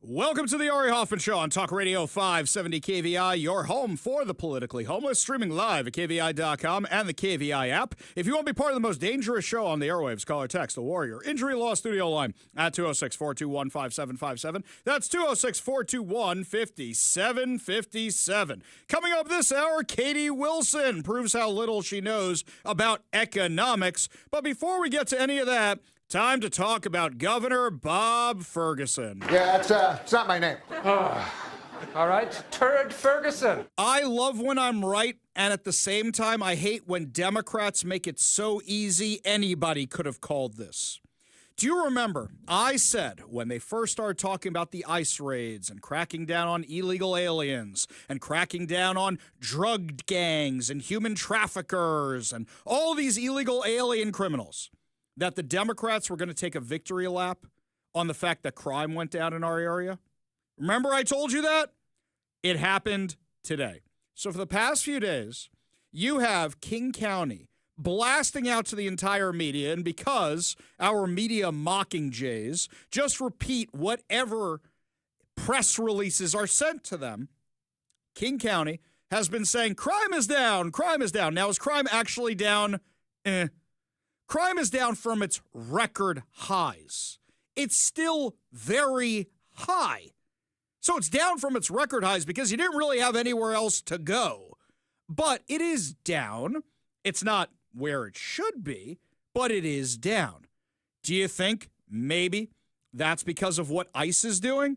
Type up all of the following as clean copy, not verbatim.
Welcome to the Ari Hoffman Show on Talk Radio 570 KVI, your home for the politically homeless, streaming live at KVI.com and the KVI app. If you want to be part of the most dangerous show on the airwaves, call or text the Warrior Injury Law Studio line at 206-421-5757. That's 206-421-5757. Coming up this hour, Katie Wilson proves how little she knows about economics. But before we get to any of that, time to talk about Governor Bob Ferguson. Yeah, it's not my name. All right, Turd Ferguson. I love when I'm right, and at the same time, I hate when Democrats make it so easy anybody could have called this. Do you remember, I said when they first started talking about the ICE raids and cracking down on illegal aliens and cracking down on drug gangs and human traffickers and all these illegal alien criminals, that the Democrats were going to take a victory lap on the fact that crime went down in our area? Remember I told you that? It happened today. So for the past few days, you have King County blasting out to the entire media, and because our media mockingjays just repeat whatever press releases are sent to them, King County has been saying crime is down, crime is down. Now, is crime actually down? Crime is down from its record highs. It's still very high. So it's down from its record highs because you didn't really have anywhere else to go. But it is down. It's not where it should be, but it is down. Do you think maybe that's because of what ICE is doing?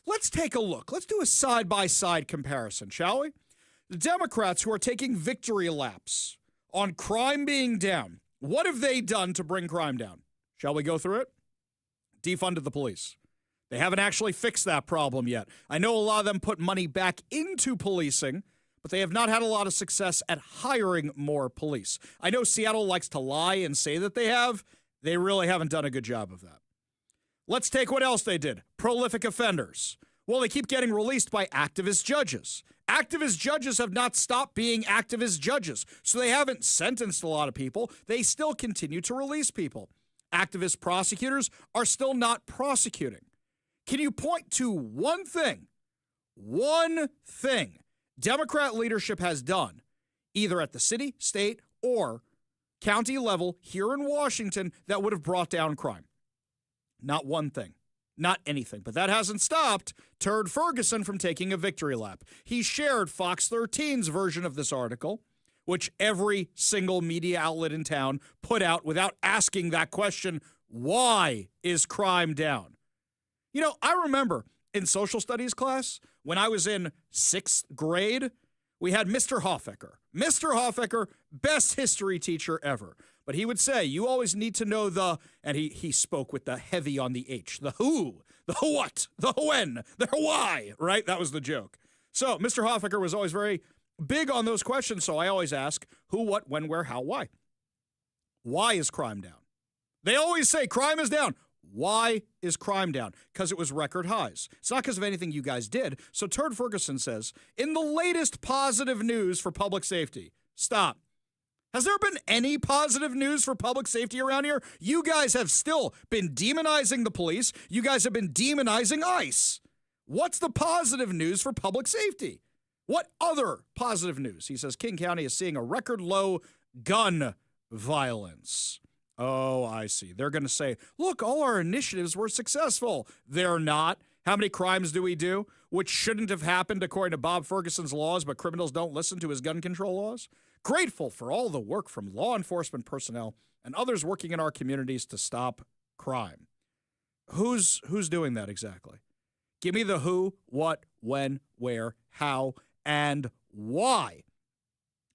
Let's take a look. Let's do a side-by-side comparison, shall we? The Democrats who are taking victory laps on crime being down, what have they done to bring crime down? Shall we go through it? Defunded the police. They haven't actually fixed that problem yet. I know a lot of them put money back into policing, but they have not had a lot of success at hiring more police. I know Seattle likes to lie and say that they have. They really haven't done a good job of that. Let's take what else they did. Prolific offenders. Well, they keep getting released by activist judges. Activist judges have not stopped being activist judges, so they haven't sentenced a lot of people. They still continue to release people. Activist prosecutors are still not prosecuting. Can you point to one thing Democrat leadership has done, either at the city, state, or county level here in Washington, that would have brought down crime? Not one thing. Not anything. But that hasn't stopped Turd Ferguson from taking a victory lap. He shared Fox 13's version of this article, which every single media outlet in town put out without asking that question, why is crime down? You know, I remember in social studies class, when I was in 6th grade, we had Mr. Hoffecker. Mr. Hoffecker, best history teacher ever. But he would say, you always need to know and he spoke with the heavy on the H, the who, the what, the when, the why, right? That was the joke. So Mr. Hoffecker was always very big on those questions, so I always ask who, what, when, where, how, why. Why is crime down? They always say crime is down. Why is crime down? Because it was record highs. It's not because of anything you guys did. So Turd Ferguson says, in the latest positive news for public safety, stop. Has there been any positive news for public safety around here? You guys have still been demonizing the police. You guys have been demonizing ICE. What's the positive news for public safety? What other positive news? He says King County is seeing a record low gun violence. Oh, I see. They're going to say, look, all our initiatives were successful. They're not. How many crimes do we do, which shouldn't have happened according to Bob Ferguson's laws, but criminals don't listen to his gun control laws? Grateful for all the work from law enforcement personnel and others working in our communities to stop crime. Who's doing that exactly? Give me the who, what, when, where, how, and why.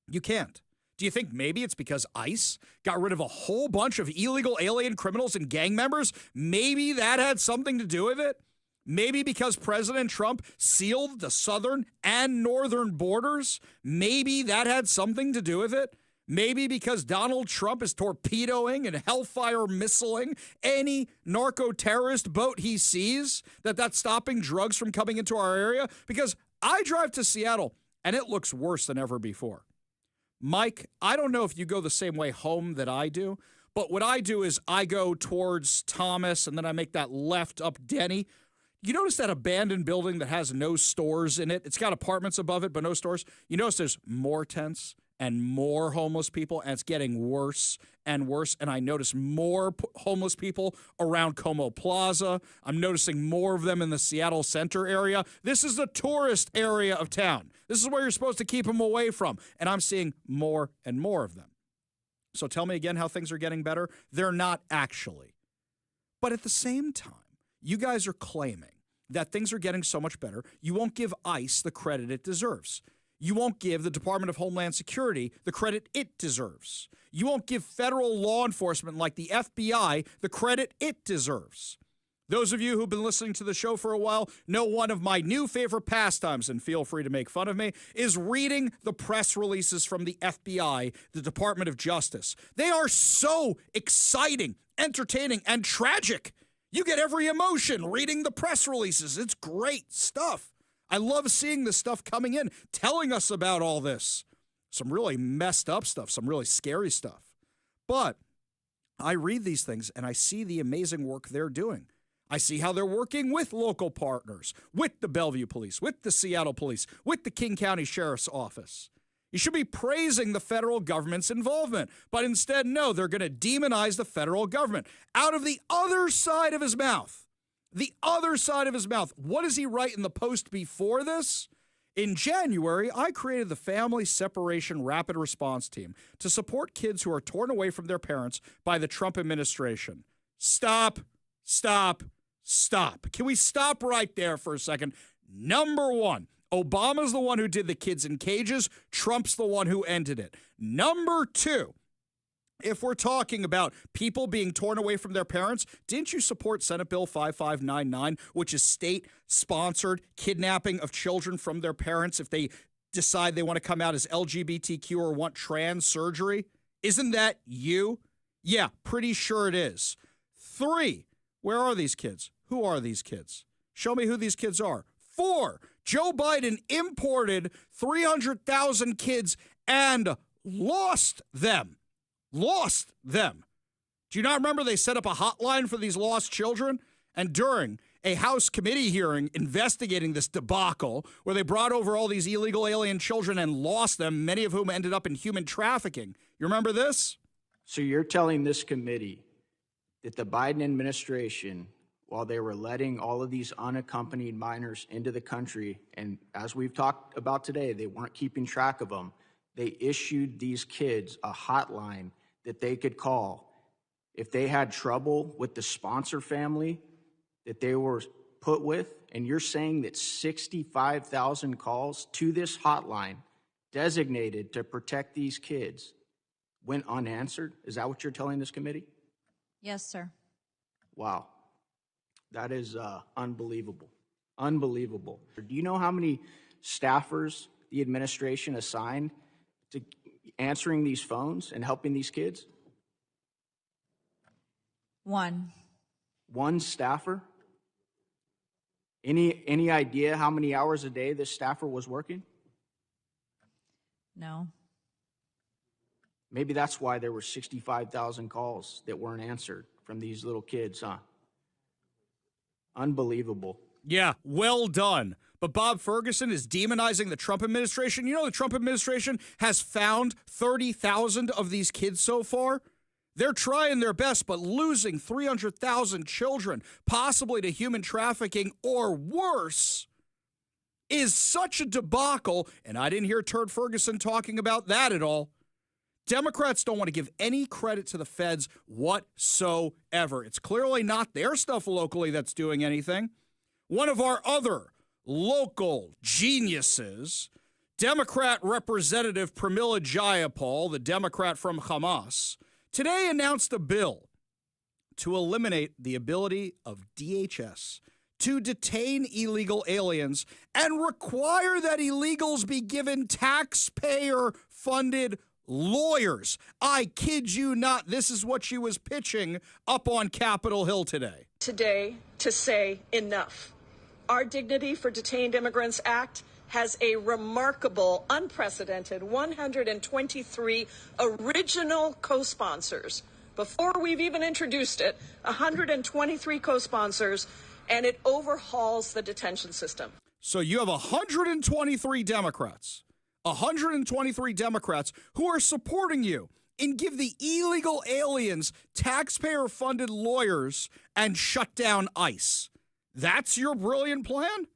You can't. Do you think maybe it's because ICE got rid of a whole bunch of illegal alien criminals and gang members? Maybe that had something to do with it? Maybe because President Trump sealed the southern and northern borders? Maybe that had something to do with it? Maybe because Donald Trump is torpedoing and hellfire missiling any narco-terrorist boat he sees, that's stopping drugs from coming into our area? Because I drive to Seattle, and it looks worse than ever before. Mike, I don't know if you go the same way home that I do, but what I do is I go towards Thomas, and then I make that left up Denny. You notice that abandoned building that has no stores in it? It's got apartments above it, but no stores. You notice there's more tents and more homeless people, and it's getting worse and worse. And I notice more homeless people around Como Plaza. I'm noticing more of them in the Seattle Center area. This is the tourist area of town. This is where you're supposed to keep them away from. And I'm seeing more and more of them. So tell me again how things are getting better. They're not actually. But at the same time, you guys are claiming that things are getting so much better, you won't give ICE the credit it deserves. You won't give the Department of Homeland Security the credit it deserves. You won't give federal law enforcement like the FBI the credit it deserves. Those of you who've been listening to the show for a while know one of my new favorite pastimes, and feel free to make fun of me, is reading the press releases from the FBI, the Department of Justice. They are so exciting, entertaining, and tragic. You get every emotion reading the press releases. It's great stuff. I love seeing this stuff coming in, telling us about all this. Some really messed up stuff, some really scary stuff. But I read these things and I see the amazing work they're doing. I see how they're working with local partners, with the Bellevue Police, with the Seattle Police, with the King County Sheriff's Office. You should be praising the federal government's involvement, but instead, no, they're going to demonize the federal government. Out of the other side of his mouth, what does he write in the post before this? In January, I created the Family Separation Rapid Response Team to support kids who are torn away from their parents by the Trump administration. Stop. Can we stop right there for a second? Number one, Obama's the one who did the kids in cages. Trump's the one who ended it. Number two, if we're talking about people being torn away from their parents, didn't you support Senate Bill 5599, which is state-sponsored kidnapping of children from their parents if they decide they want to come out as LGBTQ or want trans surgery? Isn't that you? Yeah, pretty sure it is. 3, where are these kids? Who are these kids? Show me who these kids are. 4, Joe Biden imported 300,000 kids and lost them. Do you not remember they set up a hotline for these lost children? And during a House committee hearing investigating this debacle where they brought over all these illegal alien children and lost them, many of whom ended up in human trafficking. You remember this? So you're telling this committee that the Biden administration, while they were letting all of these unaccompanied minors into the country, and as we've talked about today, they weren't keeping track of them, they issued these kids a hotline that they could call if they had trouble with the sponsor family that they were put with. And you're saying that 65,000 calls to this hotline designated to protect these kids went unanswered? Is that what you're telling this committee? Yes, sir. Wow. That is unbelievable. Unbelievable. Do you know how many staffers the administration assigned to answering these phones and helping these kids? 1. 1 staffer? Any idea how many hours a day this staffer was working? No. Maybe that's why there were 65,000 calls that weren't answered from these little kids, huh? Unbelievable. Yeah, well done. But Bob Ferguson is demonizing the Trump administration. You know the Trump administration has found 30,000 of these kids so far? They're trying their best, but losing 300,000 children, possibly to human trafficking or worse, is such a debacle, and I didn't hear Turd Ferguson talking about that at all. Democrats don't want to give any credit to the feds whatsoever. It's clearly not their stuff locally that's doing anything. One of our other local geniuses, Democrat Representative Pramila Jayapal, the Democrat from Hamas, today announced a bill to eliminate the ability of DHS to detain illegal aliens and require that illegals be given taxpayer-funded lawyers. I kid you not, this is what she was pitching up on Capitol Hill today. Today to say enough. Our Dignity for Detained Immigrants Act has a remarkable, unprecedented 123 original co-sponsors. Before we've even introduced it, 123 co-sponsors, and it overhauls the detention system. So you have 123 Democrats who are supporting you and give the illegal aliens taxpayer-funded lawyers and shut down ICE. That's your brilliant plan?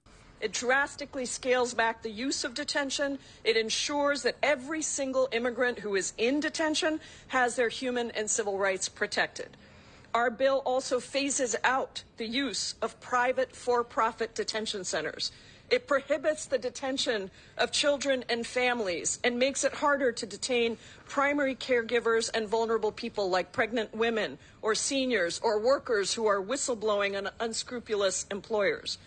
It drastically scales back the use of detention. It ensures that every single immigrant who is in detention has their human and civil rights protected. Our bill also phases out the use of private for-profit detention centers. It prohibits the detention of children and families and makes it harder to detain primary caregivers and vulnerable people like pregnant women or seniors or workers who are whistleblowing on unscrupulous employers.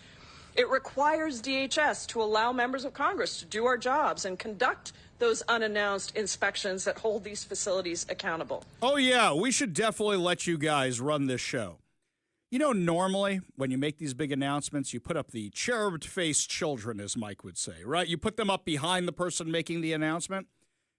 It requires DHS to allow members of Congress to do our jobs and conduct those unannounced inspections that hold these facilities accountable. Oh, yeah, we should definitely let you guys run this show. You know, normally when you make these big announcements, you put up the cherub-faced children, as Mike would say, right? You put them up behind the person making the announcement.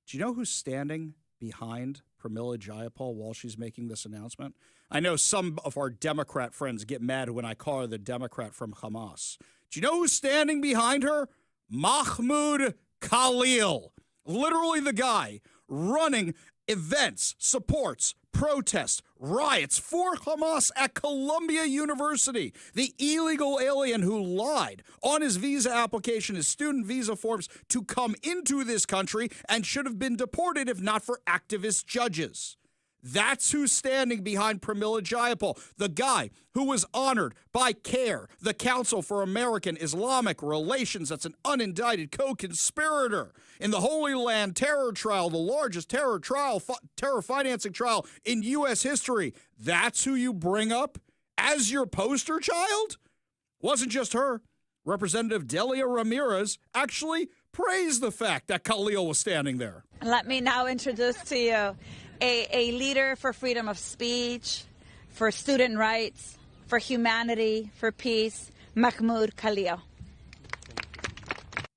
Do you know who's standing behind Pramila Jayapal while she's making this announcement? I know some of our Democrat friends get mad when I call her the Democrat from Hamas. Do you know who's standing behind her? Mahmoud Khalil. Literally the guy running events, supports, protests, riots for Hamas at Columbia University. The illegal alien who lied on his visa application, his student visa forms, to come into this country and should have been deported if not for activist judges. That's who's standing behind Pramila Jayapal, the guy who was honored by CARE, the Council for American Islamic Relations. That's an unindicted co-conspirator in the Holy Land terror trial, the largest terror financing trial in U.S. history. That's who you bring up as your poster child? Wasn't just her. Representative Delia Ramirez actually praised the fact that Khalil was standing there. Let me now introduce to you a leader for freedom of speech, for student rights, for humanity, for peace, Mahmoud Khalil.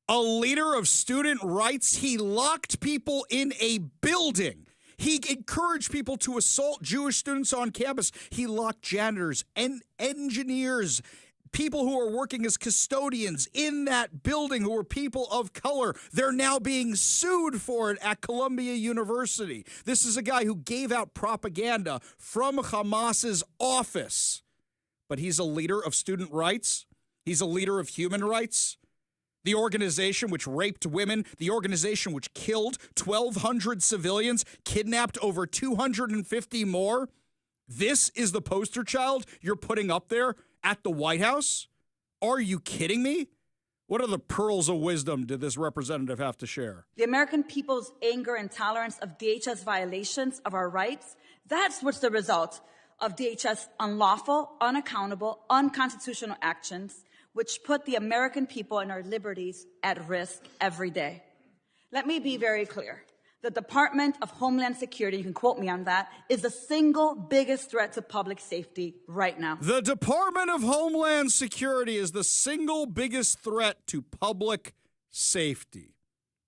A leader of student rights. He locked people in a building. He encouraged people to assault Jewish students on campus. He locked janitors and engineers, people who are working as custodians in that building who are people of color. They're now being sued for it at Columbia University. This is a guy who gave out propaganda from Hamas's office. But he's a leader of student rights. He's a leader of human rights. The organization which raped women, the organization which killed 1,200 civilians, kidnapped over 250 more. This is the poster child you're putting up there at the White House? Are you kidding me? What other pearls of wisdom did this representative have to share? The American people's anger and tolerance of DHS violations of our rights, that's what's the result of DHS unlawful, unaccountable, unconstitutional actions, which put the American people and our liberties at risk every day. Let me be very clear. The Department of Homeland Security, you can quote me on that, is the single biggest threat to public safety right now. The Department of Homeland Security is the single biggest threat to public safety.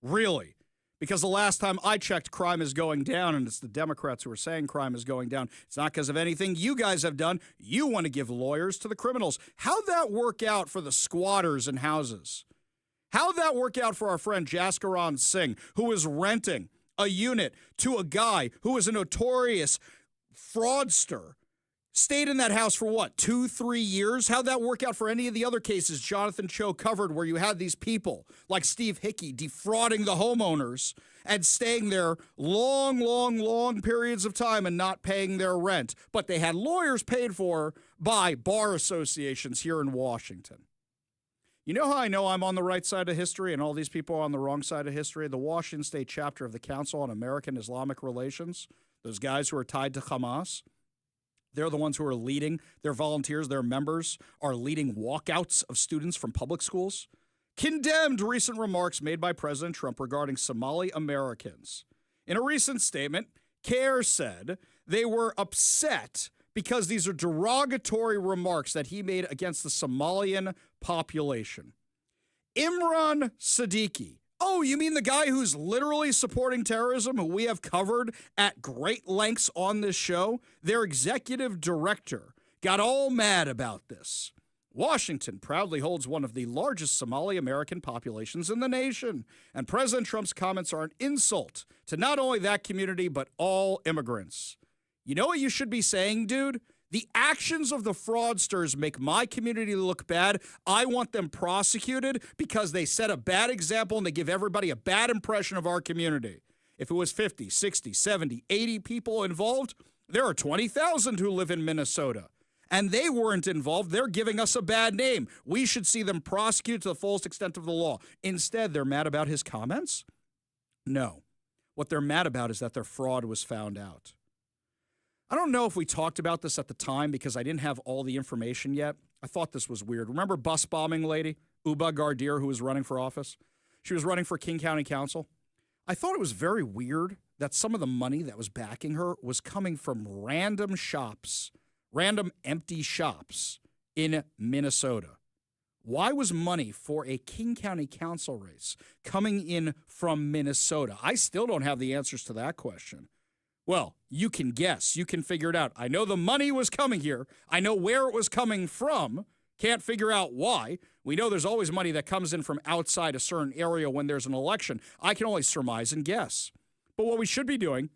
Really? Because the last time I checked, crime is going down, and it's the Democrats who are saying crime is going down. It's not because of anything you guys have done. You want to give lawyers to the criminals. How'd that work out for the squatters in houses? How'd that work out for our friend Jaskaran Singh, who was renting a unit to a guy who was a notorious fraudster, stayed in that house for what, 2-3 years? How'd that work out for any of the other cases Jonathan Cho covered where you had these people like Steve Hickey defrauding the homeowners and staying there long periods of time and not paying their rent, but they had lawyers paid for by bar associations here in Washington? You know how I know I'm on the right side of history and all these people are on the wrong side of history? The Washington State chapter of the Council on American Islamic Relations, those guys who are tied to Hamas, they're the ones who are leading, their volunteers, their members are leading walkouts of students from public schools, condemned recent remarks made by President Trump regarding Somali Americans. In a recent statement, CARE said they were upset because these are derogatory remarks that he made against the Somalian population. Imran Siddiqui. Oh, you mean the guy who's literally supporting terrorism, who we have covered at great lengths on this show? Their executive director got all mad about this. Washington proudly holds one of the largest Somali American populations in the nation, and President Trump's comments are an insult to not only that community, but all immigrants. You know what you should be saying, dude? The actions of the fraudsters make my community look bad. I want them prosecuted because they set a bad example and they give everybody a bad impression of our community. If it was 50, 60, 70, 80 people involved, there are 20,000 who live in Minnesota. And they weren't involved. They're giving us a bad name. We should see them prosecuted to the fullest extent of the law. Instead, they're mad about his comments? No. What they're mad about is that their fraud was found out. I don't know if we talked about this at the time because I didn't have all the information yet. I thought this was weird. Remember bus bombing lady, Uba Gardir, who was running for office? She was running for King County Council. I thought it was very weird that some of the money that was backing her was coming from random shops, random empty shops in Minnesota. Why was money for a King County Council race coming in from Minnesota? I still don't have the answers to that question. Well, you can guess. You can figure it out. I know the money was coming here. I know where it was coming from. Can't figure out why. We know there's always money that comes in from outside a certain area when there's an election. I can only surmise and guess. But what we should be doing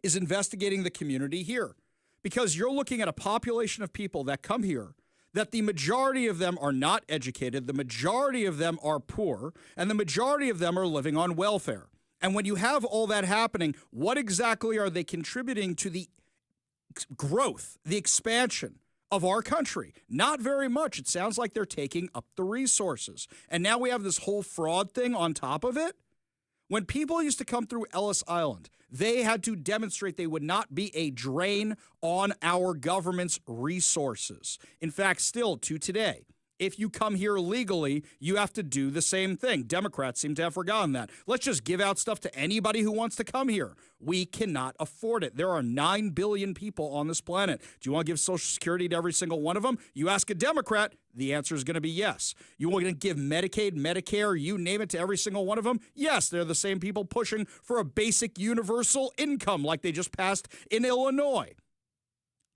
is investigating the community here. Because you're looking at a population of people that come here, that the majority of them are not educated, the majority of them are poor, and the majority of them are living on welfare. And when you have all that happening, what exactly are they contributing to the growth, the expansion of our country? Not very much. It sounds like they're taking up the resources. And now we have this whole fraud thing on top of it. When people used to come through Ellis Island, they had to demonstrate they would not be a drain on our government's resources. In fact, still to today, if you come here legally, you have to do the same thing. Democrats seem to have forgotten that. Let's just give out stuff to anybody who wants to come here. We cannot afford it. There are 9 billion people on this planet. Do you want to give Social Security to every single one of them? You ask a Democrat, the answer is going to be yes. You want to give Medicaid, Medicare, you name it, to every single one of them? Yes, they're the same people pushing for a basic universal income like they just passed in Illinois.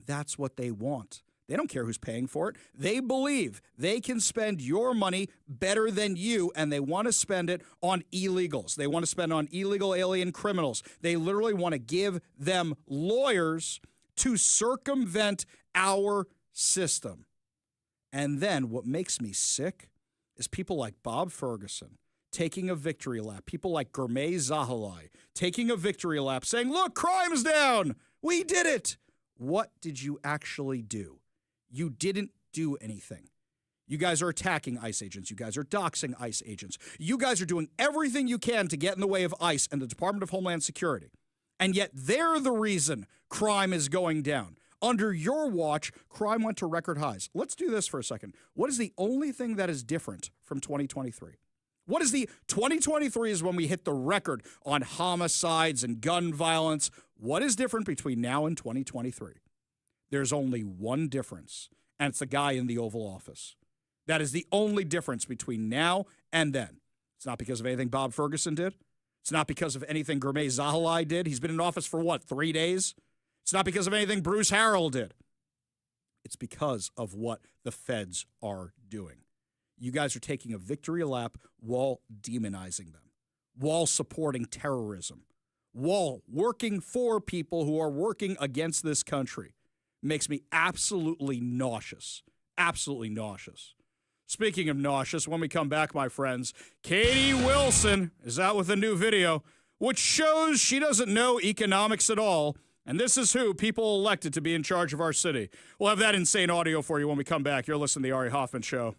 That's what they want. They don't care who's paying for it. They believe they can spend your money better than you, and they want to spend it on illegals. They want to spend on illegal alien criminals. They literally want to give them lawyers to circumvent our system. And then what makes me sick is people like Bob Ferguson taking a victory lap, people like Gurmay Zahalai taking a victory lap, saying, look, crime's down. We did it. What did you actually do? You didn't do anything. You guys are attacking ICE agents. You guys are doxing ICE agents. You guys are doing everything you can to get in the way of ICE and the Department of Homeland Security. And yet they're the reason crime is going down. Under your watch, crime went to record highs. Let's do this for a second. What is the only thing that is different from 2023? What is the 2023 is when we hit the record on homicides and gun violence. What is different between now and 2023? There's only one difference, and it's the guy in the Oval Office. That is the only difference between now and then. It's not because of anything Bob Ferguson did. It's not because of anything Gurmay Zahalai did. He's been in office for, 3 days? It's not because of anything Bruce Harrell did. It's because of what the feds are doing. You guys are taking a victory lap while demonizing them, while supporting terrorism, while working for people who are working against this country. Makes me absolutely nauseous. Absolutely nauseous. Speaking of nauseous, when we come back, my friends, Katie Wilson is out with a new video, which shows she doesn't know economics at all. And this is who people elected to be in charge of our city. We'll have that insane audio for you when we come back. You're listening to the Ari Hoffman Show.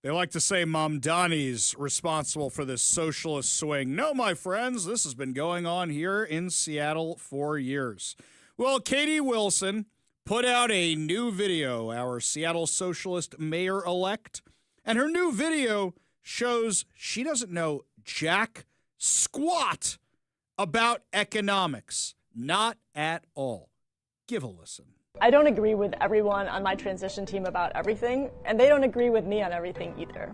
They like to say Mamdani's responsible for this socialist swing. No, my friends, this has been going on here in Seattle for years. Well, Katie Wilson put out a new video, our Seattle socialist mayor-elect, and her new video shows she doesn't know jack squat about economics. Not at all. Give a listen. I don't agree with everyone on my transition team about everything, and they don't agree with me on everything either.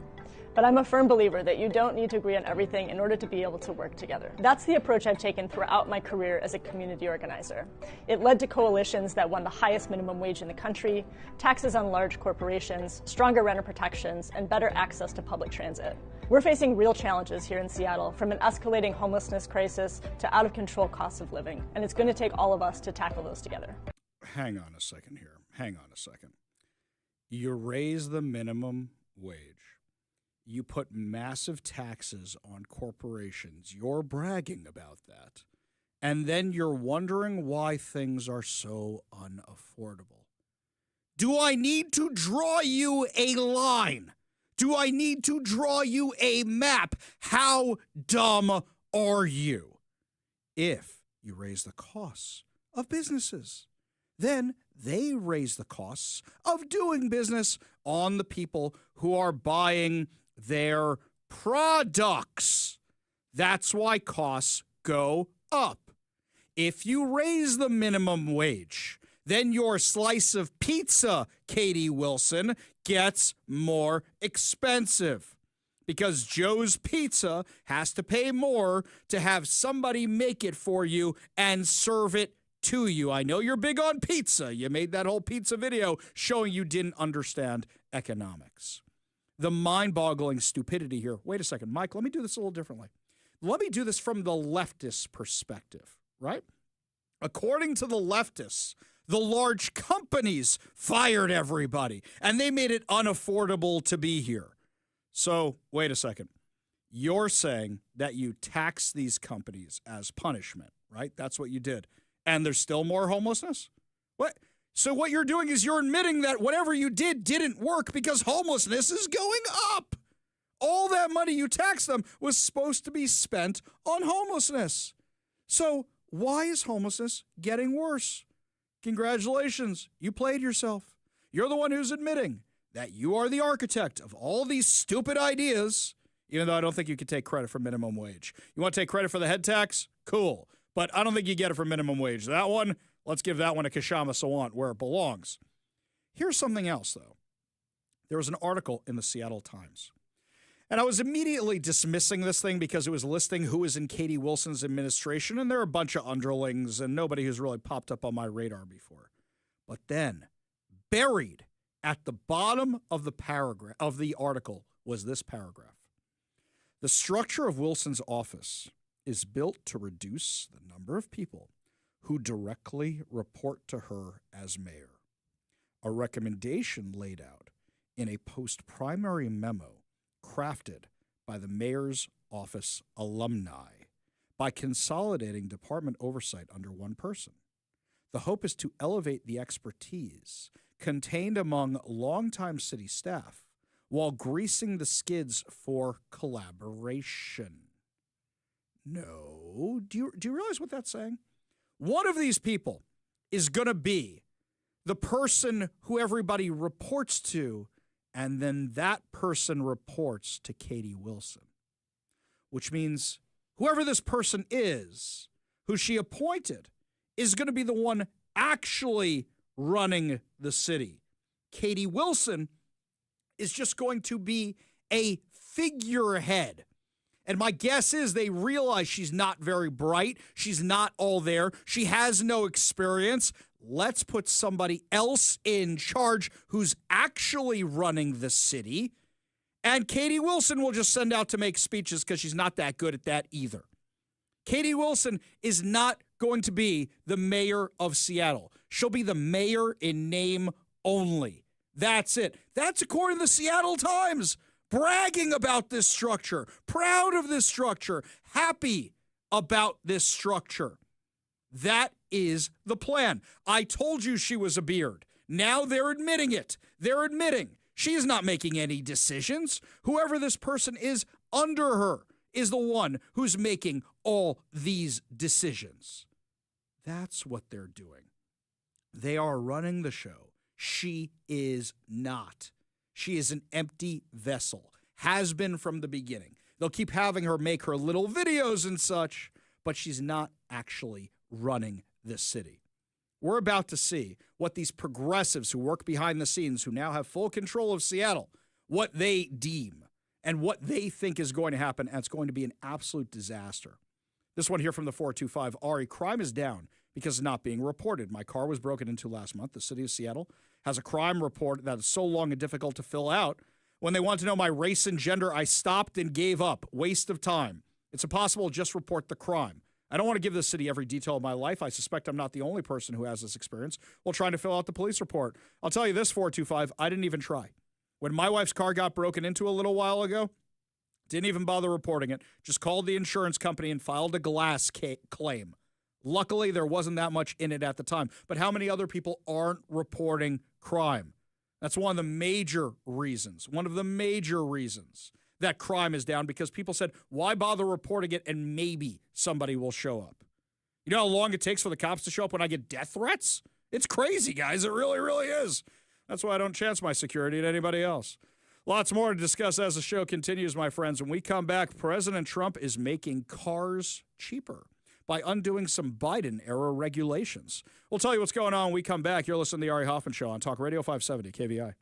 But I'm a firm believer that you don't need to agree on everything in order to be able to work together. That's the approach I've taken throughout my career as a community organizer. It led to coalitions that won the highest minimum wage in the country, taxes on large corporations, stronger renter protections, and better access to public transit. We're facing real challenges here in Seattle, from an escalating homelessness crisis to out-of-control costs of living, and it's going to take all of us to tackle those together. Hang on a second here. Hang on a second. You raise the minimum wage. You put massive taxes on corporations. You're bragging about that. And then you're wondering why things are so unaffordable. Do I need to draw you a line? Do I need to draw you a map? How dumb are you? If you raise the costs of businesses, then they raise the costs of doing business on the people who are buying their products. That's why costs go up. If you raise the minimum wage, then your slice of pizza, Katie Wilson, gets more expensive. Because Joe's Pizza has to pay more to have somebody make it for you and serve it to you. I know you're big on pizza. You made that whole pizza video showing you didn't understand economics. The mind-boggling stupidity here. Wait a second, Mike, let me do this a little differently. Let me do this from the leftist perspective, right? According to the leftists, the large companies fired everybody, and they made it unaffordable to be here. So, wait a second. You're saying that you tax these companies as punishment, right? That's what you did. And there's still more homelessness? What? So what you're doing is you're admitting that whatever you did didn't work because homelessness is going up. All that money you taxed them was supposed to be spent on homelessness. So why is homelessness getting worse? Congratulations, you played yourself. You're the one who's admitting that you are the architect of all these stupid ideas, even though I don't think you can take credit for minimum wage. You want to take credit for the head tax? Cool. But I don't think you get it for minimum wage. That one, let's give that one a Kashama Sawant where it belongs. Here's something else, though. There was an article in the Seattle Times. And I was immediately dismissing this thing because it was listing who was in Katie Wilson's administration, and there are a bunch of underlings and nobody who's really popped up on my radar before. But then, buried at the bottom of the paragraph of the article was this paragraph. The structure of Wilson's office is built to reduce the number of people who directly report to her as mayor. A recommendation laid out in a post-primary memo crafted by the mayor's office alumni by consolidating department oversight under one person. The hope is to elevate the expertise contained among longtime city staff while greasing the skids for collaboration. No. Do you realize what that's saying? One of these people is going to be the person who everybody reports to, and then that person reports to Katie Wilson, which means whoever this person is, who she appointed, is going to be the one actually running the city. Katie Wilson is just going to be a figurehead. And my guess is they realize she's not very bright. She's not all there. She has no experience. Let's put somebody else in charge who's actually running the city. And Katie Wilson will just send out to make speeches because she's not that good at that either. Katie Wilson is not going to be the mayor of Seattle. She'll be the mayor in name only. That's it. That's according to the Seattle Times. Bragging about this structure, proud of this structure, happy about this structure. That is the plan. I told you she was a beard. Now they're admitting it. They're admitting She is not making any decisions. Whoever this person is under her is the one who's making all these decisions. That's what they're doing. They are running the show. She is not. She is an empty vessel. Has been from the beginning. They'll keep having her make her little videos and such, but she's not actually running this city. We're about to see what these progressives who work behind the scenes, who now have full control of Seattle, what they deem and what they think is going to happen, and it's going to be an absolute disaster. This one here from the 425, Ari, crime is down because it's not being reported. My car was broken into last month. The city of Seattle has a crime report that is so long and difficult to fill out. When they want to know my race and gender, I stopped and gave up. Waste of time. It's impossible to just report the crime. I don't want to give the city every detail of my life. I suspect I'm not the only person who has this experience while trying to fill out the police report. I'll tell you this, 425, I didn't even try. When my wife's car got broken into a little while ago, didn't even bother reporting it. Just called the insurance company and filed a glass claim. Luckily, there wasn't that much in it at the time. But how many other people aren't reporting crime? That's one of the major reasons that crime is down, because people said, why bother reporting it and maybe somebody will show up? You know how long it takes for the cops to show up when I get death threats? It's crazy, guys. It really, really is. That's why I don't chance my security to anybody else. Lots more to discuss as the show continues, my friends. When we come back, President Trump is making cars cheaper by undoing some Biden-era regulations. We'll tell you what's going on when we come back. You're listening to the Ari Hoffman Show on Talk Radio 570 KVI.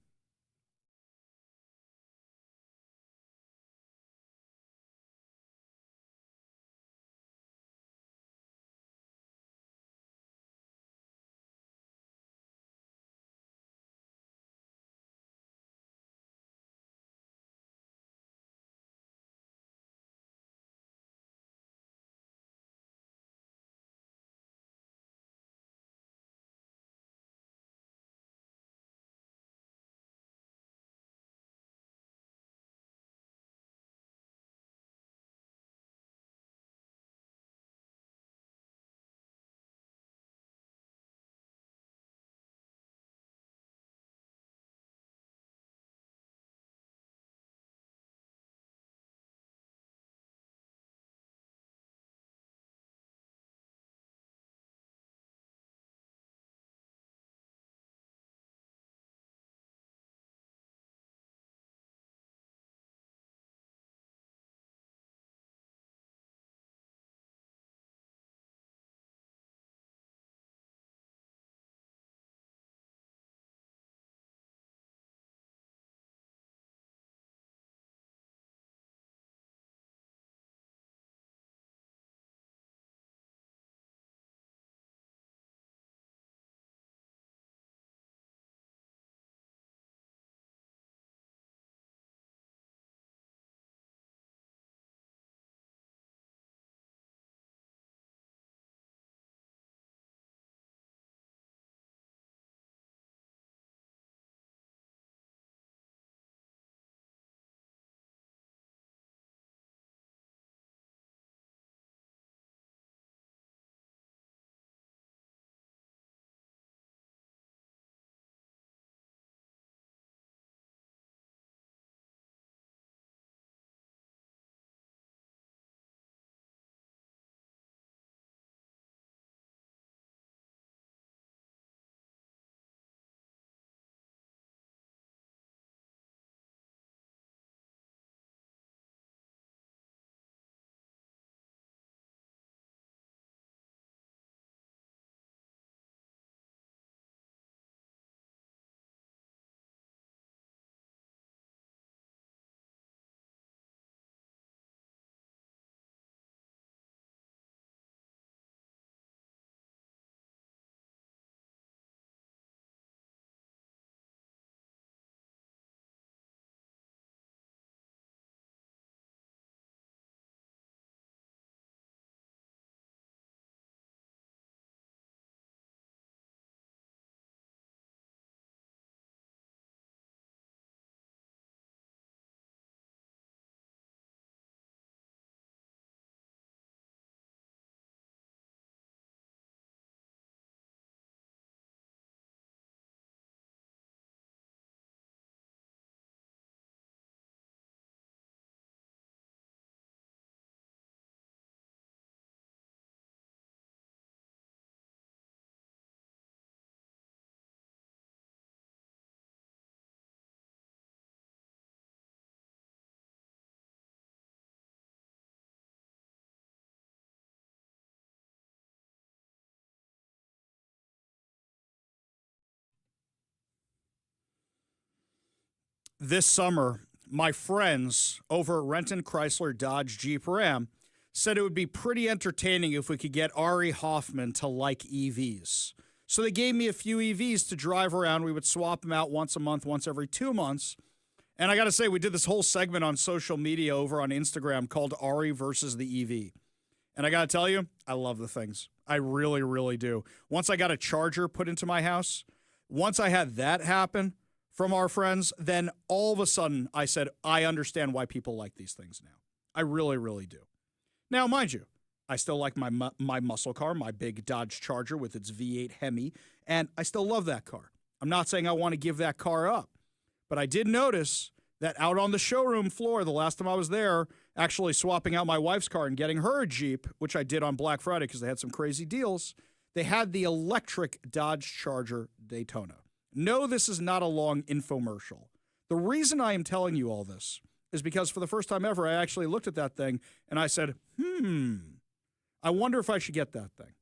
this summer, my friends over at Renton Chrysler Dodge Jeep Ram said it would be pretty entertaining if we could get Ari Hoffman to like EVs. So they gave me a few EVs to drive around. We would swap them out once a month, once every 2 months. And I got to say, we did this whole segment on social media over on Instagram called Ari versus the EV. And I got to tell you, I love the things. I really, really do. Once I got a charger put into my house, once I had that happen from our friends, then all of a sudden I said, I understand why people like these things now. I really, really do. Now, mind you, I still like my muscle car, my big Dodge Charger with its V8 Hemi, and I still love that car. I'm not saying I want to give that car up, but I did notice that out on the showroom floor, the last time I was there, actually swapping out my wife's car and getting her a Jeep, which I did on Black Friday because they had some crazy deals, they had the electric Dodge Charger Daytona. No, this is not a long infomercial. The reason I am telling you all this is because for the first time ever, I actually looked at that thing and I said, I wonder if I should get that thing.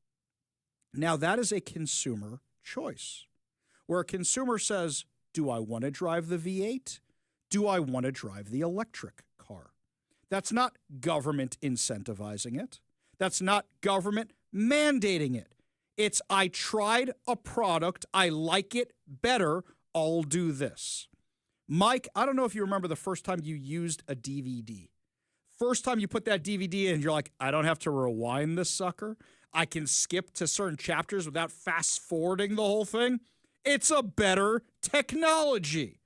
Now, that is a consumer choice, where a consumer says, do I want to drive the V8? Do I want to drive the electric car? That's not government incentivizing it. That's not government mandating it. It's, I tried a product, I like it better, I'll do this. Mike, I don't know if you remember the first time you used a DVD. First time you put that DVD in, you're like, I don't have to rewind this sucker. I can skip to certain chapters without fast-forwarding the whole thing. It's a better technology.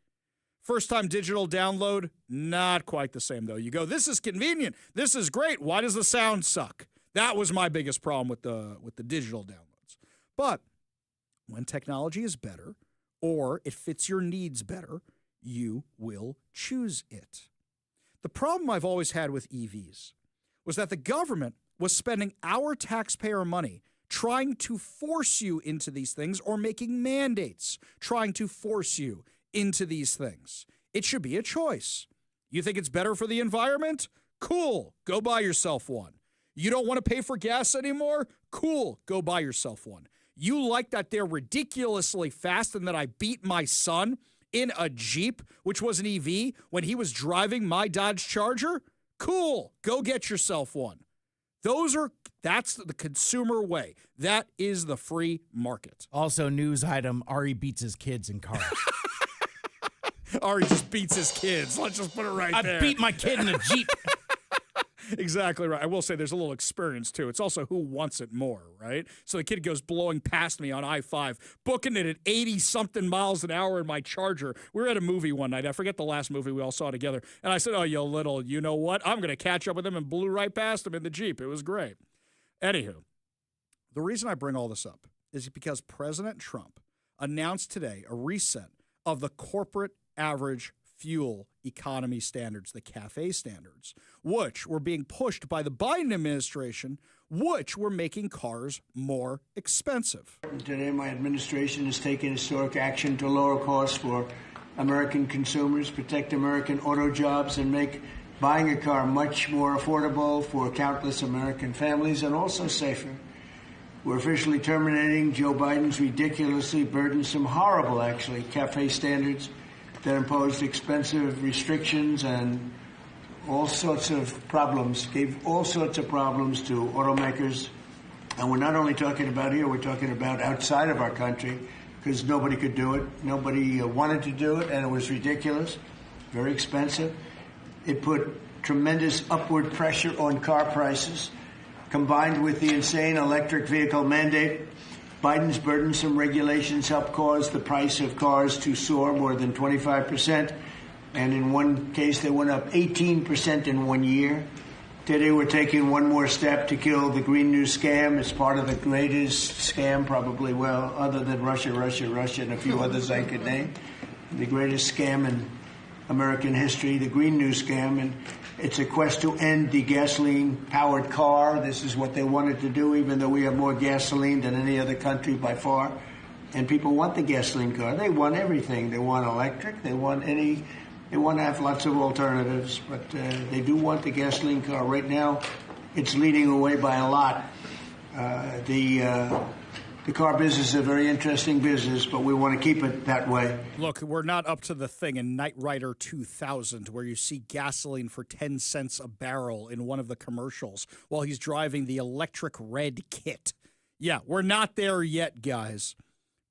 First time digital download, not quite the same, though. You go, this is convenient. This is great. Why does the sound suck? That was my biggest problem with the digital downloads. But when technology is better or it fits your needs better, you will choose it. The problem I've always had with EVs was that the government was spending our taxpayer money trying to force you into these things or making mandates trying to force you into these things. It should be a choice. You think it's better for the environment? Cool. Go buy yourself one. You don't want to pay for gas anymore? Cool. Go buy yourself one. You like that they're ridiculously fast and that I beat my son in a Jeep, which was an EV, when he was driving my Dodge Charger? Cool. Go get yourself one. That's the consumer way. That is the free market. Also, news item, Ari beats his kids in cars. Ari just beats his kids. Let's just put it right there. I beat my kid in a Jeep. Exactly right. I will say there's a little experience, too. It's also who wants it more, right? So the kid goes blowing past me on I-5, booking it at 80-something miles an hour in my Charger. We were at a movie one night. I forget the last movie we all saw together. And I said, oh, you little, you know what? I'm going to catch up with him, and blew right past him in the Jeep. It was great. Anywho, the reason I bring all this up is because President Trump announced today a reset of the corporate average fuel economy standards, the CAFE standards, which were being pushed by the Biden administration, which were making cars more expensive. Today, my administration has taken historic action to lower costs for American consumers, protect American auto jobs, and make buying a car much more affordable for countless American families and also safer. We're officially terminating Joe Biden's ridiculously burdensome, horrible, actually, CAFE standards that imposed expensive restrictions and all sorts of problems, gave all sorts of problems to automakers. And we're not only talking about here, we're talking about outside of our country, because nobody could do it. Nobody wanted to do it, and it was ridiculous, very expensive. It put tremendous upward pressure on car prices, combined with the insane electric vehicle mandate. Biden's burdensome regulations helped cause the price of cars to soar more than 25%, and in one case they went up 18% in 1 year. Today we're taking one more step to kill the Green New scam. It's part of the greatest scam, probably, well, other than Russia, and a few others I could name. The greatest scam in American history, the Green New scam, and it's a quest to end the gasoline-powered car. This is what they wanted to do, even though we have more gasoline than any other country by far. And people want the gasoline car. They want everything. They want electric. They want to have lots of alternatives, but they do want the gasoline car. Right now, it's leading away by a lot. The The car business is a very interesting business, but we want to keep it that way. Look, we're not up to the thing in Knight Rider 2000 where you see gasoline for 10 cents a barrel in one of the commercials while he's driving the electric red Kit. Yeah, we're not there yet, guys.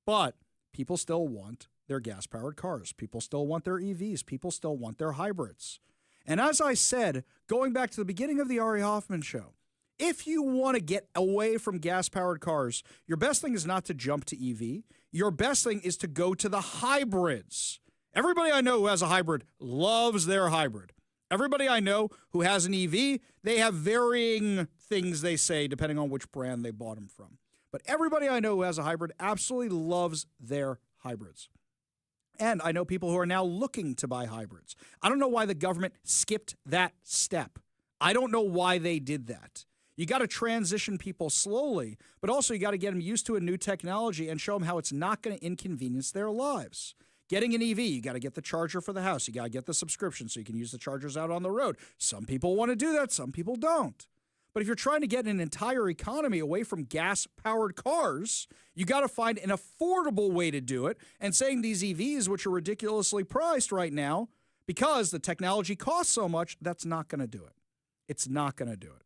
But people still want their gas-powered cars. People still want their EVs. People still want their hybrids. And as I said, going back to the beginning of the Ari Hoffman show, if you want to get away from gas-powered cars, your best thing is not to jump to EV. Your best thing is to go to the hybrids. Everybody I know who has a hybrid loves their hybrid. Everybody I know who has an EV, they have varying things they say depending on which brand they bought them from. But everybody I know who has a hybrid absolutely loves their hybrids. And I know people who are now looking to buy hybrids. I don't know why the government skipped that step. I don't know why they did that. You got to transition people slowly, but also you got to get them used to a new technology and show them how it's not going to inconvenience their lives. Getting an EV, you got to get the charger for the house. You got to get the subscription so you can use the chargers out on the road. Some people want to do that. Some people don't. But if you're trying to get an entire economy away from gas-powered cars, you got to find an affordable way to do it. And saying these EVs, which are ridiculously priced right now, because the technology costs so much, that's not going to do it. It's not going to do it.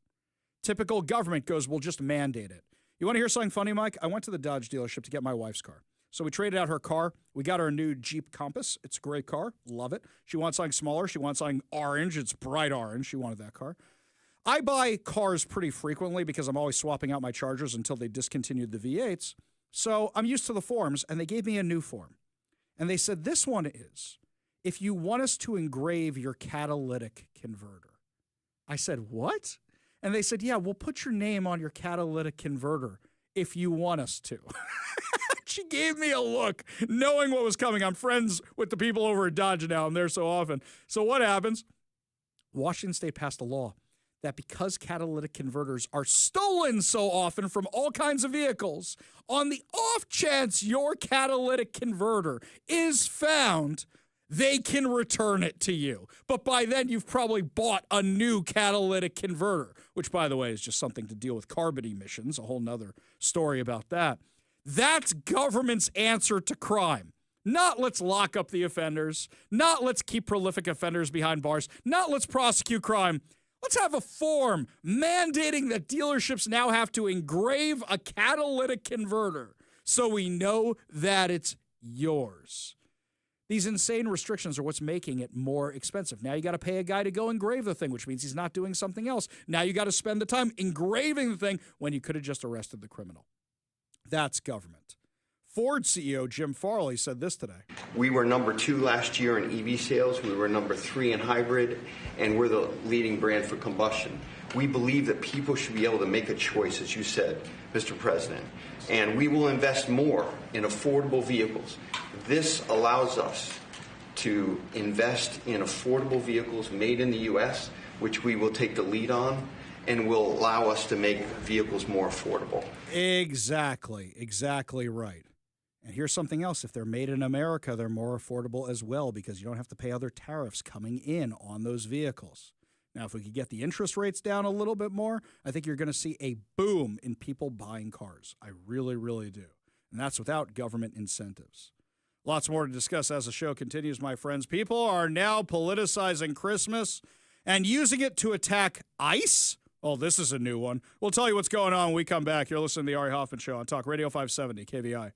Typical government goes, we'll just mandate it. You want to hear something funny, Mike? I went to the Dodge dealership to get my wife's car. So we traded out her car. We got her a new Jeep Compass. It's a great car. Love it. She wants something smaller. She wants something orange. It's bright orange. She wanted that car. I buy cars pretty frequently because I'm always swapping out my Chargers until they discontinued the V8s. So I'm used to the forms, and they gave me a new form. And they said, this one is, if you want us to engrave your catalytic converter. I said, what? And they said, yeah, we'll put your name on your catalytic converter if you want us to. She gave me a look, knowing what was coming. I'm friends with the people over at Dodge now. I'm there so often. So what happens? Washington State passed a law that because catalytic converters are stolen so often from all kinds of vehicles, on the off chance your catalytic converter is found, they can return it to you. But by then, you've probably bought a new catalytic converter, which, by the way, is just something to deal with carbon emissions, a whole nother story about that. That's government's answer to crime. Not let's lock up the offenders, not let's keep prolific offenders behind bars, not let's prosecute crime. Let's have a form mandating that dealerships now have to engrave a catalytic converter so we know that it's yours. These insane restrictions are what's making it more expensive. Now you got to pay a guy to go engrave the thing, which means he's not doing something else. Now you got to spend the time engraving the thing when you could have just arrested the criminal. That's government. Ford CEO Jim Farley said this today. We were number 2 last year in EV sales. We were number 3 in hybrid, and we're the leading brand for combustion. We believe that people should be able to make a choice, as you said, Mr. President, and we will invest more in affordable vehicles. This allows us to invest in affordable vehicles made in the U.S., which we will take the lead on, and will allow us to make vehicles more affordable. Exactly right. And here's something else. If they're made in America, they're more affordable as well because you don't have to pay other tariffs coming in on those vehicles. Now, if we could get the interest rates down a little bit more, I think you're going to see a boom in people buying cars. I really, really do. And that's without government incentives. Lots more to discuss as the show continues, my friends. People are now politicizing Christmas and using it to attack ICE. Oh, this is a new one. We'll tell you what's going on when we come back. You're listening to the Ari Hoffman Show on Talk Radio 570 KVI.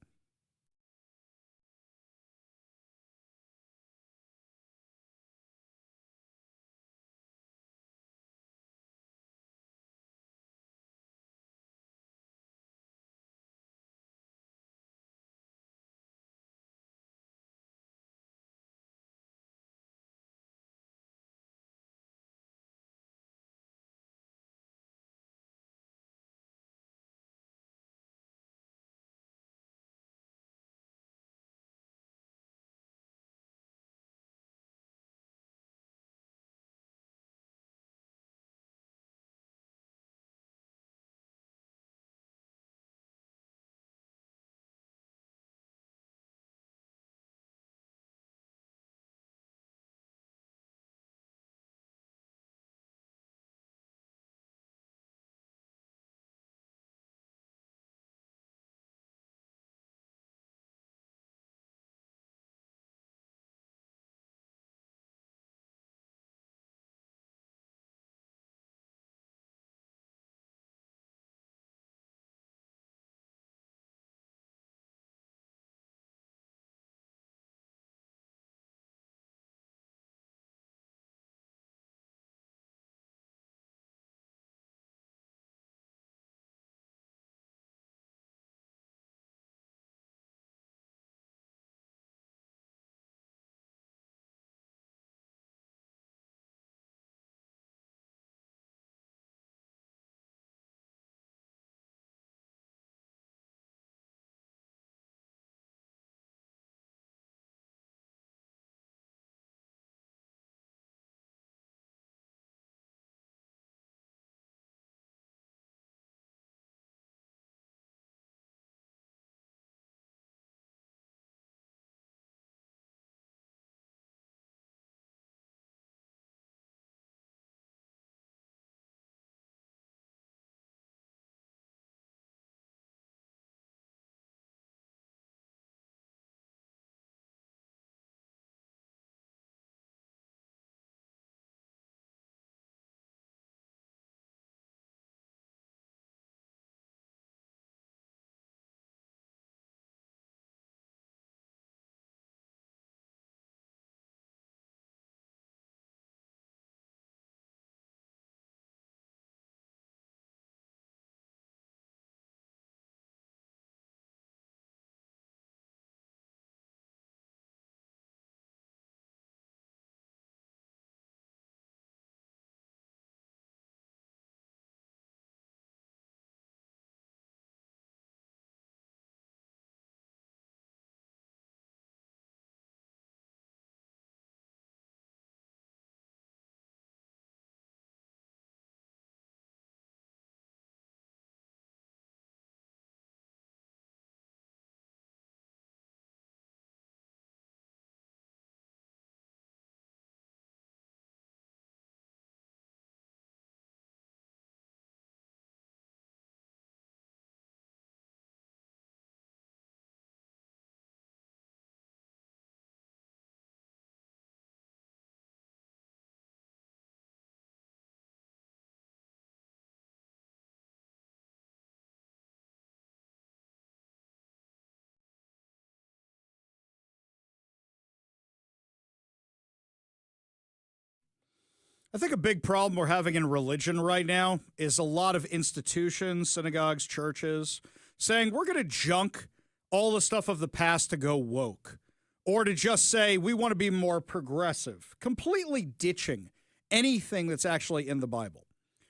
I think a big problem we're having in religion right now is a lot of institutions, synagogues, churches, saying we're going to junk all the stuff of the past to go woke, or to just say we want to be more progressive, completely ditching anything that's actually in the Bible.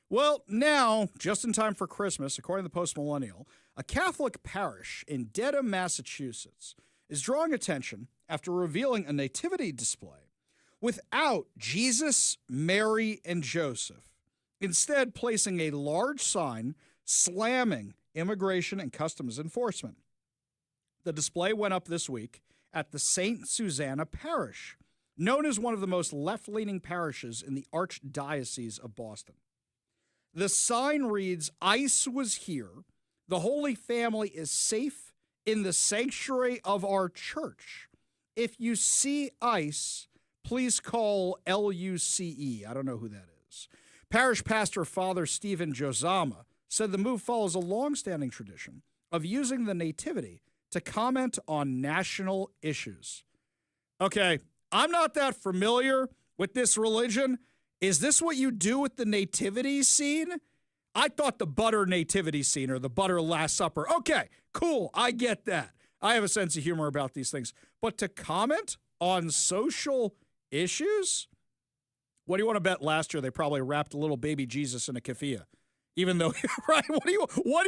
Well, now, just in time for Christmas, according to the Post-Millennial, a Catholic parish in Dedham, Massachusetts, is drawing attention after revealing a nativity display without Jesus, Mary, and Joseph, instead placing a large sign slamming immigration and customs enforcement. The display went up this week at the St. Susanna Parish, known as one of the most left-leaning parishes in the Archdiocese of Boston. The sign reads, "ICE was here. The Holy Family is safe in the sanctuary of our church. If you see ICE, please call LUCE." I don't know who that is. Parish pastor Father Stephen Josama said the move follows a long-standing tradition of using the nativity to comment on national issues. Okay, I'm not that familiar with this religion. Is this what you do with the nativity scene? I thought the butter nativity scene or the butter Last Supper. Okay, cool. I get that. I have a sense of humor about these things. But to comment on social issues? What do you want to bet last year they probably wrapped a little baby Jesus in a keffiyeh? Even though, right? What do you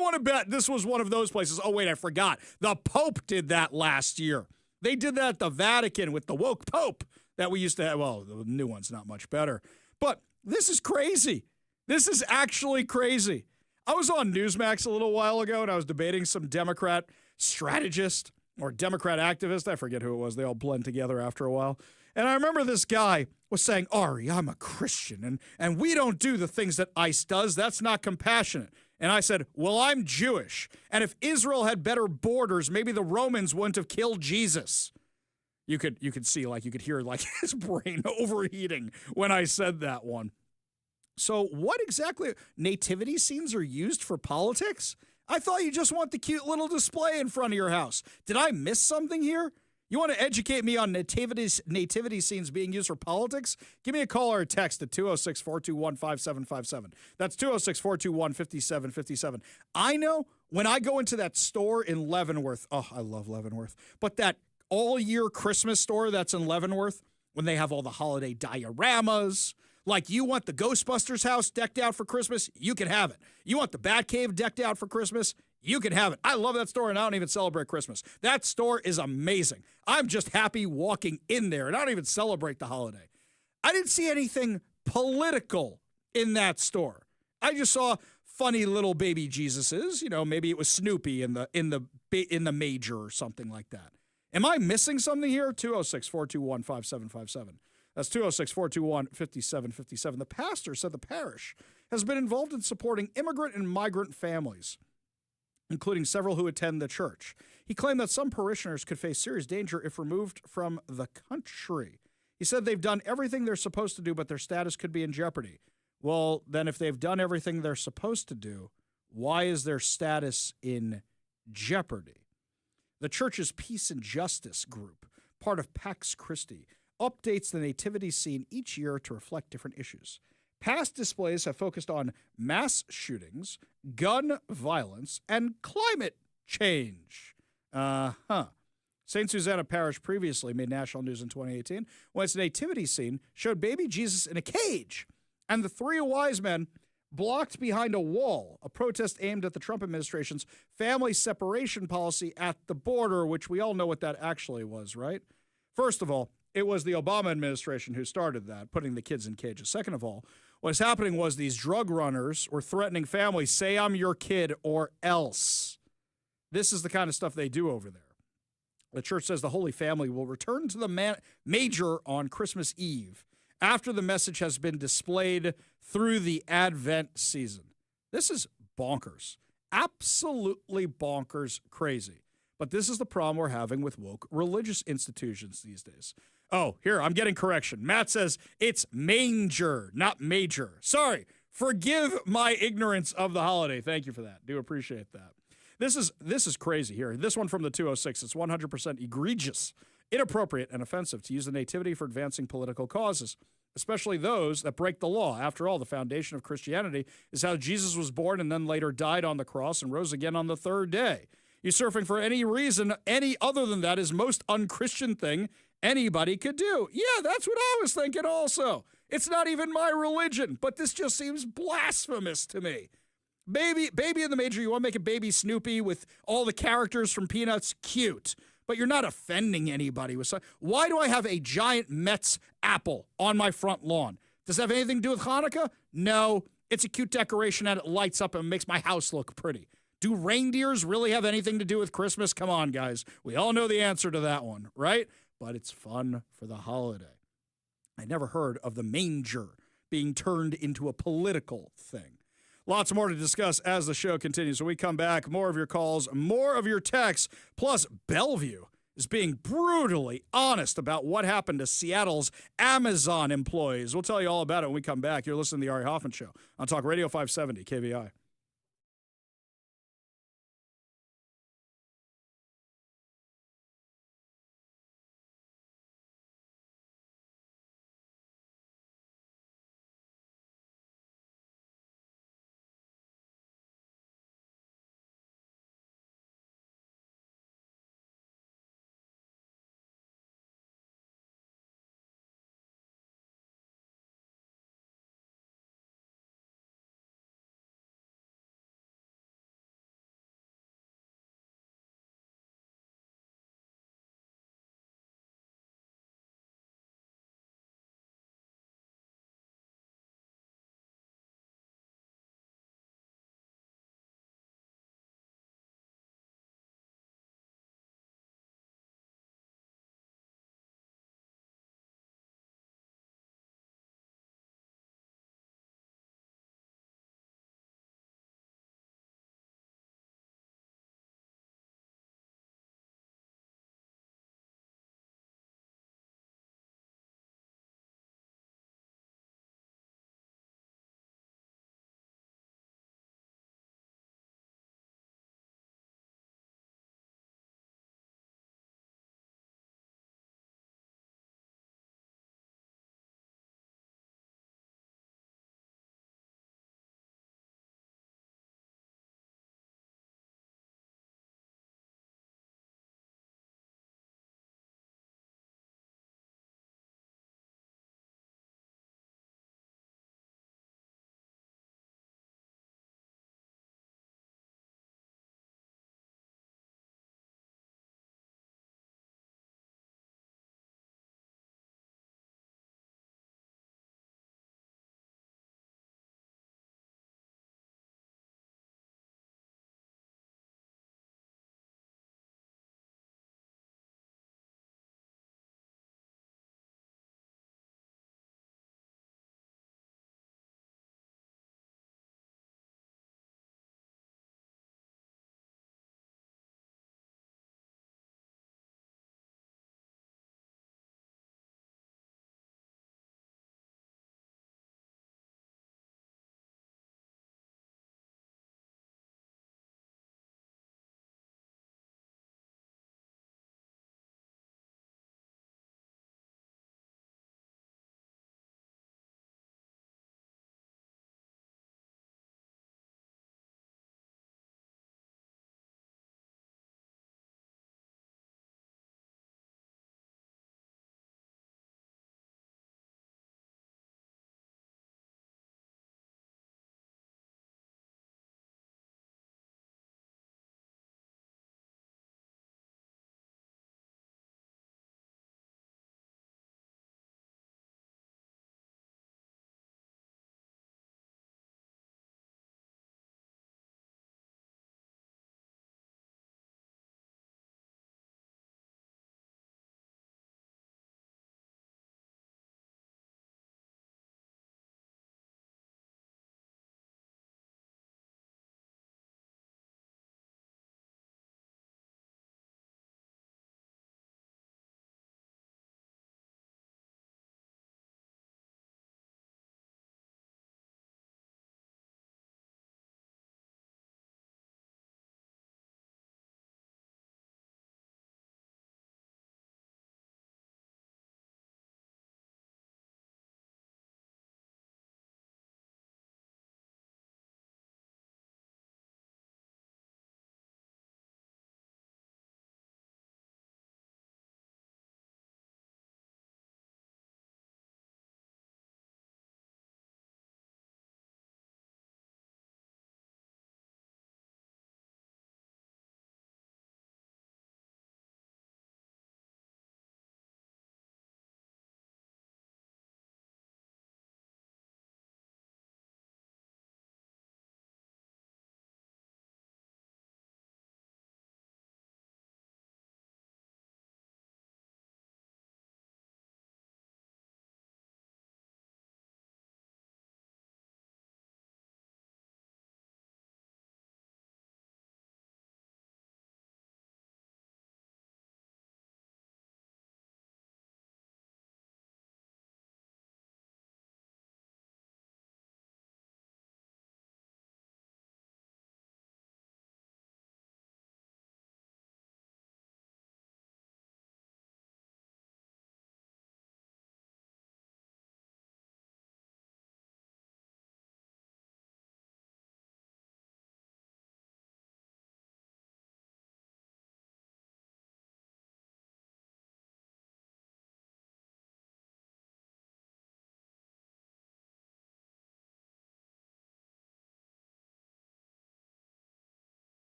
want to bet this was one of those places? Oh, wait, I forgot. The Pope did that last year. They did that at the Vatican with the woke Pope that we used to have. Well, the new one's not much better. But this is crazy. This is actually crazy. I was on Newsmax a little while ago, and I was debating some Democrat strategist or Democrat activist. I forget who it was. They all blend together after a while. And I remember this guy was saying, "Ari, I'm a Christian, and we don't do the things that ICE does. That's not compassionate." And I said, "Well, I'm Jewish. And if Israel had better borders, maybe the Romans wouldn't have killed Jesus." You could see, like, you could hear, like, his brain overheating when I said that one. So what exactly, nativity scenes are used for politics? I thought you just want the cute little display in front of your house. Did I miss something here? You want to educate me on nativity scenes being used for politics? Give me a call or a text at 206-421-5757. That's 206-421-5757. I know when I go into that store in Leavenworth, oh, I love Leavenworth, but that all-year Christmas store that's in Leavenworth, when they have all the holiday dioramas, like you want the Ghostbusters house decked out for Christmas, you can have it. You want the Batcave decked out for Christmas, you can have it. I love that store, and I don't even celebrate Christmas. That store is amazing. I'm just happy walking in there, and I don't even celebrate the holiday. I didn't see anything political in that store. I just saw funny little baby Jesuses. You know, maybe it was Snoopy in the major or something like that. Am I missing something here? 206-421-5757. That's 206-421-5757. The pastor said the parish has been involved in supporting immigrant and migrant families, including several who attend the church. He claimed that some parishioners could face serious danger if removed from the country. He said they've done everything they're supposed to do, but their status could be in jeopardy. Well, then if they've done everything they're supposed to do, why is their status in jeopardy? The church's Peace and Justice group, part of Pax Christi, updates the nativity scene each year to reflect different issues. Past displays have focused on mass shootings, gun violence, and climate change. St. Susanna Parish previously made national news in 2018 when its nativity scene showed baby Jesus in a cage and the three wise men blocked behind a wall, a protest aimed at the Trump administration's family separation policy at the border, which we all know what that actually was, right? First of all, it was the Obama administration who started that, putting the kids in cages. Second of all, what's happening was these drug runners were threatening families, say I'm your kid or else. This is the kind of stuff they do over there. The church says the Holy Family will return to the major on Christmas Eve after the message has been displayed through the Advent season. This is bonkers. Absolutely bonkers crazy. But this is the problem we're having with woke religious institutions these days. Oh, here, I'm getting correction. Matt says it's manger, not major. Sorry, forgive my ignorance of the holiday. Thank you for that. Do appreciate that. This is crazy here. This one from the 206, it's 100% egregious, inappropriate, and offensive to use the nativity for advancing political causes. especially those that break the law. After all, the foundation of Christianity is how Jesus was born and then later died on the cross and rose again on the third day. Usurping for any reason, any other than that, is most unchristian thing anybody could do. Yeah, that's what I was thinking also. It's not even my religion, but this just seems blasphemous to me. Baby in the Manger, you want to make a baby Snoopy with all the characters from Peanuts? Cute. But you're not offending anybody with something. Why do I have a giant Mets apple on my front lawn? Does it have anything to do with Hanukkah? No. It's a cute decoration and it lights up and makes my house look pretty. Do reindeers really have anything to do with Christmas? Come on, guys. We all know the answer to that one, right? But it's fun for the holiday. I never heard of the manger being turned into a political thing. Lots more to discuss as the show continues. When we come back, more of your calls, more of your texts, plus Bellevue is being brutally honest about what happened to Seattle's Amazon employees. We'll tell you all about it when we come back. You're listening to the Ari Hoffman Show on Talk Radio 570 KVI.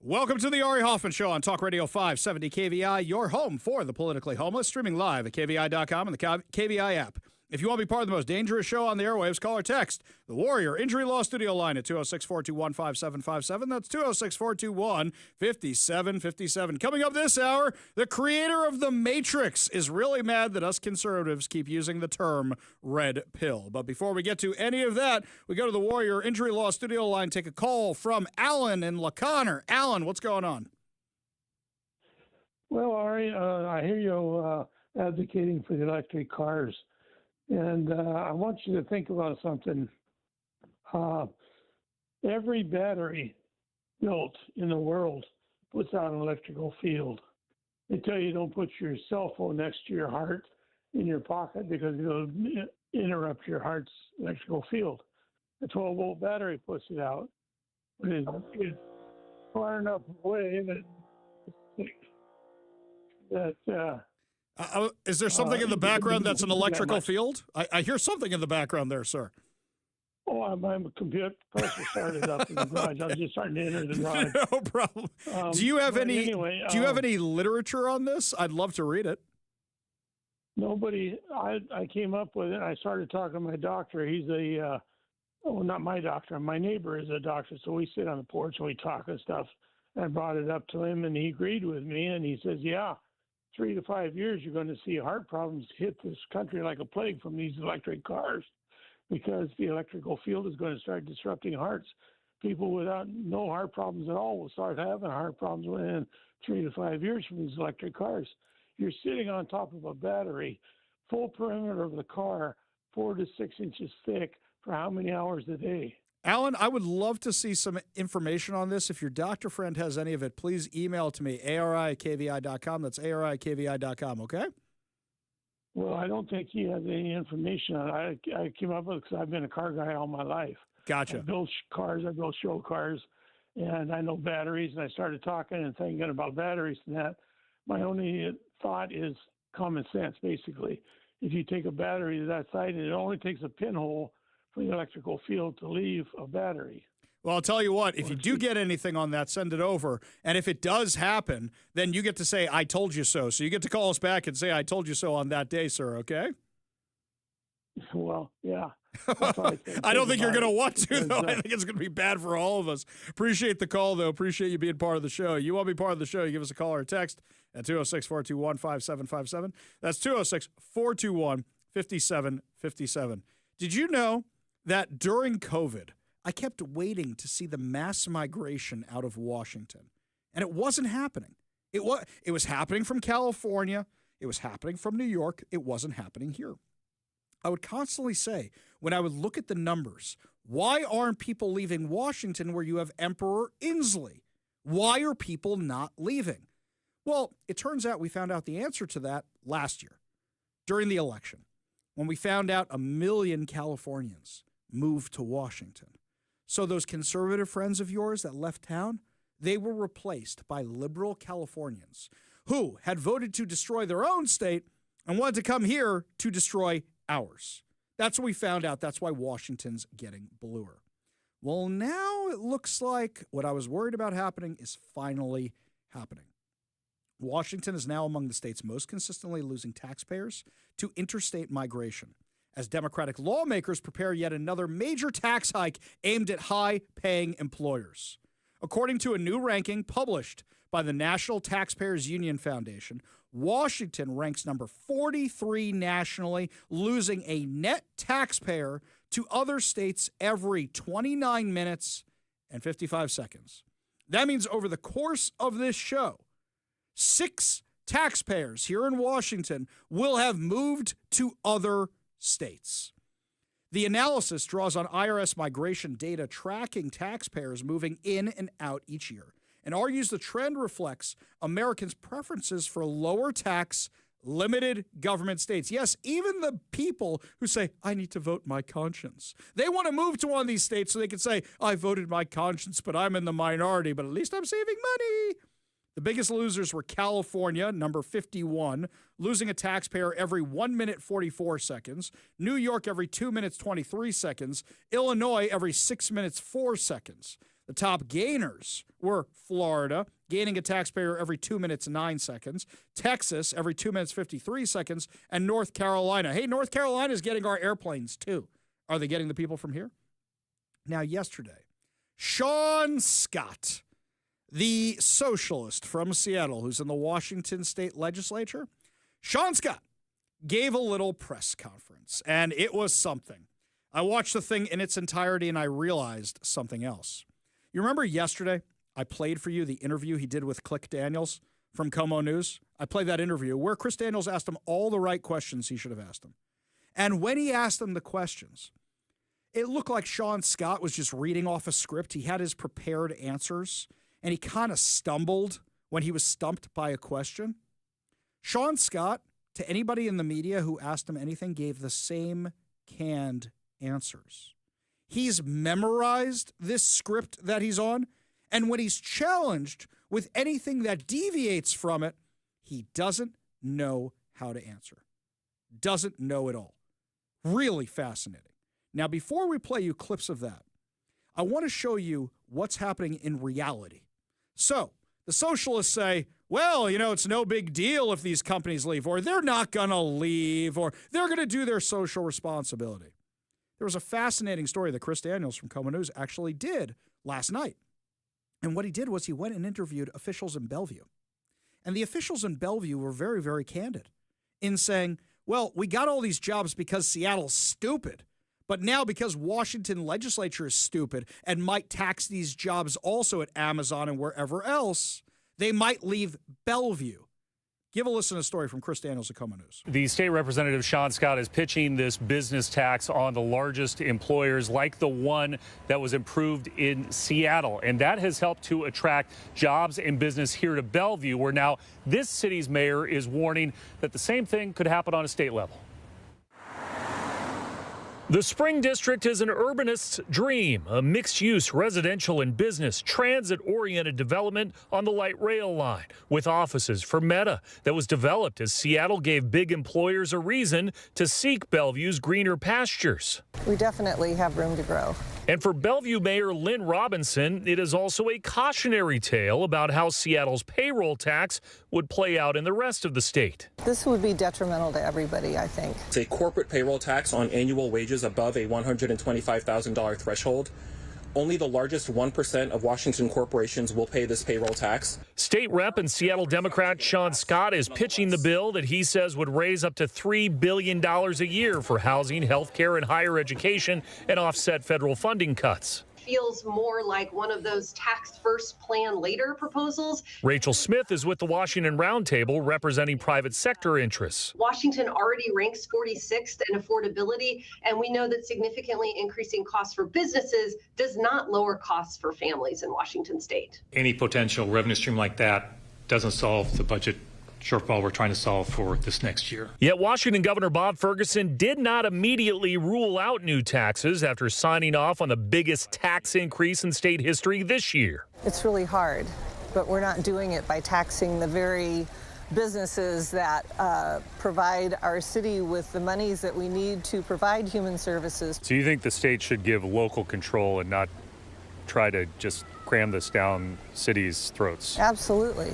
Welcome to the Ari Hoffman Show on Talk Radio 570 KVI, your home for the politically homeless, streaming live at KVI.com and the KVI app. If you want to be part of the most dangerous show on the airwaves, call or text the Warrior Injury Law Studio line at 206-421-5757. That's 206-421-5757. Coming up this hour, the creator of The Matrix is really mad that us conservatives keep using the term red pill. But before we get to any of that, we go to the Warrior Injury Law Studio line, take a call from Alan in LaConner. Alan, what's going on? Well, Ari, I hear you advocating for the electric cars. And I want you to think about something. Every battery built in the world puts out an electrical field. They tell you don't put your cell phone next to your heart in your pocket because it'll interrupt your heart's electrical field. The 12-volt battery puts it out. But it's far enough away that is there something in the background that's an electrical field? I hear something in the background there, sir. Oh, my computer pressure started up in the garage. I was just starting to enter the garage. No problem. Do you have any literature on this? I'd love to read it. Nobody. I came up with it. I started talking to my doctor. He's not my doctor. My neighbor is a doctor, so we sit on the porch and we talk and stuff. And I brought it up to him, and he agreed with me. And he says, "Yeah, 3 to 5 years, you're going to see heart problems hit this country like a plague from these electric cars because the electrical field is going to start disrupting hearts. People without no heart problems at all will start having heart problems within 3 to 5 years from these electric cars. You're sitting on top of a battery, full perimeter of the car, 4 to 6 inches thick for how many hours a day?" Alan, I would love to see some information on this. If your doctor friend has any of it, please email it to me, ari@kvi.com. That's ari@kvi.com, okay? Well, I don't think he has any information on it. I came up with it because I've been a car guy all my life. Gotcha. I built cars, I built show cars, and I know batteries, and I started talking and thinking about batteries and that. My only thought is common sense, basically. If you take a battery to that side, and it only takes a pinhole for the electrical field to leave a battery. Well, I'll tell you what, if you do get anything on that, send it over. And if it does happen, then you get to say, "I told you so." So you get to call us back and say, "I told you so" on that day, sir, okay? Well, yeah. I don't think you're going to want to, though. I think it's going to be bad for all of us. Appreciate the call, though. Appreciate you being part of the show. You want to be part of the show, you give us a call or a text at 206-421-5757. That's 206-421-5757. Did you know that during COVID, I kept waiting to see the mass migration out of Washington, and it wasn't happening. It was happening from California. It was happening from New York. It wasn't happening here. I would constantly say, when I would look at the numbers, why aren't people leaving Washington where you have Emperor Inslee? Why are people not leaving? Well, it turns out we found out the answer to that last year during the election, when we found out 1 million Californians moved to Washington. So those conservative friends of yours that left town, they were replaced by liberal Californians who had voted to destroy their own state and wanted to come here to destroy ours. That's what we found out. That's why Washington's getting bluer. Well, now it looks like what I was worried about happening is finally happening. Washington is now among the states most consistently losing taxpayers to interstate migration, as Democratic lawmakers prepare yet another major tax hike aimed at high-paying employers. According to a new ranking published by the National Taxpayers Union Foundation, Washington ranks number 43 nationally, losing a net taxpayer to other states every 29 minutes and 55 seconds. That means over the course of this show, 6 taxpayers here in Washington will have moved to other states. The analysis draws on IRS migration data tracking taxpayers moving in and out each year and argues the trend reflects Americans' preferences for lower tax, limited government states. Yes, even the people who say, "I need to vote my conscience." They want to move to one of these states so they can say, "I voted my conscience, but I'm in the minority, but at least I'm saving money." The biggest losers were California, number 51, losing a taxpayer every 1 minute 44 seconds, New York every 2 minutes 23 seconds, Illinois every 6 minutes 4 seconds. The top gainers were Florida, gaining a taxpayer every 2 minutes 9 seconds, Texas every 2 minutes 53 seconds, and North Carolina. Hey, North Carolina is getting our airplanes too. Are they getting the people from here? Now, yesterday, Sean Scott, the socialist from Seattle who's in the Washington state legislature, Sean Scott gave a little press conference, and it was something. I watched the thing in its entirety, and I realized something else. You remember yesterday I played for you the interview he did with Click Daniels from Como News? I played that interview where Chris Daniels asked him all the right questions he should have asked him. And when he asked him the questions, it looked like Sean Scott was just reading off a script. He had his prepared answers, and he kind of stumbled when he was stumped by a question. Sean Scott, to anybody in the media who asked him anything, gave the same canned answers. He's memorized this script that he's on, and when he's challenged with anything that deviates from it, he doesn't know how to answer. Doesn't know at all. Really fascinating. Now, before we play you clips of that, I want to show you what's happening in reality. So, the socialists say, well, it's no big deal if these companies leave, or they're not going to leave, or they're going to do their social responsibility. There was a fascinating story that Chris Daniels from Como News actually did last night. And what he did was he went and interviewed officials in Bellevue. And the officials in Bellevue were very, very candid in saying, well, we got all these jobs because Seattle's stupid. But now because Washington legislature is stupid and might tax these jobs also at Amazon and wherever else, they might leave Bellevue. Give a listen to a story from Chris Daniels of Como News. The state representative, Sean Scott, is pitching this business tax on the largest employers like the one that was approved in Seattle. And that has helped to attract jobs and business here to Bellevue, where now this city's mayor is warning that the same thing could happen on a state level. The Spring District is an urbanist's dream, a mixed-use residential and business transit-oriented development on the light rail line with offices for Meta that was developed as Seattle gave big employers a reason to seek Bellevue's greener pastures. We definitely have room to grow. And for Bellevue Mayor Lynn Robinson, it is also a cautionary tale about how Seattle's payroll tax would play out in the rest of the state. This would be detrimental to everybody, I think. It's a corporate payroll tax on annual wages above a $125,000 threshold. Only the largest 1% of Washington corporations will pay this payroll tax. State Rep and Seattle Democrat Sean Scott is pitching the bill that he says would raise up to $3 billion a year for housing, health care, and higher education and offset federal funding cuts. Feels more like one of those tax first, plan later proposals. Rachel Smith is with the Washington Roundtable representing private sector interests. Washington already ranks 46th in affordability, and we know that significantly increasing costs for businesses does not lower costs for families in Washington state. Any potential revenue stream like that doesn't solve the budget shortfall we're trying to solve for this next year. Yet Washington Governor Bob Ferguson did not immediately rule out new taxes after signing off on the biggest tax increase in state history this year. It's really hard, but we're not doing it by taxing the very businesses that provide our city with the monies that we need to provide human services. So you think the state should give local control and not try to just cram this down cities' throats? Absolutely.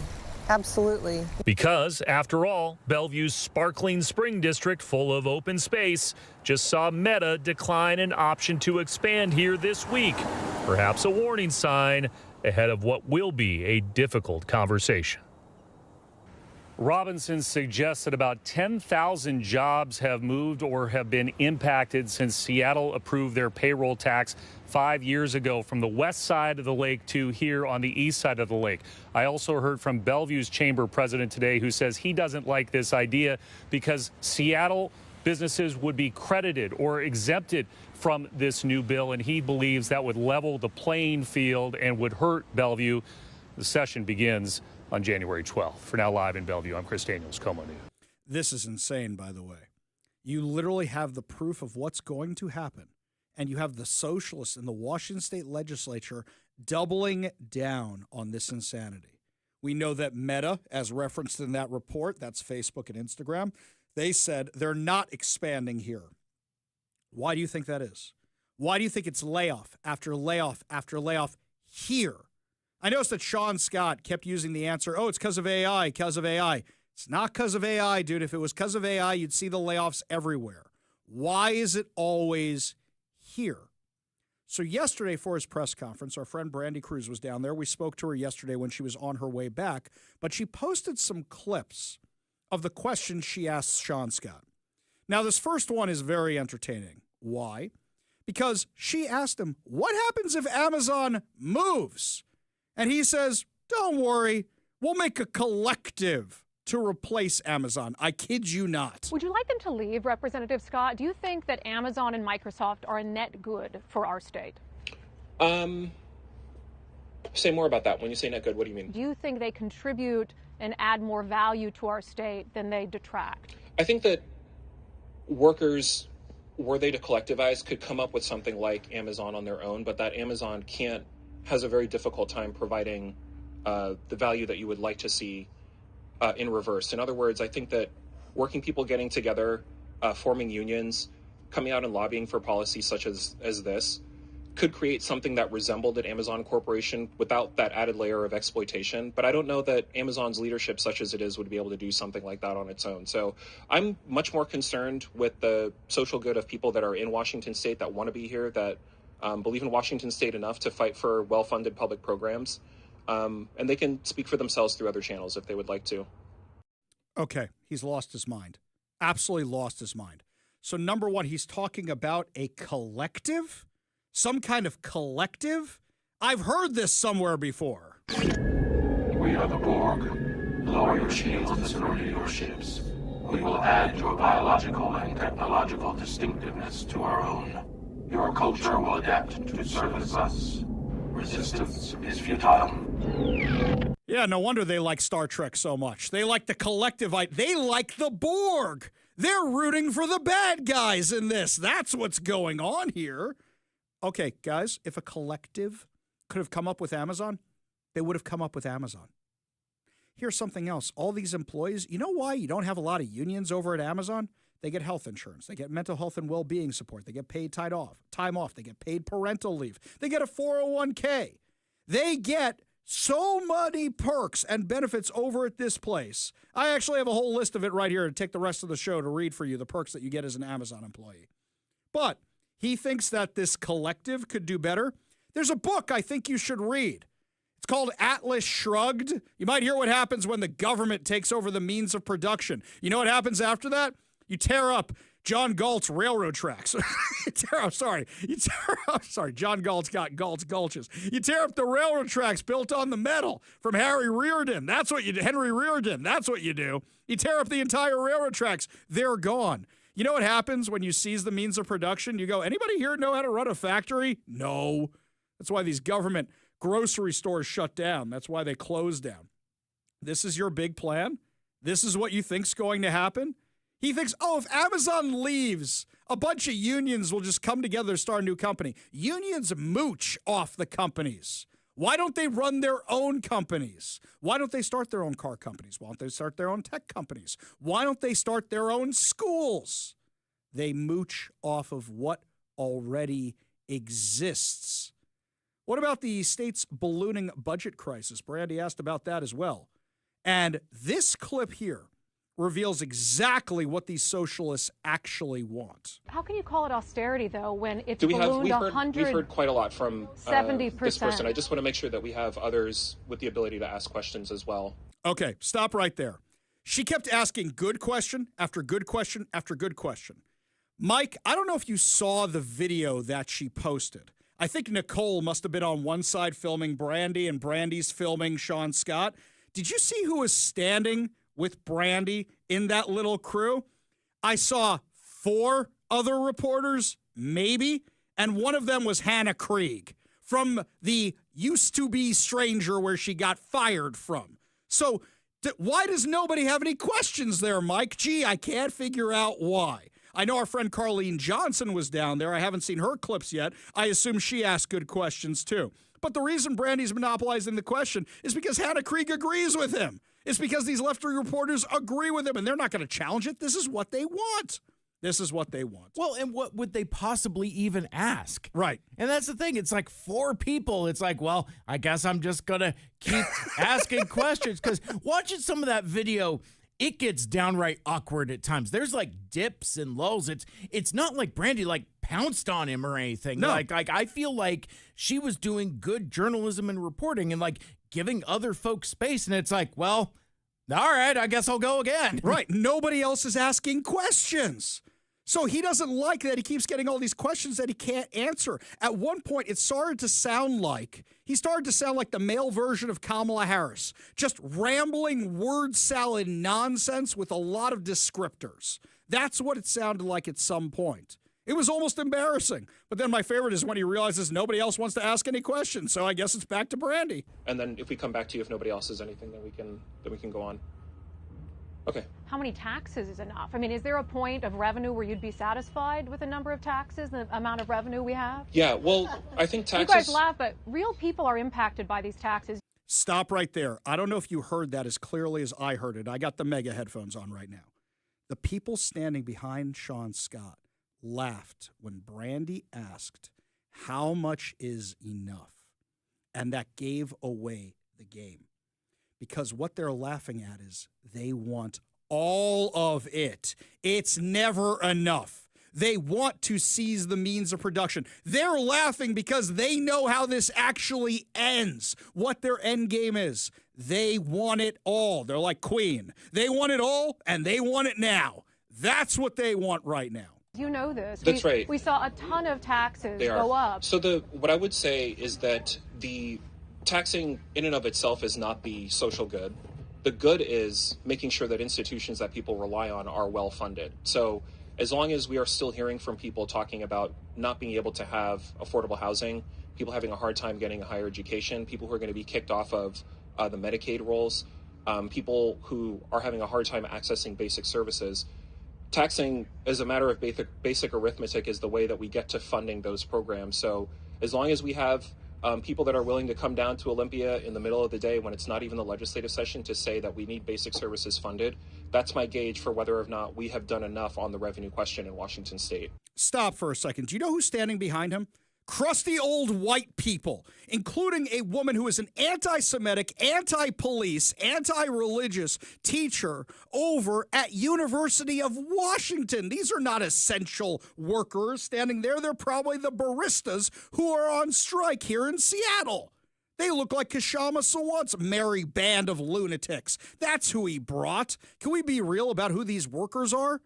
Absolutely. Because, after all, Bellevue's sparkling Spring District, full of open space, just saw Meta decline an option to expand here this week. Perhaps a warning sign ahead of what will be a difficult conversation. Robinson suggests that about 10,000 jobs have moved or have been impacted since Seattle approved their payroll tax 5 years ago from the west side of the lake to here on the east side of the lake. I also heard from Bellevue's chamber president today who says he doesn't like this idea because Seattle businesses would be credited or exempted from this new bill, and he believes that would level the playing field and would hurt Bellevue. The session begins on January 12th. For now, live in Bellevue, I'm Chris Daniels, Como News. This is insane, by the way. You literally have the proof of what's going to happen, and you have the socialists in the Washington state legislature doubling down on this insanity. We know that Meta, as referenced in that report, that's Facebook and Instagram, they said they're not expanding here. Why do you think that is? Why do you think it's layoff after layoff after layoff here. I noticed that Sean Scott kept using the answer, oh, it's because of AI, because of AI. It's not because of AI, dude. If it was because of AI, you'd see the layoffs everywhere. Why is it always here? So yesterday for his press conference, our friend Brandy Cruz was down there. We spoke to her yesterday when she was on her way back, but she posted some clips of the questions she asked Sean Scott. Now, this first one is very entertaining. Why? Because she asked him, what happens if Amazon moves? And he says, don't worry, we'll make a collective to replace Amazon. I kid you not. Would you like them to leave, Representative Scott? Do you think that Amazon and Microsoft are a net good for our state? Say more about that. When you say net good, what do you mean? Do you think they contribute and add more value to our state than they detract? I think that workers, were they to collectivize, could come up with something like Amazon on their own, but that Amazon has a very difficult time providing the value that you would like to see in reverse. In other words, I think that working people getting together, forming unions, coming out and lobbying for policies such as this could create something that resembled an Amazon corporation without that added layer of exploitation. But I don't know that Amazon's leadership, such as it is, would be able to do something like that on its own. So I'm much more concerned with the social good of people that are in Washington state, that want to be here, that believe in Washington state enough to fight for well-funded public programs. And they can speak for themselves through other channels if they would like to. Okay, he's lost his mind. Absolutely lost his mind. So number one, he's talking about a collective? Some kind of collective? I've heard this somewhere before. We are the Borg. Lower your shields and surrender your ships. We will add your biological and technological distinctiveness to our own. Your culture will adapt to service us. Resistance is futile. Yeah, no wonder they like Star Trek so much. They like the collective. They like the Borg. They're rooting for the bad guys in this. That's what's going on here. Okay, guys, if a collective could have come up with Amazon, they would have come up with Amazon. Here's something else. All these employees, you know why you don't have a lot of unions over at Amazon? They get health insurance. They get mental health and well-being support. They get paid time off. They get paid parental leave. They get a 401k. They get so many perks and benefits over at this place. I actually have a whole list of it right here to take the rest of the show to read for you, the perks that you get as an Amazon employee. But he thinks that this collective could do better. There's a book I think you should read. It's called Atlas Shrugged. You might hear what happens when the government takes over the means of production. You know what happens after that? You tear up John Galt's railroad tracks. John Galt's got Galt's gulches. You tear up the railroad tracks built on the metal from Henry Reardon. That's what you do. You tear up the entire railroad tracks. They're gone. You know what happens when you seize the means of production? You go, anybody here know how to run a factory? No. That's why these government grocery stores shut down. That's why they closed down. This is your big plan? This is what you think's going to happen? He thinks, if Amazon leaves, a bunch of unions will just come together to start a new company. Unions mooch off the companies. Why don't they run their own companies? Why don't they start their own car companies? Why don't they start their own tech companies? Why don't they start their own schools? They mooch off of what already exists. What about the state's ballooning budget crisis? Brandy asked about that as well. And this clip here reveals exactly what these socialists actually want. How can you call it austerity, though, when it's We've ballooned we've heard quite a lot from 70%. This person. I just want to make sure that we have others with the ability to ask questions as well. Okay, stop right there. She kept asking good question after good question after good question. Mike, I don't know if you saw the video that she posted. I think Nicole must have been on one side filming Brandy and Brandy's filming Sean Scott. Did you see who was standing with Brandy in that little crew? I saw 4 other reporters, maybe, and one of them was Hannah Krieg from the used-to-be Stranger where she got fired from. So why does nobody have any questions there, Mike? Gee, I can't figure out why. I know our friend Carlene Johnson was down there. I haven't seen her clips yet. I assume she asked good questions, too. But the reason Brandy's monopolizing the question is because Hannah Krieg agrees with him. It's because these left-wing reporters agree with him, and they're not going to challenge it. This is what they want. This is what they want. Well, and what would they possibly even ask? Right. And that's the thing. It's like 4 people. It's like, well, I guess I'm just going to keep asking questions, because watching some of that video, it gets downright awkward at times. There's like dips and lulls. It's not like Brandy like pounced on him or anything. No. Like I feel like she was doing good journalism and reporting and like giving other folks space. And it's like, well, all right, I guess I'll go again. Right. Nobody else is asking questions. So he doesn't like that he keeps getting all these questions that he can't answer. At one point, he started to sound like the male version of Kamala Harris, just rambling word salad nonsense with a lot of descriptors. That's what it sounded like at some point. It was almost embarrassing. But then my favorite is when he realizes nobody else wants to ask any questions. So I guess it's back to Brandy. And then if we come back to you, if nobody else says anything, then we can go on. Okay. How many taxes is enough? I mean, is there a point of revenue where you'd be satisfied with the number of taxes, the amount of revenue we have? Yeah, well, I think taxes... You guys laugh, but real people are impacted by these taxes. Stop right there. I don't know if you heard that as clearly as I heard it. I got the mega headphones on right now. The people standing behind Sean Scott laughed when Brandy asked, how much is enough? And that gave away the game. Because what they're laughing at is they want all of it. It's never enough. They want to seize the means of production. They're laughing because they know how this actually ends, what their end game is. They want it all. They're like Queen. They want it all, and they want it now. That's what they want right now. You know this. That's right. We saw a ton of taxes They go are. up. So what I would say is that the taxing in and of itself is not the social good. The good is making sure that institutions that people rely on are well funded. So as long as we are still hearing from people talking about not being able to have affordable housing, people having a hard time getting a higher education, people who are going to be kicked off of the Medicaid rolls, people who are having a hard time accessing basic services, taxing as a matter of basic arithmetic is the way that we get to funding those programs. So as long as we have people that are willing to come down to Olympia in the middle of the day when it's not even the legislative session to say that we need basic services funded, that's my gauge for whether or not we have done enough on the revenue question in Washington state. Stop for a second. Do you know who's standing behind him? Crusty old white people, including a woman who is an anti-Semitic, anti-police, anti-religious teacher over at University of Washington. These are not essential workers standing there. They're probably the baristas who are on strike here in Seattle. They look like Kashama Sawant's merry band of lunatics. That's who he brought. Can we be real about who these workers are?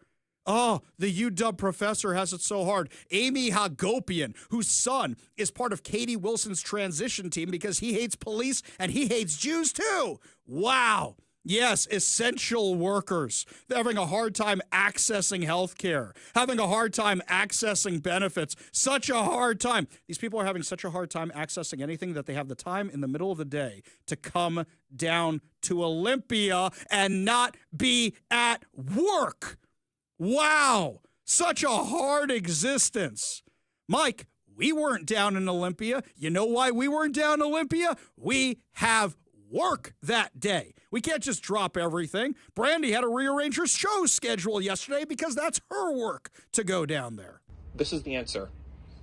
Oh, the UW professor has it so hard. Amy Hagopian, whose son is part of Katie Wilson's transition team because he hates police and he hates Jews too. Wow. Yes, essential workers. They're having a hard time accessing health care, having a hard time accessing benefits. Such a hard time. These people are having such a hard time accessing anything that they have the time in the middle of the day to come down to Olympia and not be at work. Wow, such a hard existence. Mike, we weren't down in Olympia. You know why we weren't down in Olympia? We have work that day. We can't just drop everything. Brandy had to rearrange her show schedule yesterday because that's her work to go down there. This is the answer.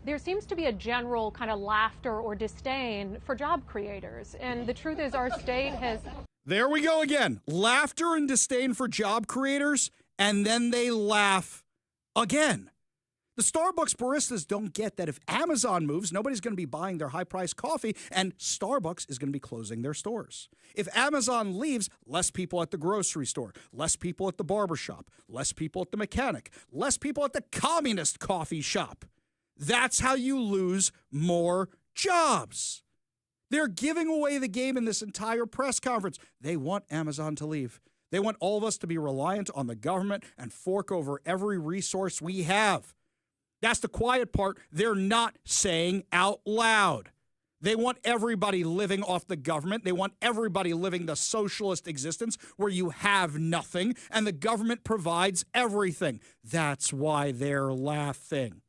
There seems to be a general kind of laughter or disdain for job creators. And the truth is our state has... There we go again. Laughter and disdain for job creators. And then they laugh again. The Starbucks baristas don't get that if Amazon moves, nobody's going to be buying their high-priced coffee, and Starbucks is going to be closing their stores. If Amazon leaves, less people at the grocery store, less people at the barbershop, less people at the mechanic, less people at the communist coffee shop. That's how you lose more jobs. They're giving away the game in this entire press conference. They want Amazon to leave. They want all of us to be reliant on the government and fork over every resource we have. That's the quiet part they're not saying out loud. They want everybody living off the government. They want everybody living the socialist existence where you have nothing and the government provides everything. That's why they're laughing.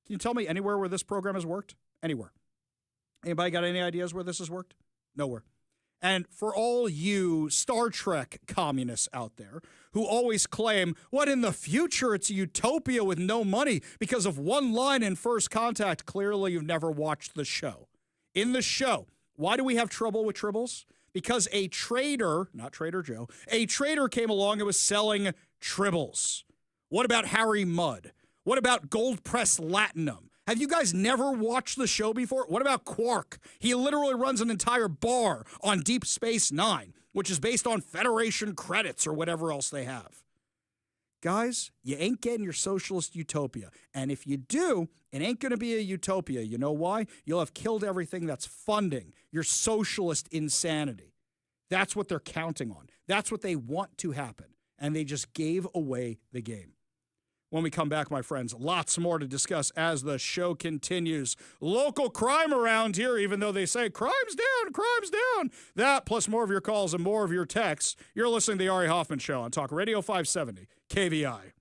Can you tell me anywhere where this program has worked? Anywhere. Anybody got any ideas where this has worked? Nowhere. And for all you Star Trek communists out there who always claim, what in the future it's a utopia with no money because of one line in First Contact, clearly you've never watched the show. In the show, why do we have trouble with tribbles? Because a trader, not Trader Joe, a trader came along and was selling tribbles. What about Harry Mudd? What about Gold Press Latinum? Have you guys never watched the show before? What about Quark? He literally runs an entire bar on Deep Space Nine, which is based on Federation credits or whatever else they have. Guys, you ain't getting your socialist utopia. And if you do, it ain't going to be a utopia. You know why? You'll have killed everything that's funding your socialist insanity. That's what they're counting on. That's what they want to happen. And they just gave away the game. When we come back, my friends, lots more to discuss as the show continues. Local crime around here, even though they say crime's down, crime's down. That plus more of your calls and more of your texts. You're listening to the Ari Hoffman Show on Talk Radio 570 KVI.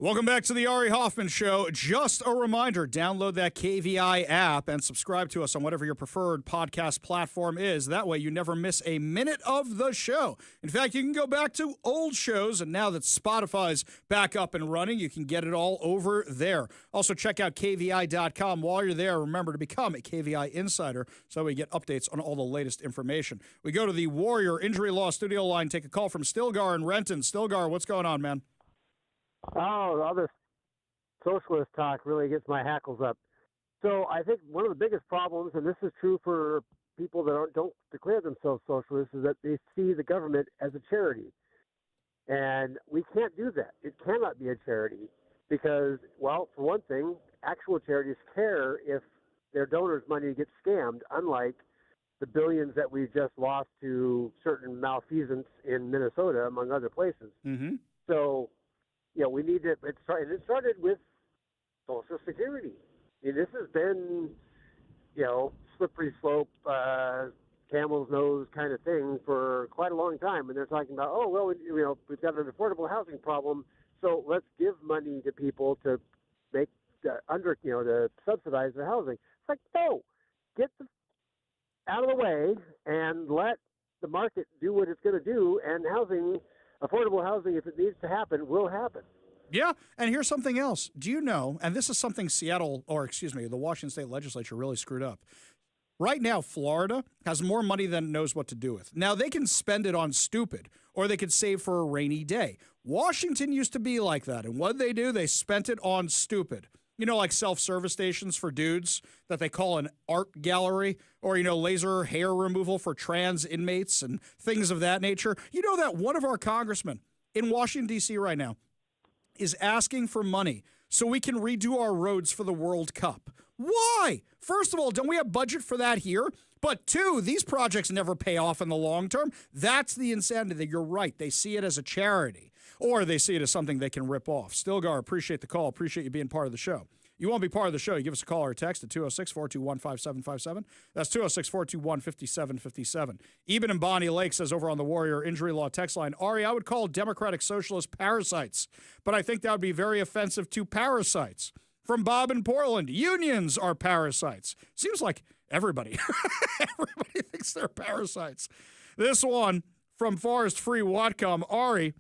Welcome back to the Ari Hoffman Show. Just a reminder, download that KVI app and subscribe to us on whatever your preferred podcast platform is. That way you never miss a minute of the show. In fact, you can go back to old shows, and now that Spotify's back up and running, you can get it all over there. Also, check out KVI.com. While you're there, remember to become a KVI Insider so we get updates on all the latest information. We go to the Warrior Injury Law Studio line, take a call from Stilgar in Renton. Stilgar, what's going on, man? Oh, all this socialist talk really gets my hackles up. So I think one of the biggest problems, and this is true for people that don't declare themselves socialists, is that they see the government as a charity. And we can't do that. It cannot be a charity because, well, for one thing, actual charities care if their donors' money gets scammed, unlike the billions that we just lost to certain malfeasance in Minnesota, among other places. Mm-hmm. So, we need to. It started with Social Security. I mean, this has been, slippery slope, camel's nose kind of thing for quite a long time. And they're talking about, we've got an affordable housing problem, so let's give money to people to make to subsidize their housing. It's like, no, get out of the way and let the market do what it's going to do, and affordable housing, if it needs to happen, will happen. Yeah, and here's something else. Do you know, and this is something the Washington State Legislature really screwed up. Right now, Florida has more money than it knows what to do with. Now, they can spend it on stupid, or they could save for a rainy day. Washington used to be like that, and what did they do? They spent it on stupid. Like self-service stations for dudes that they call an art gallery, or, laser hair removal for trans inmates and things of that nature. You know that one of our congressmen in Washington, D.C. right now is asking for money so we can redo our roads for the World Cup. Why? First of all, don't we have budget for that here? But two, these projects never pay off in the long term. That's the insanity. That you're right. They see it as a charity, or they see it as something they can rip off. Stilgar, appreciate the call. Appreciate you being part of the show. You want to be part of the show, you give us a call or a text at 206-421-5757. That's 206-421-5757. Eben in Bonnie Lake says over on the Warrior Injury Law text line, Ari, I would call Democratic Socialists parasites, but I think that would be very offensive to parasites. From Bob in Portland, unions are parasites. Seems like everybody thinks they're parasites. This one from Forest Free Whatcom, Ari,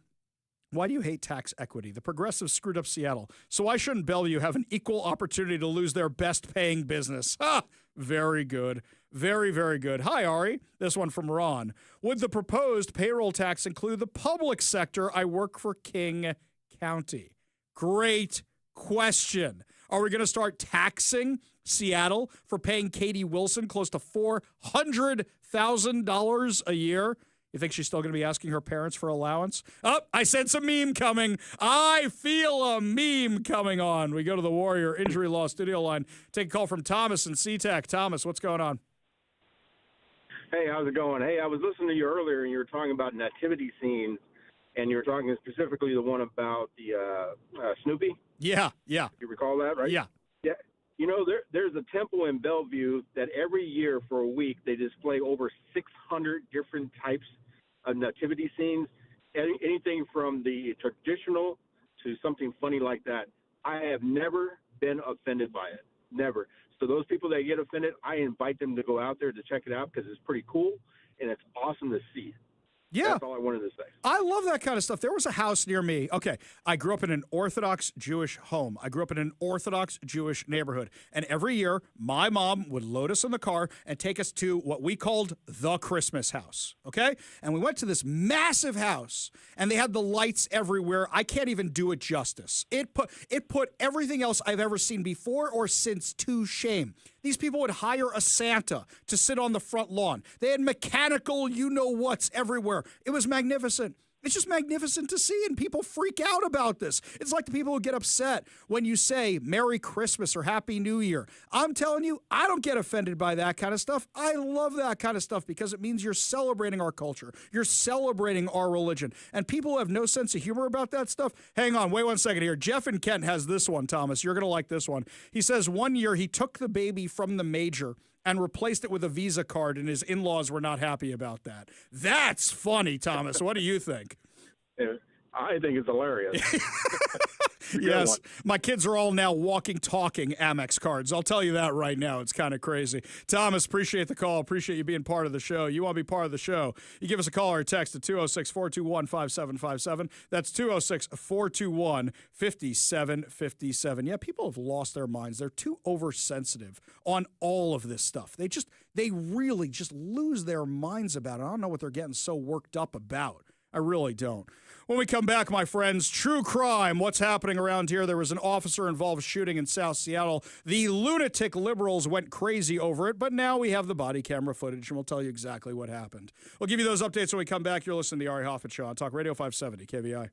why do you hate tax equity? The progressives screwed up Seattle, so why shouldn't Bellevue have an equal opportunity to lose their best-paying business? Ha! Very good. Very, very good. Hi, Ari. This one from Ron. Would the proposed payroll tax include the public sector? I work for King County. Great question. Are we going to start taxing Seattle for paying Katie Wilson close to $400,000 a year? You think she's still going to be asking her parents for allowance? Oh, I sense a meme coming. I feel a meme coming on. We go to the Warrior Injury Law Studio line. Take a call from Thomas in SeaTac. Thomas, what's going on? Hey, how's it going? Hey, I was listening to you earlier, and you were talking about nativity scenes, and you were talking specifically the one about the Snoopy. Yeah. You recall that, right? Yeah. Yeah. There's a temple in Bellevue that every year for a week they display over 600 different types of nativity scenes, anything from the traditional to something funny like that. I have never been offended by it. Never. So those people that get offended, I invite them to go out there to check it out because it's pretty cool and it's awesome to see. Yeah. That's all I wanted to say. I love that kind of stuff. There was a house near me. Okay, I grew up in an Orthodox Jewish home. I grew up in an Orthodox Jewish neighborhood. And every year, my mom would load us in the car and take us to what we called the Christmas house, okay? And we went to this massive house, and they had the lights everywhere. I can't even do it justice. It put everything else I've ever seen before or since to shame. These people would hire a Santa to sit on the front lawn. They had mechanical you-know-whats everywhere. It was magnificent. It's just magnificent to see, and people freak out about this. It's like the people who get upset when you say Merry Christmas or Happy New Year. I'm telling you, I don't get offended by that kind of stuff. I love that kind of stuff because it means you're celebrating our culture. You're celebrating our religion. And people who have no sense of humor about that stuff, hang on, wait 1 second here. Jeff in Kent has this one, Thomas. You're going to like this one. He says one year he took the baby from the manger and replaced it with a Visa card, and his in-laws were not happy about that. That's funny, Thomas. What do you think? I think it's hilarious. Yes, my kids are all now walking, talking Amex cards. I'll tell you that right now. It's kind of crazy. Thomas, appreciate the call. Appreciate you being part of the show. You want to be part of the show, you give us a call or a text at 206-421-5757. That's 206-421-5757. Yeah, people have lost their minds. They're too oversensitive on all of this stuff. They really just lose their minds about it. I don't know what they're getting so worked up about. I really don't. When we come back, my friends, true crime. What's happening around here? There was an officer-involved shooting in South Seattle. The lunatic liberals went crazy over it, but now we have the body camera footage, and we'll tell you exactly what happened. We'll give you those updates when we come back. You're listening to the Ari Hoffman Show on Talk Radio 570 KVI.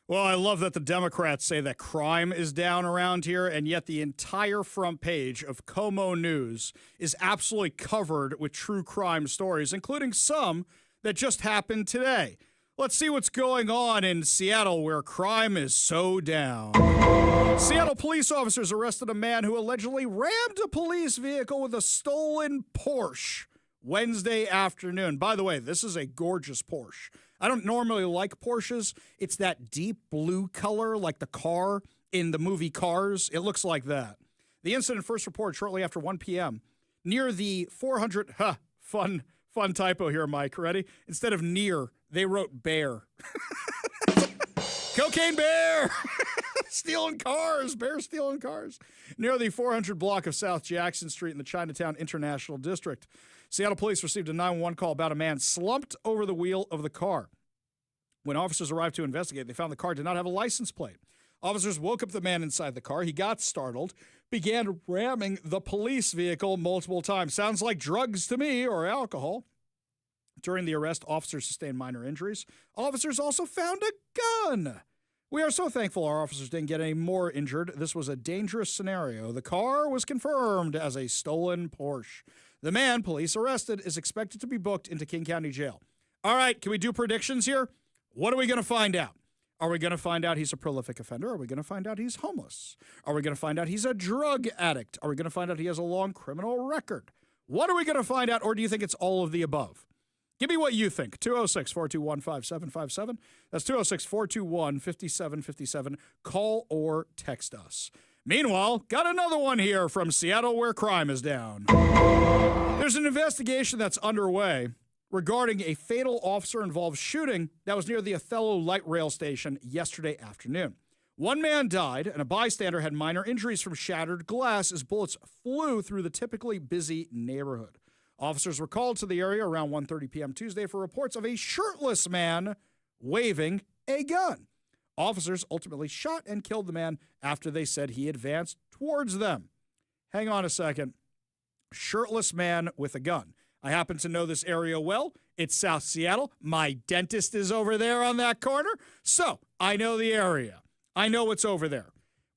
Well, I love that the Democrats say that crime is down around here, and yet the entire front page of Como News is absolutely covered with true crime stories, including some that just happened today. Let's see what's going on in Seattle, where crime is so down. Seattle police officers arrested a man who allegedly rammed a police vehicle with a stolen Porsche Wednesday afternoon. By the way, this is a gorgeous Porsche. I don't normally like Porsches. It's that deep blue color, like the car in the movie Cars. It looks like that. The incident first reported shortly after 1 p.m. near the 400, fun typo here, Mike. Ready? Instead of near, they wrote bear. Cocaine bear! Stealing cars. Bear stealing cars. Near the 400 block of South Jackson Street in the Chinatown International District. Seattle police received a 911 call about a man slumped over the wheel of the car. When officers arrived to investigate, they found the car did not have a license plate. Officers woke up the man inside the car. He got startled, began ramming the police vehicle multiple times. Sounds like drugs to me, or alcohol. During the arrest, officers sustained minor injuries. Officers also found a gun. We are so thankful our officers didn't get any more injured. This was a dangerous scenario. The car was confirmed as a stolen Porsche. The man police arrested is expected to be booked into King County Jail. All right, can we do predictions here? What are we going to find out? Are we going to find out he's a prolific offender? Are we going to find out he's homeless? Are we going to find out he's a drug addict? Are we going to find out he has a long criminal record? What are we going to find out, or do you think it's all of the above? Give me what you think. 206-421-5757. That's 206-421-5757. Call or text us. Meanwhile, got another one here from Seattle where crime is down. There's an investigation that's underway regarding a fatal officer-involved shooting that was near the Othello Light Rail Station yesterday afternoon. One man died, and a bystander had minor injuries from shattered glass as bullets flew through the typically busy neighborhood. Officers were called to the area around 1:30 p.m. Tuesday for reports of a shirtless man waving a gun. Officers ultimately shot and killed the man after they said he advanced towards them. Hang on a second. Shirtless man with a gun. I happen to know this area well. It's South Seattle. My dentist is over there on that corner. So I know the area. I know what's over there.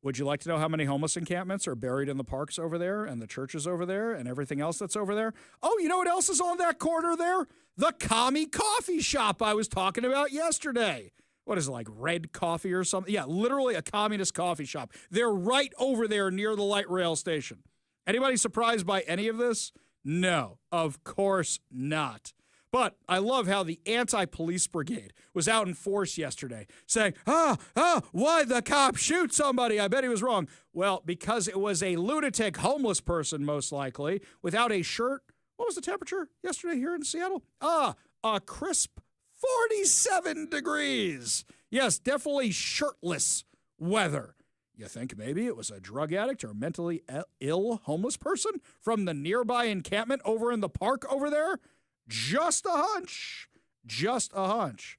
Would you like to know how many homeless encampments are buried in the parks over there and the churches over there and everything else that's over there? Oh, you know what else is on that corner there? The commie coffee shop I was talking about yesterday. What is it, like Red Coffee or something? Yeah, literally a communist coffee shop. They're right over there near the light rail station. Anybody surprised by any of this? No, of course not. But I love how the anti-police brigade was out in force yesterday saying, why'd the cop shoot somebody? I bet he was wrong. Well, because it was a lunatic homeless person, most likely, without a shirt. What was the temperature yesterday here in Seattle? A crisp 47 degrees. Yes, definitely shirtless weather. You think maybe it was a drug addict or mentally ill homeless person from the nearby encampment over in the park over there? Just a hunch. Just a hunch.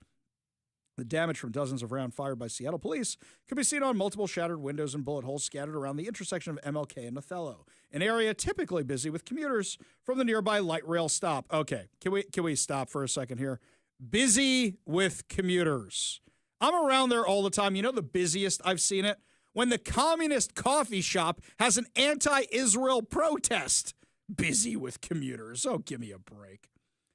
The damage from dozens of rounds fired by Seattle police could be seen on multiple shattered windows and bullet holes scattered around the intersection of MLK and Othello, an area typically busy with commuters from the nearby light rail stop. Okay, can we stop for a second here? Busy with commuters. I'm around there all the time. You know the busiest I've seen it? When the communist coffee shop has an anti-Israel protest. Busy with commuters. Oh, give me a break.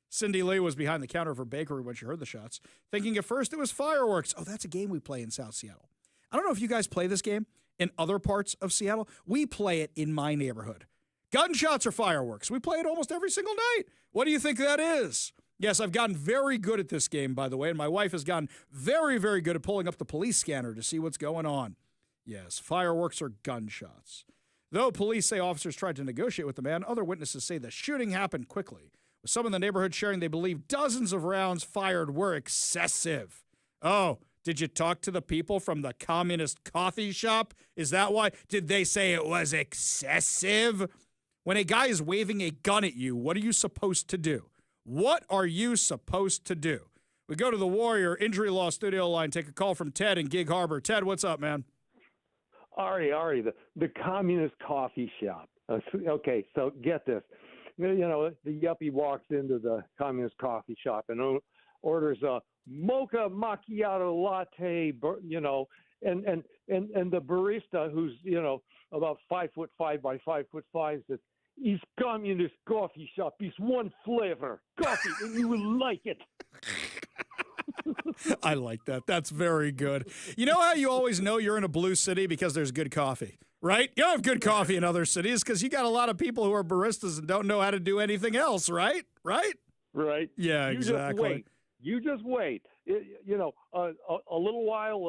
Cindy Lee was behind the counter of her bakery when she heard the shots, thinking at first it was fireworks. Oh, that's a game we play in South Seattle. I don't know if you guys play this game in other parts of Seattle. We play it in my neighborhood. Gunshots or fireworks. We play it almost every single night. What do you think that is? Yes, I've gotten very good at this game, by the way, and my wife has gotten very, very good at pulling up the police scanner to see what's going on. Yes, fireworks or gunshots. Though police say officers tried to negotiate with the man, other witnesses say the shooting happened quickly, with some in the neighborhood sharing they believe dozens of rounds fired were excessive. Oh, did you talk to the people from the communist coffee shop? Is that why? Did they say it was excessive? When a guy is waving a gun at you, what are you supposed to do? What are you supposed to do? We go to the Warrior Injury Law studio line, take a call from Ted in Gig Harbor. Ted, what's up, man? Ari, the communist coffee shop. Okay, so get this. You know, the yuppie walks into the communist coffee shop and orders a mocha macchiato latte, you know, and the barista, who's, you know, about 5'5" by 5'5", says, "It's communist coffee shop. It's one flavor, coffee, and you will like it." I like that. That's very good. You know how you always know you're in a blue city? Because there's good coffee, right? You don't have good coffee in other cities because you got a lot of people who are baristas and don't know how to do anything else, right? Right? Right. Yeah, exactly. You just wait. You know, a little while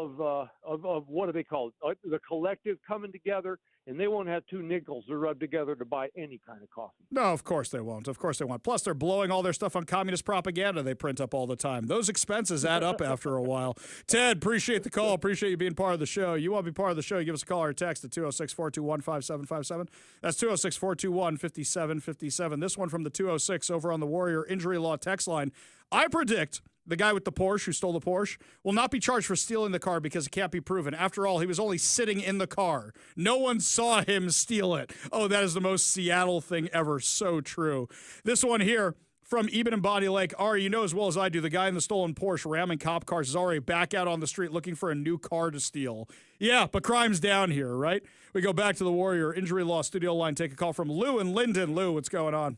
of what do they call it? The collective coming together, and they won't have two nickels to rub together to buy any kind of coffee. No, of course they won't. Of course they won't. Plus, they're blowing all their stuff on communist propaganda they print up all the time. Those expenses add up after a while. Ted, appreciate the call. Appreciate you being part of the show. You want to be part of the show, give us a call or a text at 206-421-5757. That's 206-421-5757. This one from the 206 over on the Warrior Injury Law text line. I predict the guy with the Porsche who stole the Porsche, will not be charged for stealing the car because it can't be proven. After all, he was only sitting in the car. No one saw him steal it. Oh, that is the most Seattle thing ever. So true. This one here from Eben and Bonney Lake. Ari, you know as well as I do, the guy in the stolen Porsche ramming cop cars is already back out on the street looking for a new car to steal. Yeah, but crime's down here, right? We go back to the Warrior Injury Law studio line. Take a call from Lou and Linden. Lou, what's going on?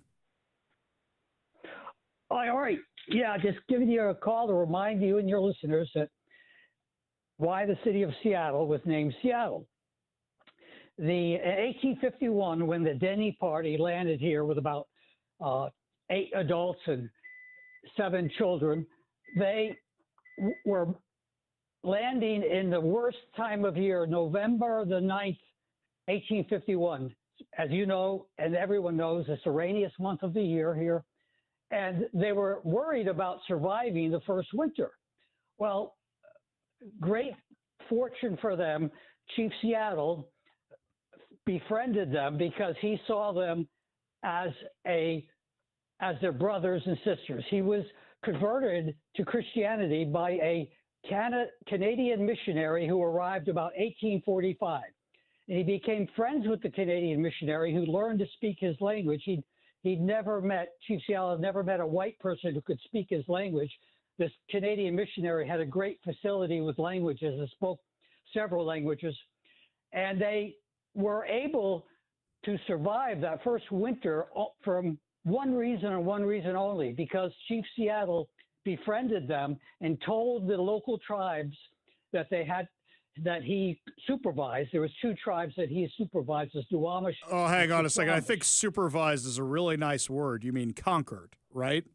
Hi, Ari. Yeah, just giving you a call to remind you and your listeners that why the city of Seattle was named Seattle. In 1851, when the Denny Party landed here with about 8 adults and 7 children, they were landing in the worst time of year, November the 9th, 1851. As you know, and everyone knows, it's the rainiest month of the year here. And they were worried about surviving the first winter. Well, great fortune for them, Chief Seattle befriended them because he saw them as their brothers and sisters. He was converted to Christianity by a Canadian missionary who arrived about 1845. And he became friends with the Canadian missionary who learned to speak his language. Chief Seattle had never met a white person who could speak his language. This Canadian missionary had a great facility with languages and spoke several languages. And they were able to survive that first winter from one reason and one reason only, because Chief Seattle befriended them and told the local tribes that he supervised. There was 2 tribes that he supervised, as Duwamish. Oh, hang on a second. I think supervised is a really nice word. You mean conquered, right?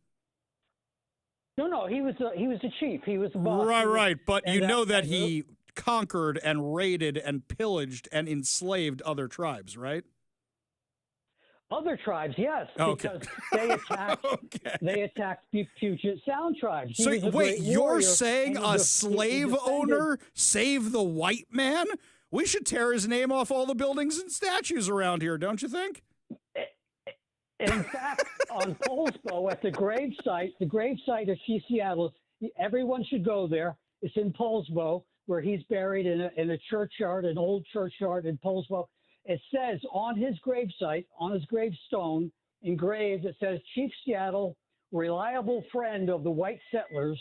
No, he was the chief. He was the boss. Right. But you know that he conquered and raided and pillaged and enslaved other tribes, right? Other tribes, yes, because they attacked. They attacked Puget Sound tribes. So wait, you're saying a slave owner saved the white man? We should tear his name off all the buildings and statues around here, don't you think? In fact, on Polsbo at the gravesite of Chief Seattle, everyone should go there. It's in Polsbo, where he's buried in a churchyard, an old churchyard in Polsbo. It says on his gravesite, on his gravestone, engraved, it says, Chief Seattle, reliable friend of the white settlers,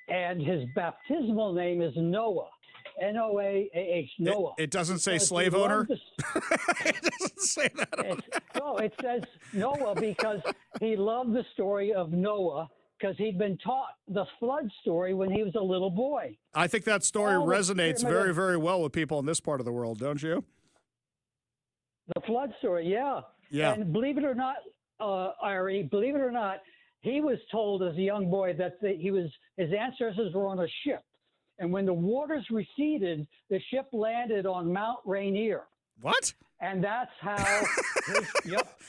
and his baptismal name is Noah, Noah. Noah. It doesn't say slave owner? It doesn't say that. No, it says Noah because he loved the story of Noah, because he'd been taught the flood story when he was a little boy. I think that story resonates very, very well with people in this part of the world, don't you? The flood story, yeah. Yeah. And believe it or not, Ari, he was told as a young boy that his ancestors were on a ship. And when the waters receded, the ship landed on Mount Rainier. What? And that's how.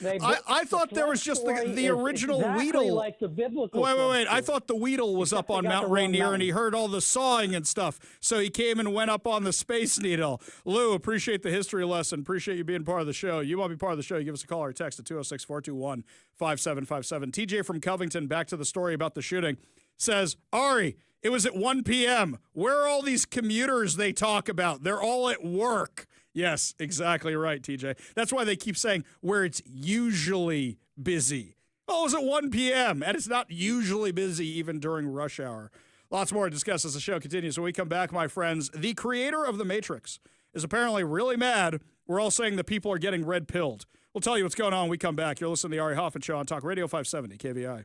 I thought there was just the original exactly Weedle. Like the biblical. Wait. I thought the Weedle was up on Mount Rainier and he heard all the sawing and stuff. So he came and went up on the Space Needle. Lou, appreciate the history lesson. Appreciate you being part of the show. You want to be part of the show, you give us a call or text at 206-421-5757. TJ from Covington, back to the story about the shooting, says, Ari, it was at 1 p.m. Where are all these commuters they talk about? They're all at work. Yes, exactly right, TJ. That's why they keep saying where it's usually busy. Oh, it's at 1 p.m., and it's not usually busy even during rush hour. Lots more to discuss as the show continues. When we come back, my friends, the creator of The Matrix is apparently really mad. We're all saying that people are getting red-pilled. We'll tell you what's going on when we come back. You're listening to the Ari Hoffman Show on Talk Radio 570 KVI.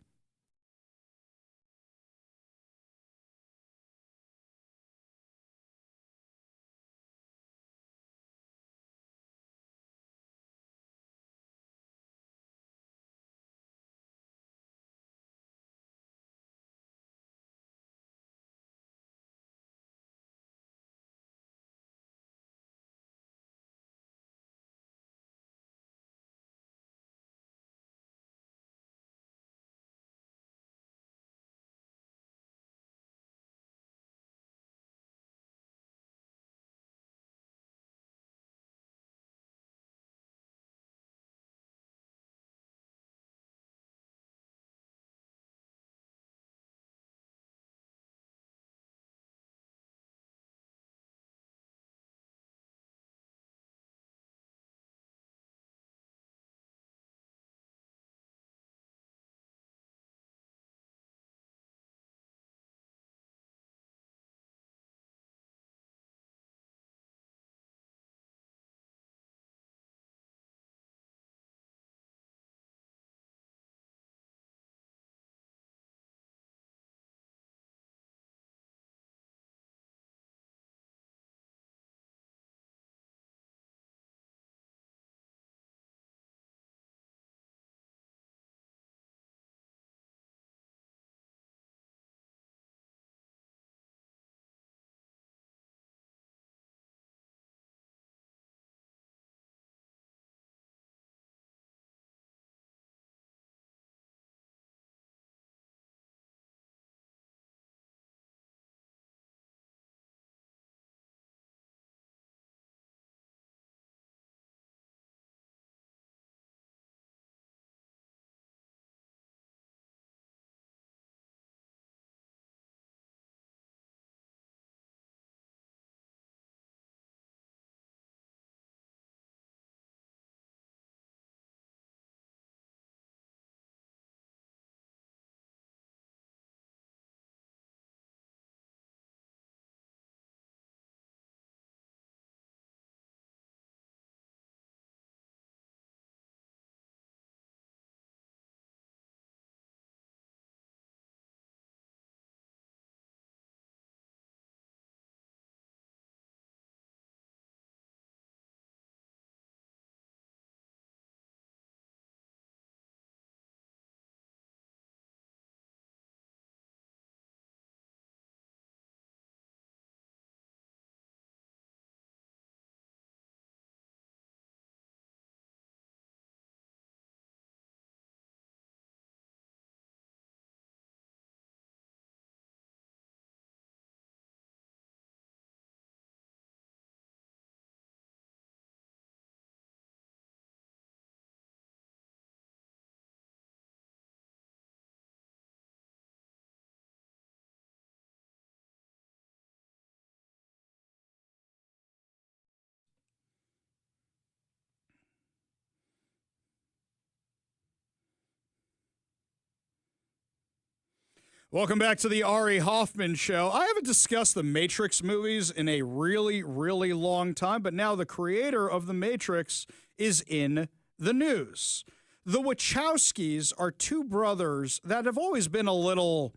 Welcome back to the Ari Hoffman Show. I haven't discussed the Matrix movies in a really, really long time, but now the creator of the Matrix is in the news. The Wachowskis are two brothers that have always been a little,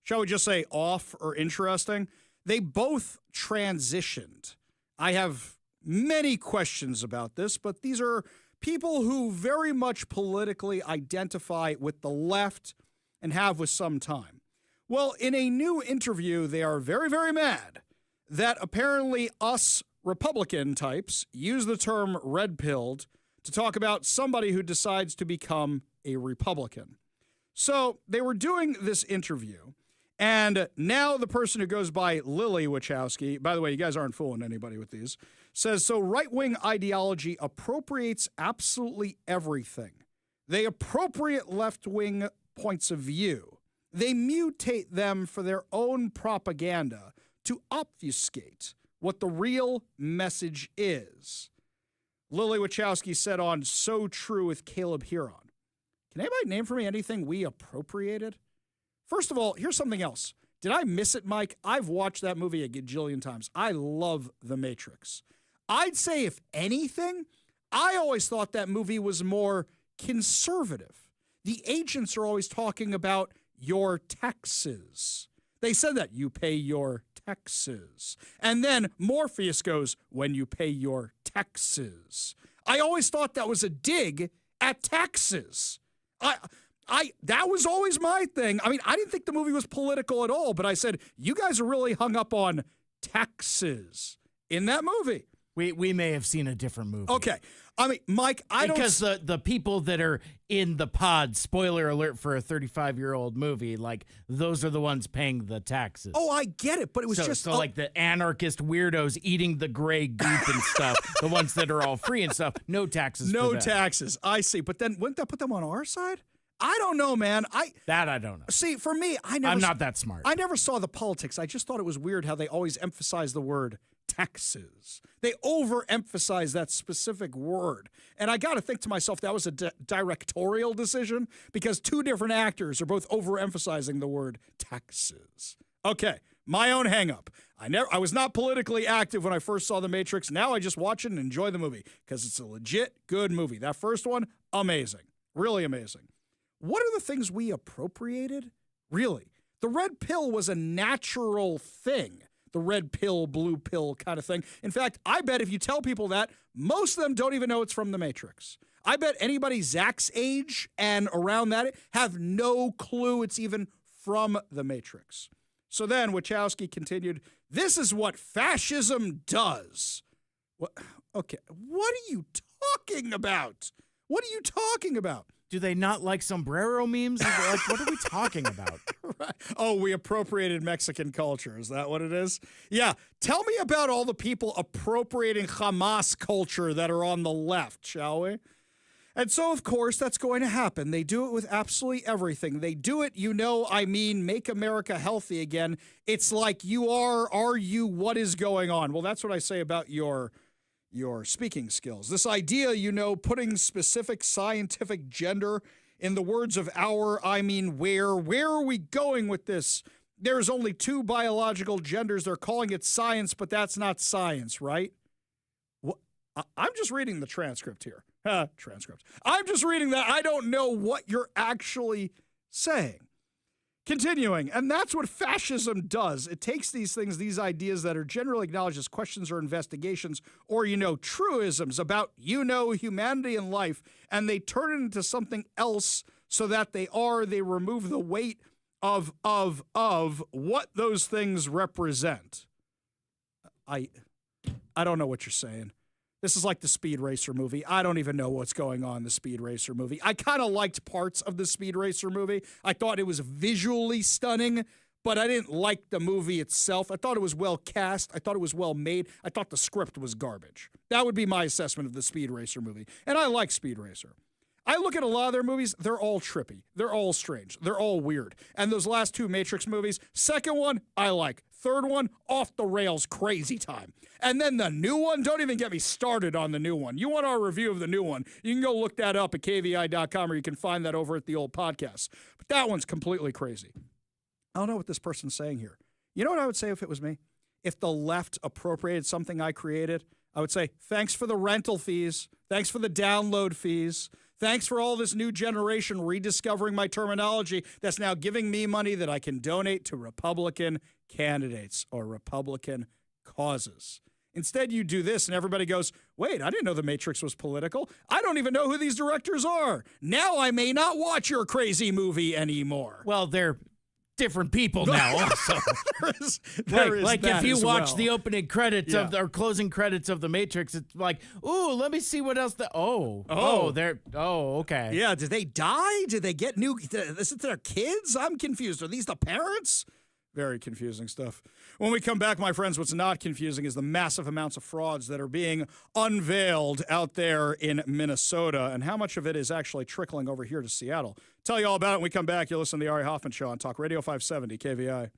shall we just say, off or interesting. They both transitioned. I have many questions about this, but these are people who very much politically identify with the left and have with some time. Well, in a new interview, they are very, very mad that apparently us Republican types use the term red-pilled to talk about somebody who decides to become a Republican. So they were doing this interview, and now the person who goes by Lily Wachowski, by the way, you guys aren't fooling anybody with these, says, so right-wing ideology appropriates absolutely everything. They appropriate left-wing points of view. They mutate them for their own propaganda to obfuscate what the real message is. Lily Wachowski said on So True with Caleb Huron. Can anybody name for me anything we appropriated? First of all, here's something else. Did I miss it, Mike? I've watched that movie a gajillion times. I love The Matrix. I'd say, if anything, I always thought that movie was more conservative. The agents are always talking about your taxes. They said that you pay your taxes. And then Morpheus goes, when you pay your taxes. I always thought that was a dig at taxes. That was always my thing. I mean, I didn't think the movie was political at all, but I said, you guys are really hung up on taxes in that movie. We may have seen a different movie. Okay. I mean, Mike, because the people that are in the pod, spoiler alert for a 35-year-old movie, like those are the ones paying the taxes. Oh, I get it, but it was like the anarchist weirdos eating the gray goop and stuff, the ones that are all free and stuff, no taxes. No taxes. I see. But then wouldn't that put them on our side? I don't know, man. I don't know. See, for me, I'm not that smart. I never saw the politics. I just thought it was weird how they always emphasize the word taxes. They overemphasize that specific word. And I got to think to myself, that was a directorial decision because two different actors are both overemphasizing the word taxes. Okay, my own hang-up. I was not politically active when I first saw The Matrix. Now I just watch it and enjoy the movie because it's a legit good movie. That first one, amazing. Really amazing. What are the things we appropriated? Really? The red pill was a natural thing. The red pill, blue pill kind of thing. In fact, I bet if you tell people that, most of them don't even know it's from The Matrix. I bet anybody Zach's age and around that have no clue it's even from The Matrix. So then Wachowski continued, this is what fascism does. What? Okay, what are you talking about? What are you talking about? Do they not like sombrero memes? Like, what are we talking about? Right. Oh, we appropriated Mexican culture. Is that what it is? Yeah. Tell me about all the people appropriating Hamas culture that are on the left, shall we? And so, of course, that's going to happen. They do it with absolutely everything. They do it, make America healthy again. It's like are you, what is going on? Well, that's what I say about your speaking skills. This idea, putting specific scientific gender in the words of where are we going with this? There's only two biological genders. They're calling it science, but that's not science, right? What? I'm just reading the transcript here. Transcript. I'm just reading that. I don't know what you're actually saying. Continuing, and that's what fascism does. It takes these things, these ideas that are generally acknowledged as questions or investigations or, truisms about, humanity and life, and they turn it into something else so that they remove the weight of what those things represent. I don't know what you're saying. This is like the Speed Racer movie. I don't even know what's going on in the Speed Racer movie. I kind of liked parts of the Speed Racer movie. I thought it was visually stunning, but I didn't like the movie itself. I thought it was well cast. I thought it was well made. I thought the script was garbage. That would be my assessment of the Speed Racer movie. And I like Speed Racer. I look at a lot of their movies, they're all trippy. They're all strange. They're all weird. And those last two Matrix movies, second one, I like. Third one, off the rails, crazy time. And then the new one, don't even get me started on the new one. You want our review of the new one, you can go look that up at kvi.com or you can find that over at the old podcast. But that one's completely crazy. I don't know what this person's saying here. You know what I would say if it was me? If the left appropriated something I created, I would say, thanks for the rental fees. Thanks for the download fees. Thanks for all this new generation rediscovering my terminology that's now giving me money that I can donate to Republican candidates or Republican causes. Instead, you do this and everybody goes, wait, I didn't know The Matrix was political. I don't even know who these directors are. Now I may not watch your crazy movie anymore. Well, they're different people now also. there is like that if you as watch well. the opening credits of or closing credits of The Matrix, it's like, ooh, let me see what else. Okay. Yeah, did they die? Did they get new? Is it their kids? I'm confused. Are these the parents? Very confusing stuff. When we come back, my friends, what's not confusing is the massive amounts of frauds that are being unveiled out there in Minnesota and how much of it is actually trickling over here to Seattle. Tell you all about it when we come back. You'll listen to the Ari Hoffman Show on Talk Radio 570 KVI.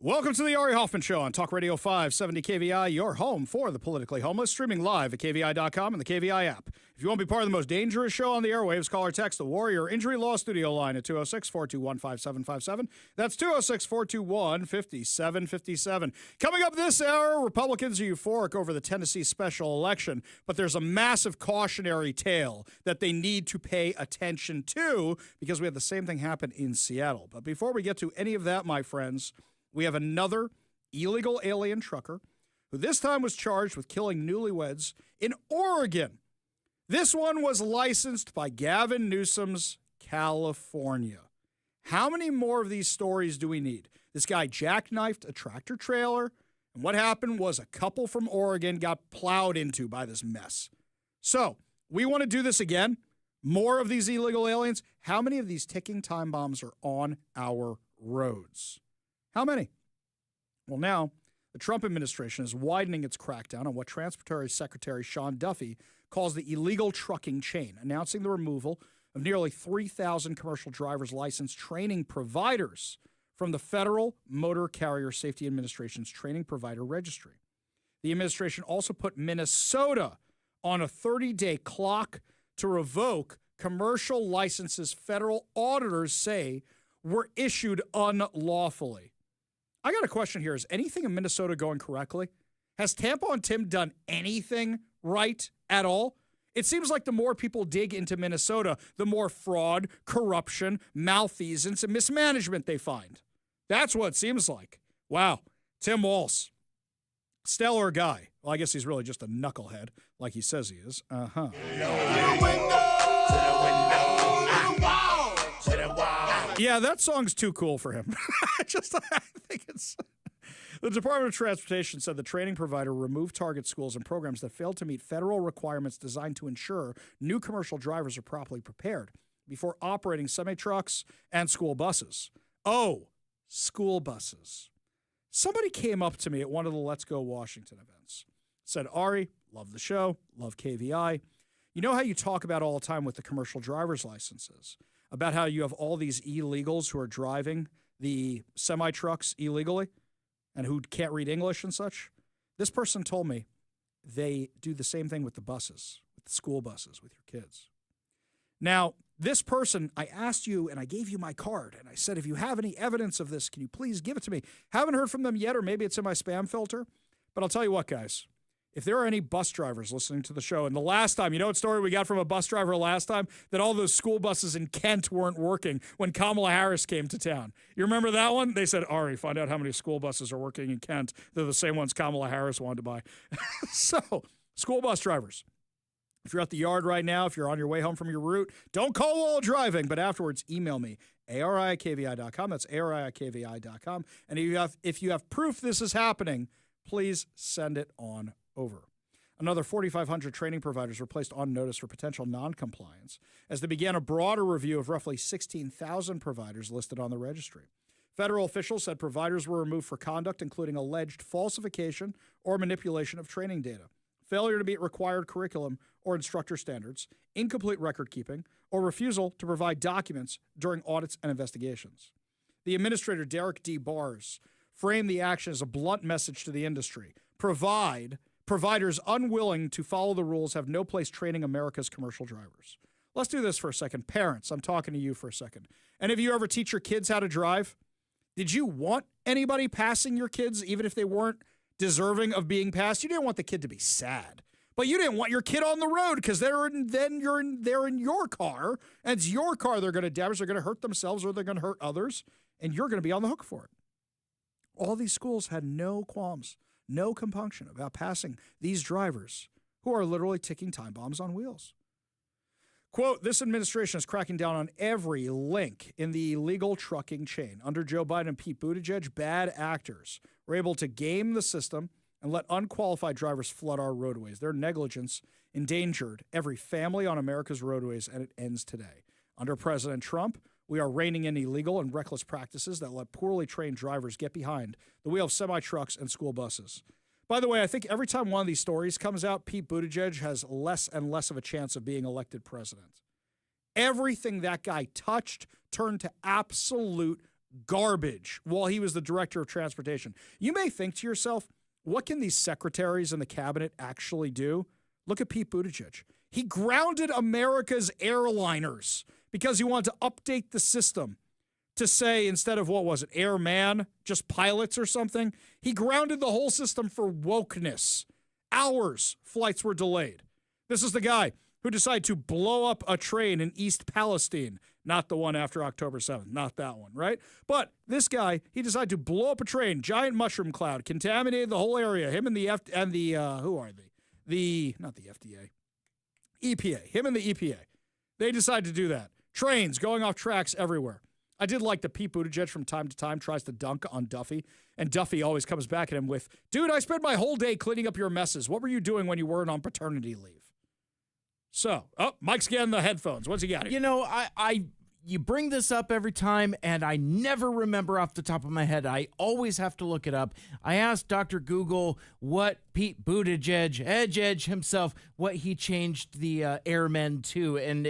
Welcome to the Ari Hoffman Show on Talk Radio 570 KVI, your home for the politically homeless, streaming live at KVI.com and the KVI app. If you want to be part of the most dangerous show on the airwaves, call or text the Warrior Injury Law Studio line at 206-421-5757. That's 206-421-5757. Coming up this hour, Republicans are euphoric over the Tennessee special election, but there's a massive cautionary tale that they need to pay attention to because we had the same thing happen in Seattle. But before we get to any of that, my friends, we have another illegal alien trucker who this time was charged with killing newlyweds in Oregon. This one was licensed by Gavin Newsom's California. How many more of these stories do we need? This guy jackknifed a tractor trailer, and what happened was a couple from Oregon got plowed into by this mess. So, we want to do this again. More of these illegal aliens. How many of these ticking time bombs are on our roads? How many? Well, now, the Trump administration is widening its crackdown on what Transportation Secretary Sean Duffy calls the illegal trucking chain, announcing the removal of nearly 3,000 commercial driver's license training providers from the Federal Motor Carrier Safety Administration's training provider registry. The administration also put Minnesota on a 30-day clock to revoke commercial licenses federal auditors say were issued unlawfully. I got a question here. Is anything in Minnesota going correctly? Has Tampon Tim done anything right at all? It seems like the more people dig into Minnesota, the more fraud, corruption, malfeasance, and mismanagement they find. That's what it seems like. Wow. Tim Walz, stellar guy. Well, I guess he's really just a knucklehead, like he says he is. Uh-huh. Yeah, that song's too cool for him. I think it's... The Department of Transportation said the training provider removed target schools and programs that failed to meet federal requirements designed to ensure new commercial drivers are properly prepared before operating semi-trucks and school buses. Oh, school buses. Somebody came up to me at one of the Let's Go Washington events, said, Ari, love the show, love KVI. You know how you talk about all the time with the commercial driver's licenses, about how you have all these illegals who are driving the semi-trucks illegally and who can't read English and such? This person told me they do the same thing with the buses, with the school buses, with your kids. Now, this person, I asked you and I gave you my card and I said, if you have any evidence of this, can you please give it to me? Haven't heard from them yet, or maybe it's in my spam filter. But I'll tell you what, guys. If there are any bus drivers listening to the show, and the last time, you know what story we got from a bus driver last time? That all those school buses in Kent weren't working when Kamala Harris came to town. You remember that one? They said, Ari, find out how many school buses are working in Kent. They're the same ones Kamala Harris wanted to buy. So, school bus drivers. If you're at the yard right now, if you're on your way home from your route, don't call while driving, but afterwards, email me, ari@kvi.com. That's ari@kvi.com. And if you have proof this is happening, please send it on over. Another 4,500 training providers were placed on notice for potential noncompliance as they began a broader review of roughly 16,000 providers listed on the registry. Federal officials said providers were removed for conduct including alleged falsification or manipulation of training data, failure to meet required curriculum or instructor standards, incomplete record keeping, or refusal to provide documents during audits and investigations. The administrator, Derek D. Bars, framed the action as a blunt message to the industry. Providers unwilling to follow the rules have no place training America's commercial drivers. Let's do this for a second. Parents, I'm talking to you for a second. And if you ever teach your kids how to drive, did you want anybody passing your kids even if they weren't deserving of being passed? You didn't want the kid to be sad. But you didn't want your kid on the road because they're in your car, and it's your car they're going to damage. They're going to hurt themselves or they're going to hurt others, and you're going to be on the hook for it. All these schools had no qualms, no compunction about passing these drivers who are literally ticking time bombs on wheels. Quote, this administration is cracking down on every link in the illegal trucking chain. Under Joe Biden and Pete Buttigieg, bad actors were able to game the system and let unqualified drivers flood our roadways. Their negligence endangered every family on America's roadways, and it ends today. Under President Trump, we are reining in illegal and reckless practices that let poorly trained drivers get behind the wheel of semi-trucks and school buses. By the way, I think every time one of these stories comes out, Pete Buttigieg has less and less of a chance of being elected president. Everything that guy touched turned to absolute garbage while he was the director of transportation. You may think to yourself, what can these secretaries in the cabinet actually do? Look at Pete Buttigieg. He grounded America's airliners because he wanted to update the system to say, instead of, what was it, airman, just pilots or something, he grounded the whole system for wokeness. Hours flights were delayed. This is the guy who decided to blow up a train in East Palestine. Not the one after October 7th, not that one, right? But this guy, he decided to blow up a train, giant mushroom cloud, contaminated the whole area. Him and who are they? Not the FDA. EPA. Him and the EPA. They decided to do that. Trains going off tracks everywhere. I did like that Pete Buttigieg from time to time tries to dunk on Duffy, and Duffy always comes back at him with, dude, I spent my whole day cleaning up your messes. What were you doing when you weren't on paternity leave? So, Mike's getting the headphones. What's he got here? You know, you bring this up every time, and I never remember off the top of my head. I always have to look it up. I asked Dr. Google what Pete Buttigieg, Edge himself, what he changed the airmen to, and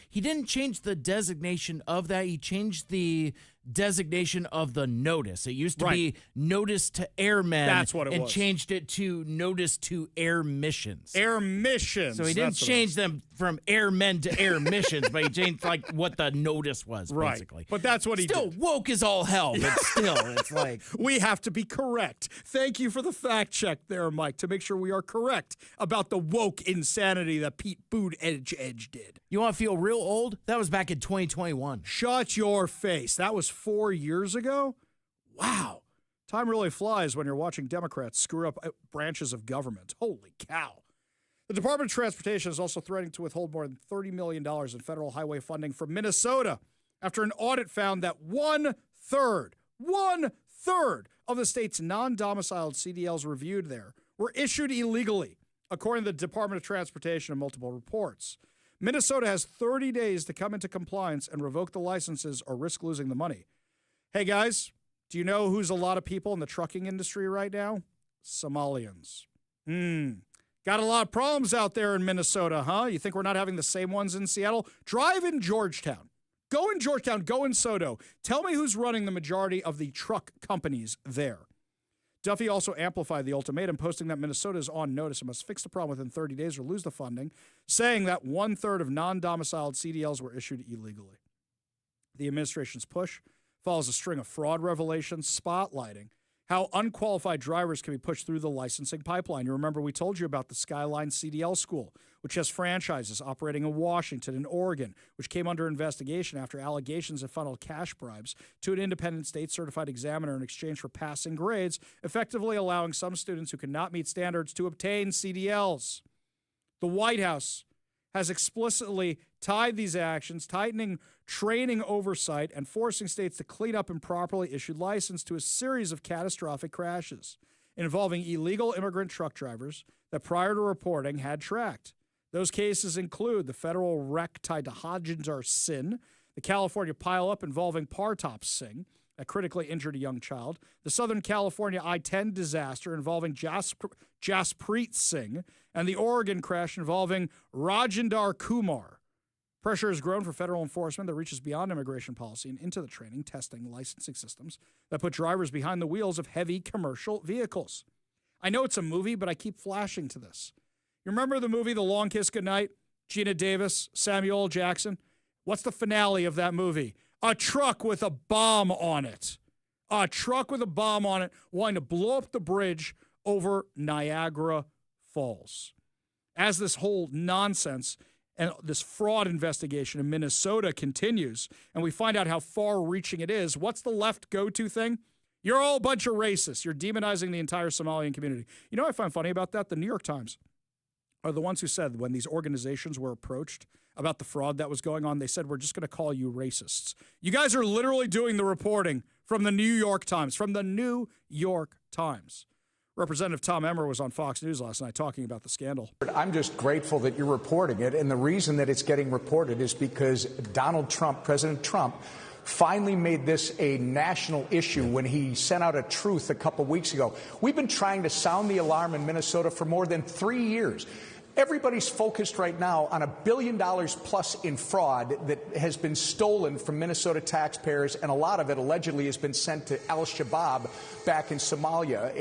he didn't change the designation of that. He changed the designation of the notice. It used to be notice to airmen. That's what it was. And changed it to notice to air missions. Air missions. So he didn't change them from airmen to air missions, but he changed like what the notice was, basically. But that's what he did. Still woke as all hell, but still, it's like... We have to be correct. Thank you for the fact check there, Mike, to make sure we are correct about the woke insanity that Pete Buttigieg did. You want to feel real old? That was back in 2021. Shut your face. That was 4 years ago? Wow. Time really flies when you're watching Democrats screw up branches of government. Holy cow. The Department of Transportation is also threatening to withhold more than $30 million in federal highway funding from Minnesota after an audit found that one-third of the state's non-domiciled CDLs reviewed there were issued illegally, according to the Department of Transportation in multiple reports. Minnesota has 30 days to come into compliance and revoke the licenses or risk losing the money. Hey, guys, do you know who's a lot of people in the trucking industry right now? Somalians. Got a lot of problems out there in Minnesota, huh? You think we're not having the same ones in Seattle? Drive in Georgetown. Go in Georgetown. Go in SoDo. Tell me who's running the majority of the truck companies there. Duffy also amplified the ultimatum, posting that Minnesota is on notice and must fix the problem within 30 days or lose the funding, saying that one-third of non-domiciled CDLs were issued illegally. The administration's push follows a string of fraud revelations spotlighting how unqualified drivers can be pushed through the licensing pipeline. You remember we told you about the Skyline CDL School, which has franchises operating in Washington and Oregon, which came under investigation after allegations have funneled cash bribes to an independent state-certified examiner in exchange for passing grades, effectively allowing some students who cannot meet standards to obtain CDLs. The White House has explicitly tied these actions, tightening training oversight and forcing states to clean up improperly issued license to a series of catastrophic crashes involving illegal immigrant truck drivers that prior to reporting had tracked. Those cases include the federal wreck tied to Hajinder Singh, the California pileup involving Partop Singh that critically injured a young child, the Southern California I-10 disaster involving Jaspreet Singh, and the Oregon crash involving Rajinder Kumar. Pressure has grown for federal enforcement that reaches beyond immigration policy and into the training, testing, licensing systems that put drivers behind the wheels of heavy commercial vehicles. I know it's a movie, but I keep flashing to this. You remember the movie The Long Kiss Goodnight? Gina Davis, Samuel L. Jackson? What's the finale of that movie? A truck with a bomb on it. A truck with a bomb on it wanting to blow up the bridge over Niagara Falls. As this whole nonsense and this fraud investigation in Minnesota continues, and we find out how far-reaching it is, what's the left go-to thing? You're all a bunch of racists. You're demonizing the entire Somalian community. You know what I find funny about that? The New York Times are the ones who said when these organizations were approached about the fraud that was going on, they said, we're just going to call you racists. You guys are literally doing the reporting from the New York Times, Representative Tom Emmer was on Fox News last night talking about the scandal. I'm just grateful that you're reporting it, and the reason that it's getting reported is because Donald Trump, President Trump, finally made this a national issue when he sent out a truth a couple weeks ago. We've been trying to sound the alarm in Minnesota for more than 3 years. Everybody's focused right now on $1 billion plus in fraud that has been stolen from Minnesota taxpayers, and a lot of it allegedly has been sent to al-Shabaab back in Somalia,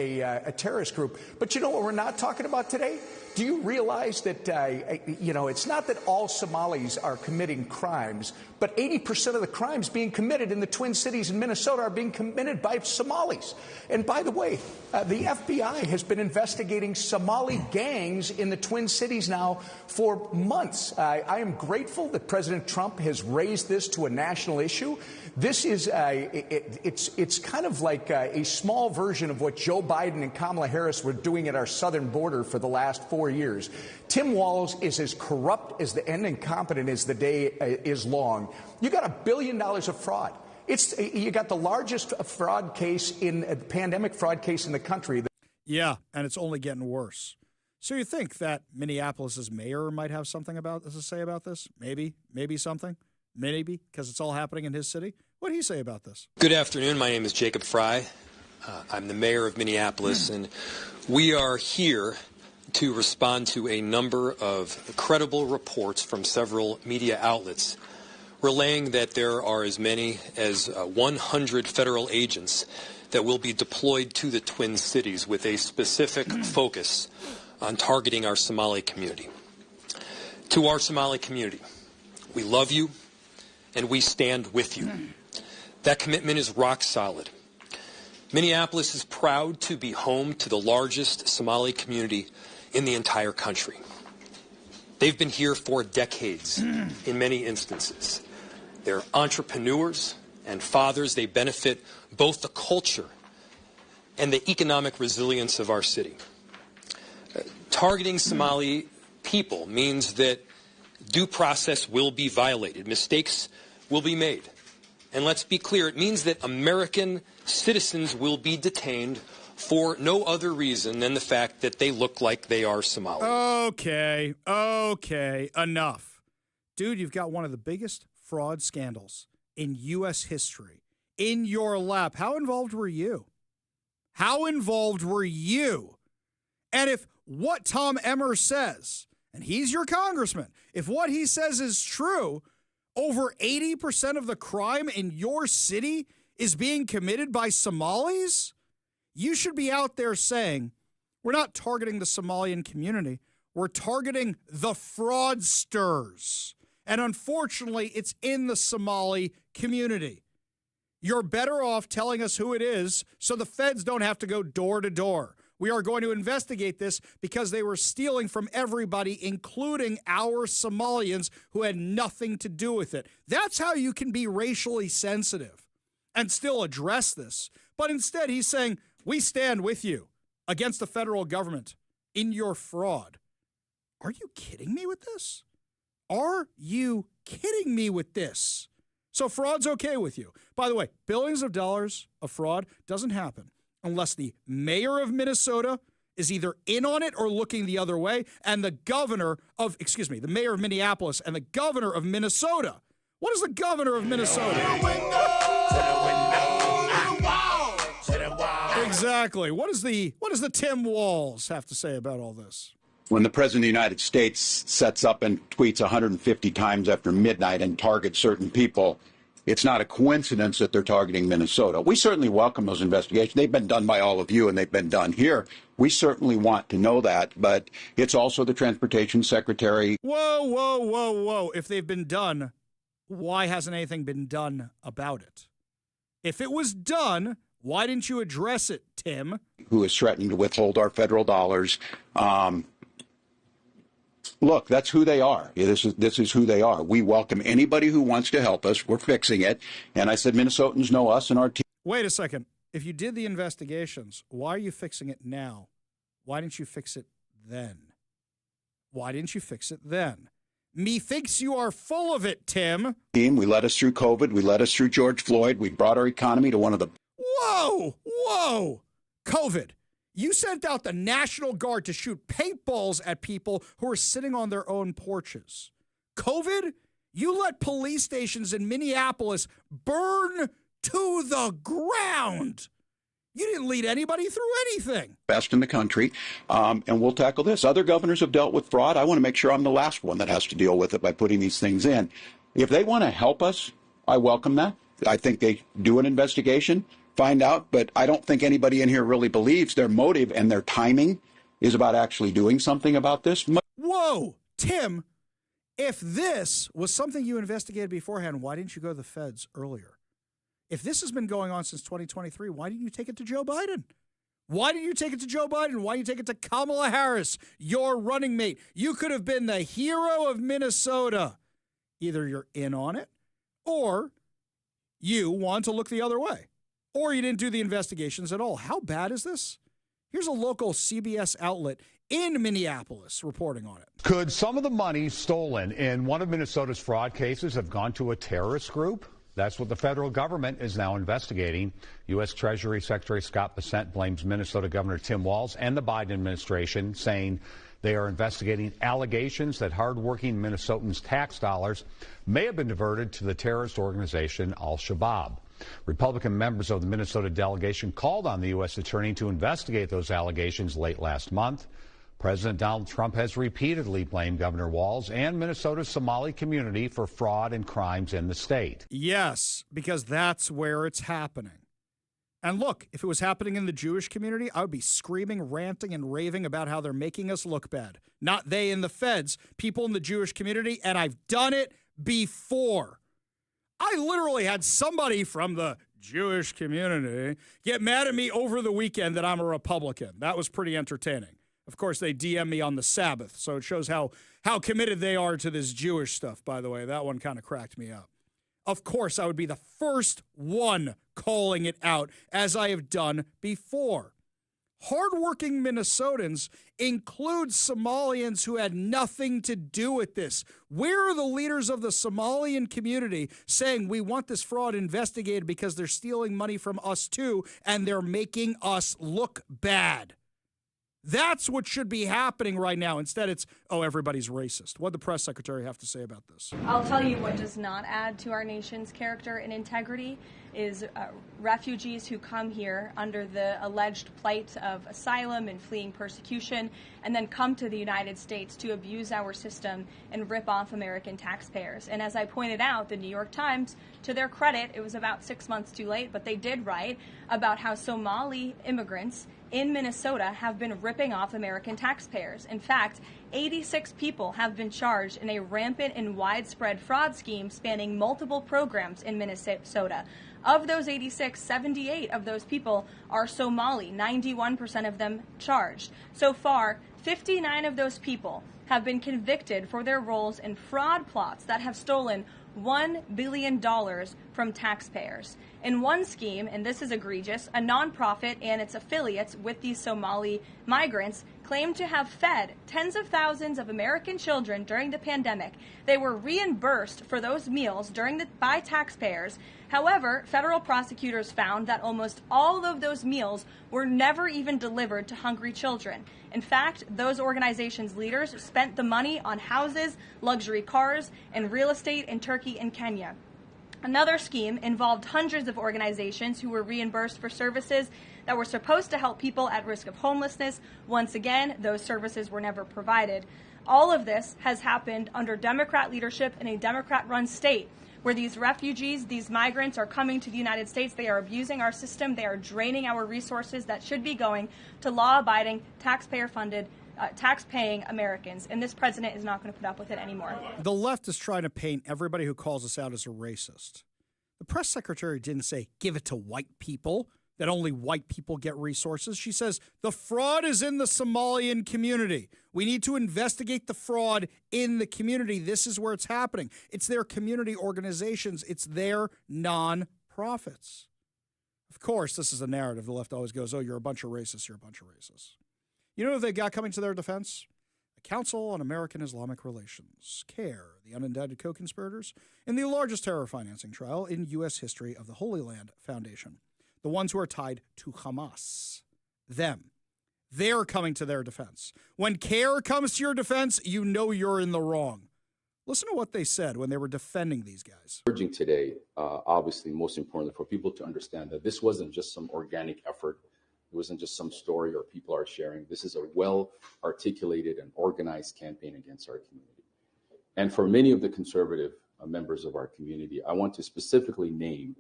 a terrorist group. But you know what we're not talking about today? Do you realize that, it's not that all Somalis are committing crimes, but 80% of the crimes being committed in the Twin Cities in Minnesota are being committed by Somalis. And by the way, the FBI has been investigating Somali gangs in the Twin Cities now for months. I am grateful that President Trump has raised this to a national issue. This is it's kind of like a small version of what Joe Biden and Kamala Harris were doing at our southern border for the last 4 years. Tim Walz is as corrupt as the and incompetent as the day is long. You got $1 billion of fraud. You got the largest fraud case pandemic fraud case in the country. Yeah, and it's only getting worse. So you think that Minneapolis's mayor might have something to say about this? Maybe something. Maybe, because it's all happening in his city. What do you say about this? Good afternoon. My name is Jacob Fry. I'm the mayor of Minneapolis, and we are here to respond to a number of credible reports from several media outlets relaying that there are as many as 100 federal agents that will be deployed to the Twin Cities with a specific focus on targeting our Somali community. To our Somali community, we love you and we stand with you. That commitment is rock solid. Minneapolis is proud to be home to the largest Somali community in the entire country. They've been here for decades in many instances. They're entrepreneurs and fathers. They benefit both the culture and the economic resilience of our city. Targeting Somali people means that due process will be violated. Mistakes will be made. And let's be clear, it means that American citizens will be detained for no other reason than the fact that they look like they are Somali. Okay, enough. Dude, you've got one of the biggest fraud scandals in U.S. history in your lap. How involved were you? And if what Tom Emmer says, and he's your congressman, if what he says is true, over 80% of the crime in your city is being committed by Somalis, you should be out there saying, we're not targeting the Somalian community, we're targeting the fraudsters. And unfortunately, it's in the Somali community. You're better off telling us who it is so the feds don't have to go door to door. We are going to investigate this because they were stealing from everybody, including our Somalians who had nothing to do with it. That's how you can be racially sensitive and still address this. But instead, he's saying, we stand with you against the federal government in your fraud. Are you kidding me with this? So fraud's okay with you. By the way, billions of dollars of fraud doesn't happen unless the mayor of Minnesota is either in on it or looking the other way, and the mayor of Minneapolis and the governor of Minnesota. What is the governor of Minnesota? Exactly. What does the Tim Walz have to say about all this? When the President of the United States sets up and tweets 150 times after midnight and targets certain people, it's not a coincidence that they're targeting Minnesota. We certainly welcome those investigations. They've been done by all of you, and they've been done here. We certainly want to know that, but it's also the Transportation Secretary. Whoa. If they've been done, why hasn't anything been done about it? If it was done, why didn't you address it, Tim? Who is threatening to withhold our federal dollars. Look, that's who they are. This is who they are. We welcome anybody who wants to help us. We're fixing it. And I said, Minnesotans know us and our team. Wait a second. If you did the investigations, why are you fixing it now? Why didn't you fix it then? Methinks you are full of it, Tim. We led us through COVID. We led us through George Floyd. We brought our economy to one of the... Whoa. COVID. You sent out the National Guard to shoot paintballs at people who are sitting on their own porches. COVID, you let police stations in Minneapolis burn to the ground. You didn't lead anybody through anything. Best in the country, and we'll tackle this. Other governors have dealt with fraud. I want to make sure I'm the last one that has to deal with it by putting these things in. If they want to help us, I welcome that. I think they do an investigation, find out, but I don't think anybody in here really believes their motive and their timing is about actually doing something about this. Whoa, Tim, if this was something you investigated beforehand, why didn't you go to the feds earlier? If this has been going on since 2023, why didn't you take it to Joe Biden? Why didn't you take it to Joe Biden? Why didn't you take it to Kamala Harris, your running mate? You could have been the hero of Minnesota. Either you're in on it, or you want to look the other way, or you didn't do the investigations at all. How bad is this? Here's a local CBS outlet in Minneapolis reporting on it. Could some of the money stolen in one of Minnesota's fraud cases have gone to a terrorist group? That's what the federal government is now investigating. U.S. Treasury Secretary Scott Bessent blames Minnesota Governor Tim Walz and the Biden administration, saying they are investigating allegations that hardworking Minnesotans' tax dollars may have been diverted to the terrorist organization Al-Shabaab. Republican members of the Minnesota delegation called on the U.S. attorney to investigate those allegations late last month. President Donald Trump has repeatedly blamed Governor Walz and Minnesota's Somali community for fraud and crimes in the state. Yes, because that's where it's happening. And look, if it was happening in the Jewish community, I would be screaming, ranting, and raving about how they're making us look bad. Not they in the feds, people in the Jewish community, and I've done it before. I literally had somebody from the Jewish community get mad at me over the weekend that I'm a Republican. That was pretty entertaining. Of course, they DM me on the Sabbath, so it shows how committed they are to this Jewish stuff, by the way. That one kind of cracked me up. Of course, I would be the first one calling it out, as I have done before. Hardworking Minnesotans include Somalians who had nothing to do with this. Where are the leaders of the Somalian community saying we want this fraud investigated because they're stealing money from us too, and they're making us look bad? That's what should be happening right now. Instead, it's, oh, everybody's racist. What did the press secretary have to say about this? I'll tell you what does not add to our nation's character and integrity is refugees who come here under the alleged plight of asylum and fleeing persecution and then come to the United States to abuse our system and rip off American taxpayers. And as I pointed out, the New York Times, to their credit, it was about 6 months too late, but they did write about how Somali immigrants in Minnesota have been ripping off American taxpayers. In fact, 86 people have been charged in a rampant and widespread fraud scheme spanning multiple programs in Minnesota. Of those 86, 78 of those people are Somali, 91% of them charged. So far, 59 of those people have been convicted for their roles in fraud plots that have stolen $1 billion from taxpayers. In one scheme, and this is egregious, a nonprofit and its affiliates with these Somali migrants claimed to have fed tens of thousands of American children during the pandemic. They were reimbursed for those meals by taxpayers. However, federal prosecutors found that almost all of those meals were never even delivered to hungry children. In fact, those organizations' leaders spent the money on houses, luxury cars, and real estate in Turkey and Kenya. Another scheme involved hundreds of organizations who were reimbursed for services that were supposed to help people at risk of homelessness. Once again, those services were never provided. All of this has happened under Democrat leadership in a Democrat-run state where these refugees, these migrants are coming to the United States. They are abusing our system. They are draining our resources that should be going to law-abiding, taxpayer-funded, tax-paying Americans. And this president is not going to put up with it anymore. The left is trying to paint everybody who calls us out as a racist. The press secretary didn't say, give it to white people, that only white people get resources. She says, the fraud is in the Somalian community. We need to investigate the fraud in the community. This is where it's happening. It's their community organizations. It's their non-profits. Of course, this is a narrative. The left always goes, oh, you're a bunch of racists. You're a bunch of racists. You know who they got coming to their defense? The Council on American Islamic Relations, CARE, the unindicted co-conspirators in the largest terror financing trial in U.S. history of the Holy Land Foundation. The ones who are tied to Hamas. Them. They're coming to their defense. When CARE comes to your defense, you know you're in the wrong. Listen to what they said when they were defending these guys. Urging today, obviously, most importantly, for people to understand that this wasn't just some organic effort. It wasn't just some story or people are sharing. This is a well-articulated and organized campaign against our community. And for many of the conservative members of our community, I want to specifically name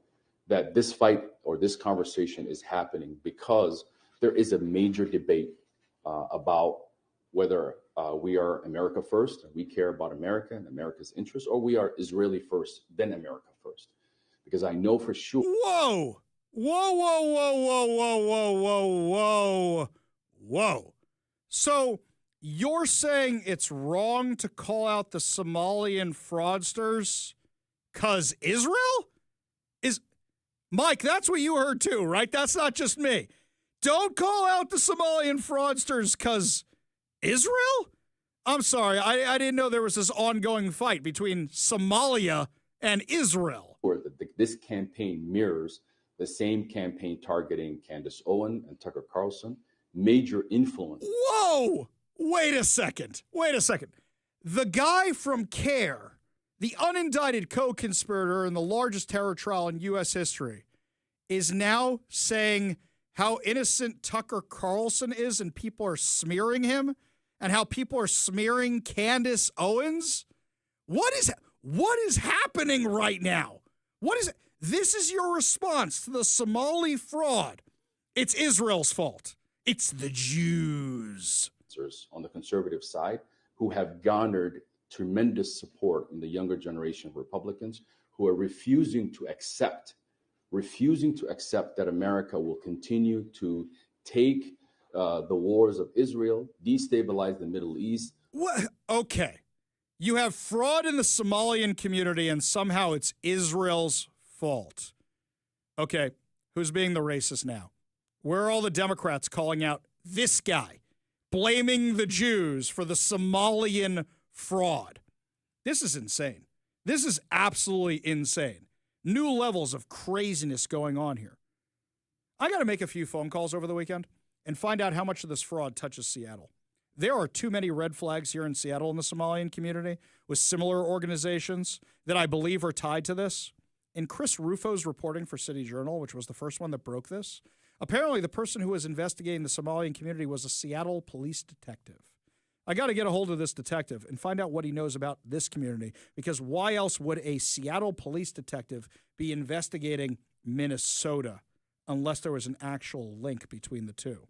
that this fight or this conversation is happening because there is a major debate about whether we are America first, and we care about America and America's interests, or we are Israeli first, then America first. Because I know for sure. Whoa! Whoa, whoa, whoa, whoa, whoa, whoa, whoa, whoa, whoa. So you're saying it's wrong to call out the Somalian fraudsters because Israel is... Mike, that's what you heard too, right? That's not just me. Don't call out the Somalian fraudsters because Israel? I'm sorry, I didn't know there was this ongoing fight between Somalia and Israel. This campaign mirrors the same campaign targeting Candace Owen and Tucker Carlson, major influence. Whoa! Wait a second. The guy from CARE, the unindicted co-conspirator in the largest terror trial in U.S. history, is now saying how innocent Tucker Carlson is and people are smearing him and how people are smearing Candace Owens? What is happening right now? This is your response to the Somali fraud. It's Israel's fault. It's the Jews. On the conservative side who have garnered tremendous support in the younger generation of Republicans who are refusing to accept that America will continue to take the wars of Israel, destabilize the Middle East. What? Okay. You have fraud in the Somalian community and somehow it's Israel's fault. Okay. Who's being the racist now? Where are all the Democrats calling out this guy, blaming the Jews for the Somalian fraud? This is insane. This is absolutely insane. New levels of craziness going on here. I got to make a few phone calls over the weekend and find out how much of this fraud touches Seattle. There are too many red flags here in Seattle in the Somalian community with similar organizations that I believe are tied to this. In Chris Rufo's reporting for City Journal, which was the first one that broke this, apparently the person who was investigating the Somalian community was a Seattle police detective. I got to get a hold of this detective and find out what he knows about this community, because why else would a Seattle police detective be investigating Minnesota unless there was an actual link between the two?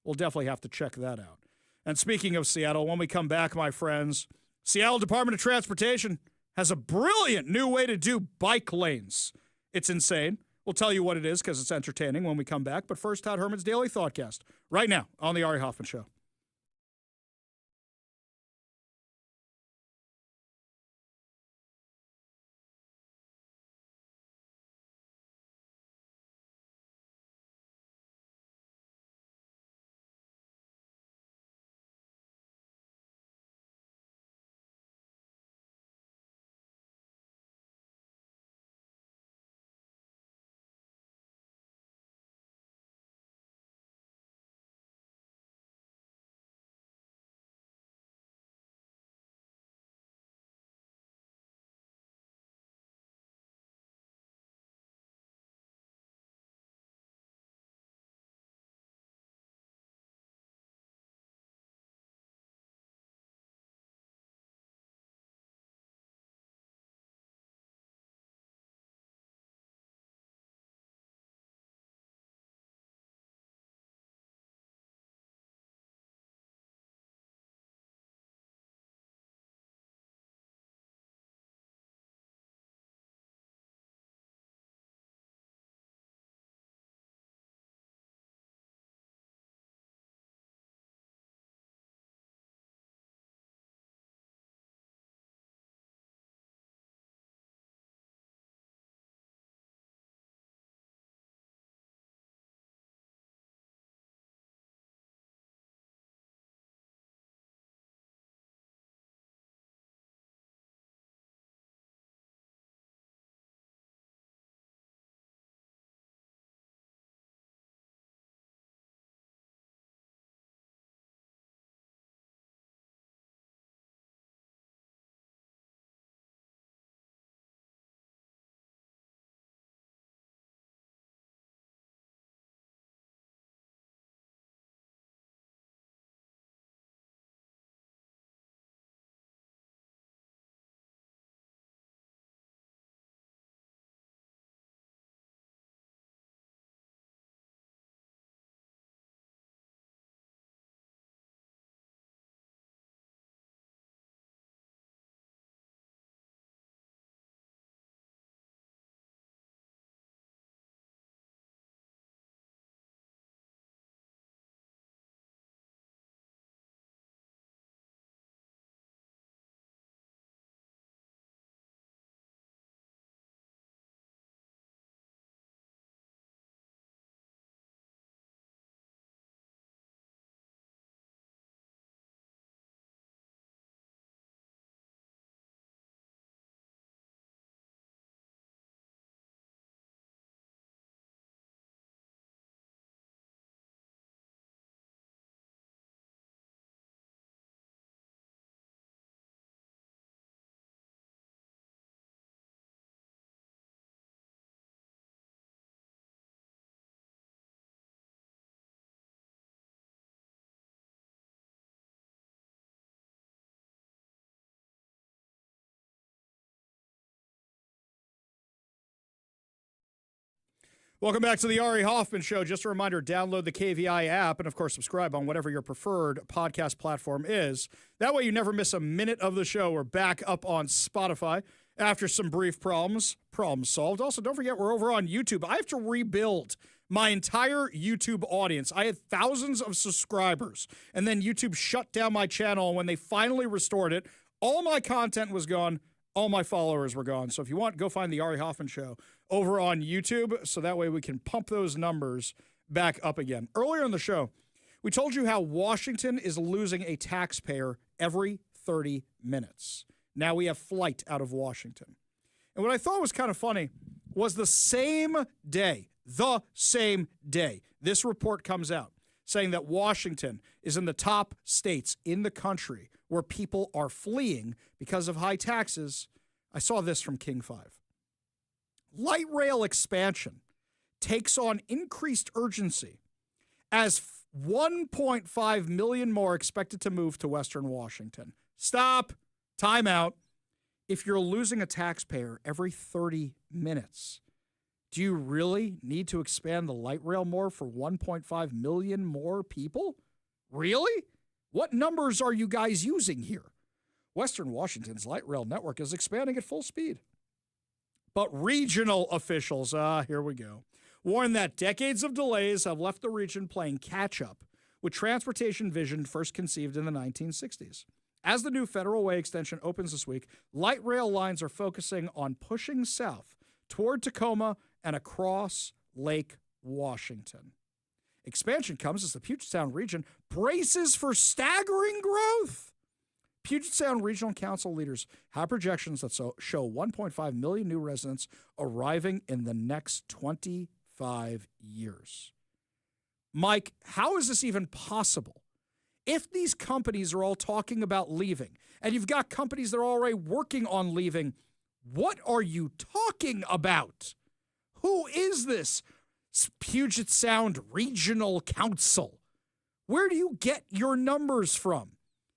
We'll definitely have to check that out. And speaking of Seattle, when we come back, my friends, Seattle Department of Transportation has a brilliant new way to do bike lanes. It's insane. We'll tell you what it is because it's entertaining when we come back. But first, Todd Herman's Daily Thoughtcast, right now on the Ari Hoffman Show. Welcome back to the Ari Hoffman Show. Just a reminder, download the KVI app and, of course, subscribe on whatever your preferred podcast platform is. That way you never miss a minute of the show. We're back up on Spotify after some brief problems. Problem solved. Also, don't forget, we're over on YouTube. I have to rebuild my entire YouTube audience. I had thousands of subscribers, and then YouTube shut down my channel. And when they finally restored it, all my content was gone. All my followers were gone. So if you want, go find the Ari Hoffman Show over on YouTube, so that way we can pump those numbers back up again. Earlier in the show, we told you how Washington is losing a taxpayer every 30 minutes. Now we have flight out of Washington. And what I thought was kind of funny was the same day, this report comes out saying that Washington is in the top states in the country where people are fleeing because of high taxes. I saw this from King 5. Light rail expansion takes on increased urgency as 1.5 million more expected to move to Western Washington. Stop. Time out. If you're losing a taxpayer every 30 minutes, do you really need to expand the light rail more for 1.5 million more people? Really? What numbers are you guys using here? Western Washington's light rail network is expanding at full speed. But regional officials, here we go, warn that decades of delays have left the region playing catch-up with transportation vision first conceived in the 1960s. As the new Federal Way extension opens this week, light rail lines are focusing on pushing south toward Tacoma and across Lake Washington. Expansion comes as the Puget Sound region braces for staggering growth. Puget Sound Regional Council leaders have projections that show 1.5 million new residents arriving in the next 25 years. Mike, how is this even possible? If these companies are all talking about leaving, and you've got companies that are already working on leaving, what are you talking about? Who is this Puget Sound Regional Council? Where do you get your numbers from?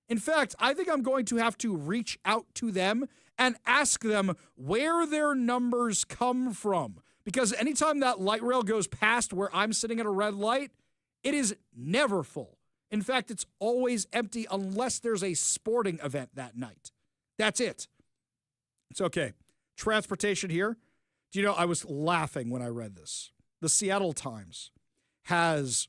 In fact, I think I'm going to have to reach out to them and ask them where their numbers come from. Because anytime that light rail goes past where I'm sitting at a red light, it is never full. In fact, it's always empty unless there's a sporting event that night. That's it. It's okay. Transportation here. Do you know, I was laughing when I read this. The Seattle Times has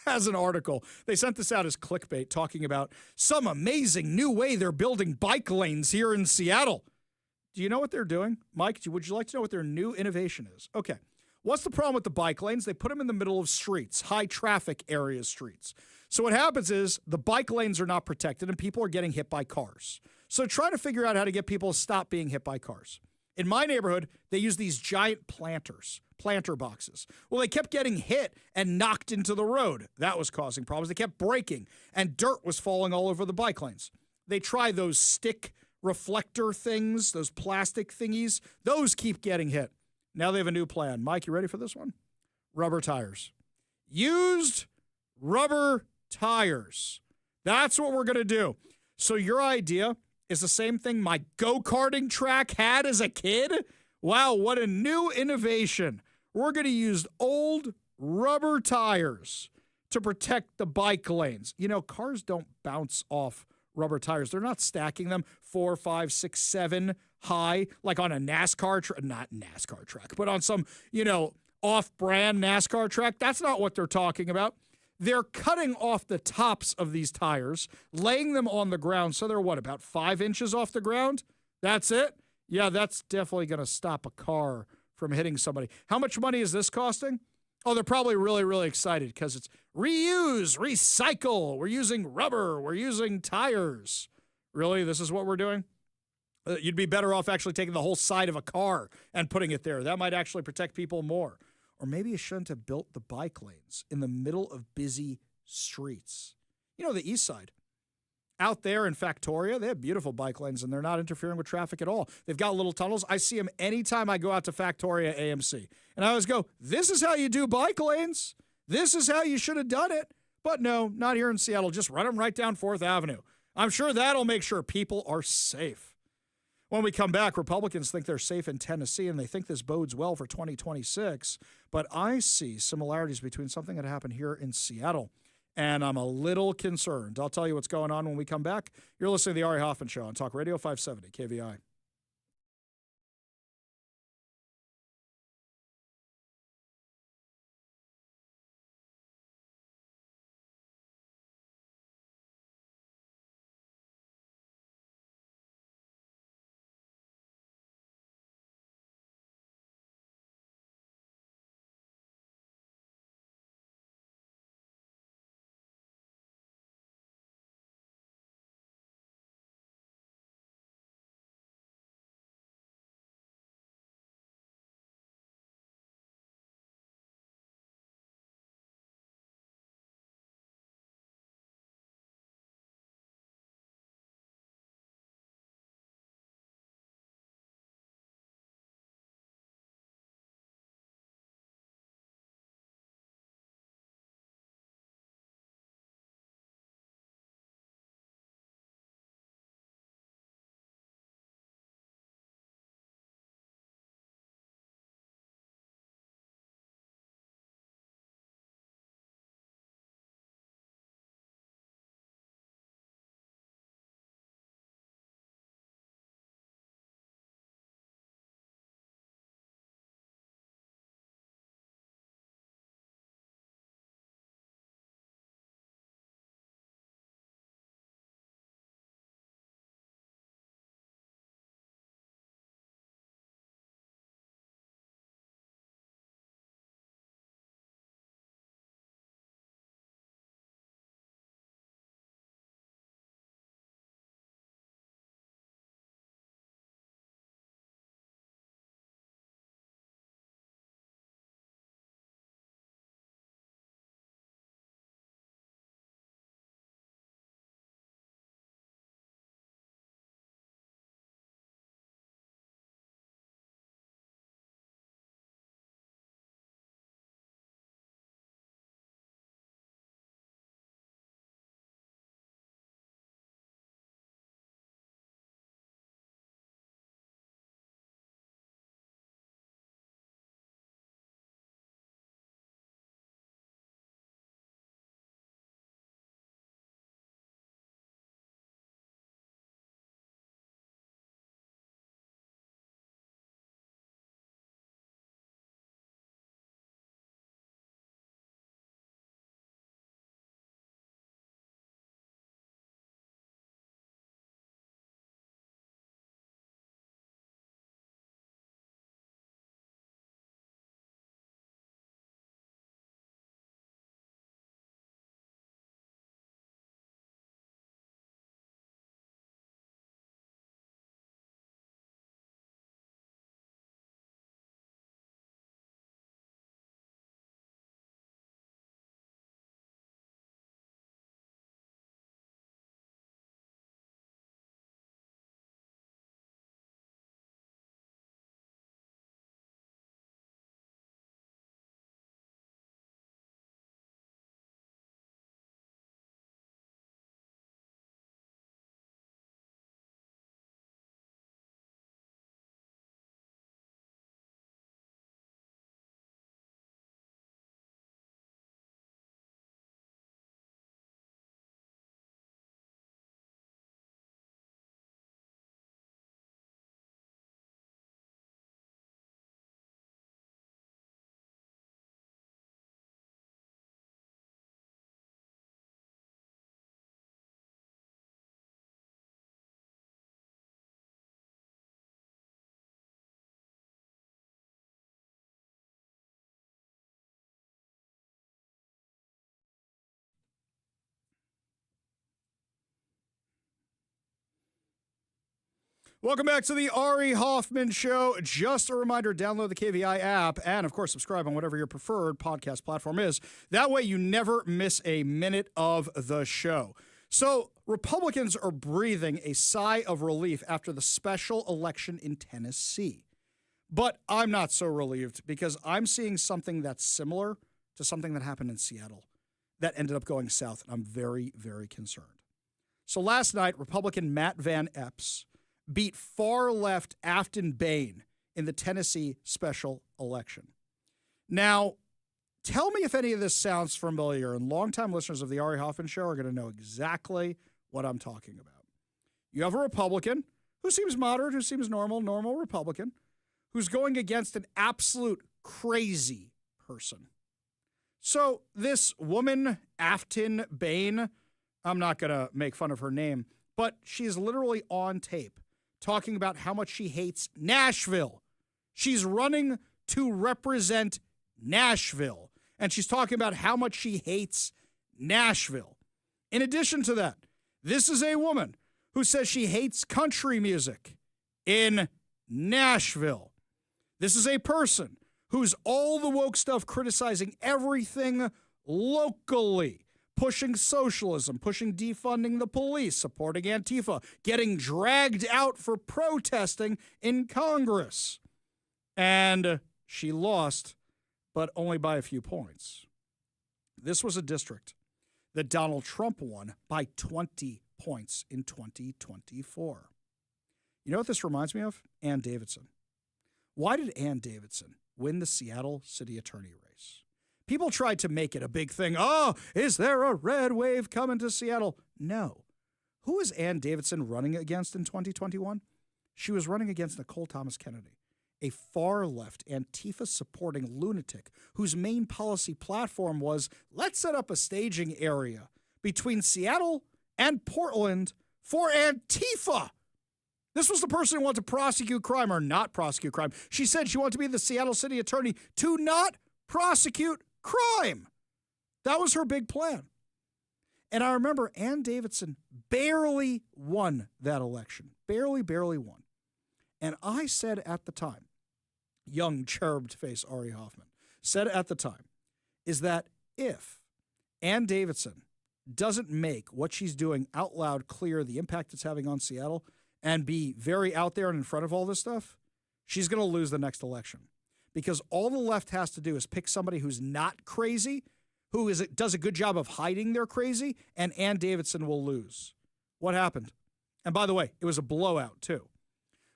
an article. They sent this out as clickbait talking about some amazing new way they're building bike lanes here in Seattle. Do you know what they're doing? Mike, would you like to know what their new innovation is? Okay. What's the problem with the bike lanes? They put them in the middle of streets, high traffic area streets. So what happens is the bike lanes are not protected and people are getting hit by cars. So try to figure out how to get people to stop being hit by cars. In my neighborhood, they use these giant planter boxes. Well, they kept getting hit and knocked into the road. That was causing problems. They kept breaking, and dirt was falling all over the bike lanes. They try those stick reflector things, those plastic thingies. Those keep getting hit. Now they have a new plan. Mike, you ready for this one? Rubber tires. Used rubber tires. That's what we're going to do. So your idea is the same thing my go-karting track had as a kid? Wow, what a new innovation. We're going to use old rubber tires to protect the bike lanes. You know, cars don't bounce off rubber tires. They're not stacking them 4, 5, 6, 7 high, like on a NASCAR track, not NASCAR track, but on some, off-brand NASCAR track. That's not what they're talking about. They're cutting off the tops of these tires, laying them on the ground. So they're about 5 inches off the ground? That's it? Yeah, that's definitely going to stop a car from hitting somebody. How much money is this costing? Oh, they're probably really, really excited because it's reuse, recycle. We're using rubber. We're using tires. Really? This is what we're doing? You'd be better off actually taking the whole side of a car and putting it there. That might actually protect people more. Or maybe you shouldn't have built the bike lanes in the middle of busy streets. You know, the east side. Out there in Factoria, they have beautiful bike lanes, and they're not interfering with traffic at all. They've got little tunnels. I see them anytime I go out to Factoria AMC. And I always go, this is how you do bike lanes. This is how you should have done it. But no, not here in Seattle. Just run them right down 4th Avenue. I'm sure that'll make sure people are safe. When we come back, Republicans think they're safe in Tennessee, and they think this bodes well for 2026. But I see similarities between something that happened here in Seattle, and I'm a little concerned. I'll tell you what's going on when we come back. You're listening to the Ari Hoffman Show on Talk Radio 570 KVI. Welcome back to the Ari Hoffman Show. Just a reminder, download the KVI app and, of course, subscribe on whatever your preferred podcast platform is. That way you never miss a minute of the show. So Republicans are breathing a sigh of relief after the special election in Tennessee. But I'm not so relieved because I'm seeing something that's similar to something that happened in Seattle that ended up going south, and I'm very, very concerned. So last night, Republican Matt Van Epps beat far-left Afghan Bain in the Tennessee special election. Now, tell me if any of this sounds familiar, and longtime listeners of the Ari Hoffman Show are going to know exactly what I'm talking about. You have a Republican who seems moderate, who seems normal Republican, who's going against an absolute crazy person. So this woman, Afghan Bain, I'm not going to make fun of her name, but she's literally on tape talking about how much she hates Nashville. She's running to represent Nashville, and she's talking about how much she hates Nashville. In addition to that, this is a woman who says she hates country music in Nashville. This is a person who's all the woke stuff criticizing everything locally, pushing socialism, pushing defunding the police, supporting Antifa, getting dragged out for protesting in Congress. And she lost, but only by a few points. This was a district that Donald Trump won by 20 points in 2024. You know what this reminds me of? Ann Davidson. Why did Ann Davidson win the Seattle city attorney race? People tried to make it a big thing. Oh, is there a red wave coming to Seattle? No. Who was Ann Davidson running against in 2021? She was running against Nicole Thomas Kennedy, a far-left Antifa-supporting lunatic whose main policy platform was, let's set up a staging area between Seattle and Portland for Antifa. This was the person who wanted to prosecute crime or not prosecute crime. She said she wanted to be the Seattle city attorney to not prosecute crime. That was her big plan. And I remember Ann Davidson barely won that election. Barely won. And I said at the time, young cherubed face Ari Hoffman, said at the time, is that if Ann Davidson doesn't make what she's doing out loud clear, the impact it's having on Seattle, and be very out there and in front of all this stuff, she's going to lose the next election. Because all the left has to do is pick somebody who's not crazy, who does a good job of hiding their crazy, and Ann Davidson will lose. What happened? And by the way, it was a blowout too.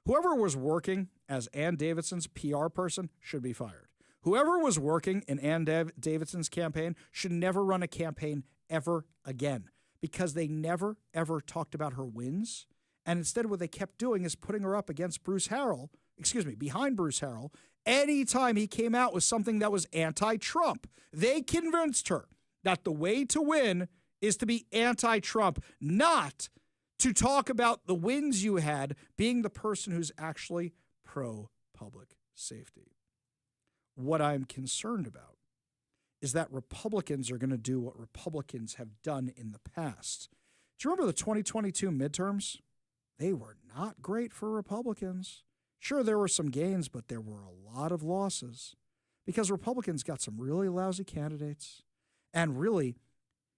Whoever was working as Ann Davidson's PR person should be fired. Whoever was working in Ann Davidson's campaign should never run a campaign ever again, because they never, ever talked about her wins. And instead what they kept doing is putting her up against behind Bruce Harrell, anytime he came out with something that was anti-Trump. They convinced her that the way to win is to be anti-Trump, not to talk about the wins you had being the person who's actually pro-public safety. What I'm concerned about is that Republicans are going to do what Republicans have done in the past. Do you remember the 2022 midterms? They were not great for Republicans. Sure, there were some gains, but there were a lot of losses because Republicans got some really lousy candidates and really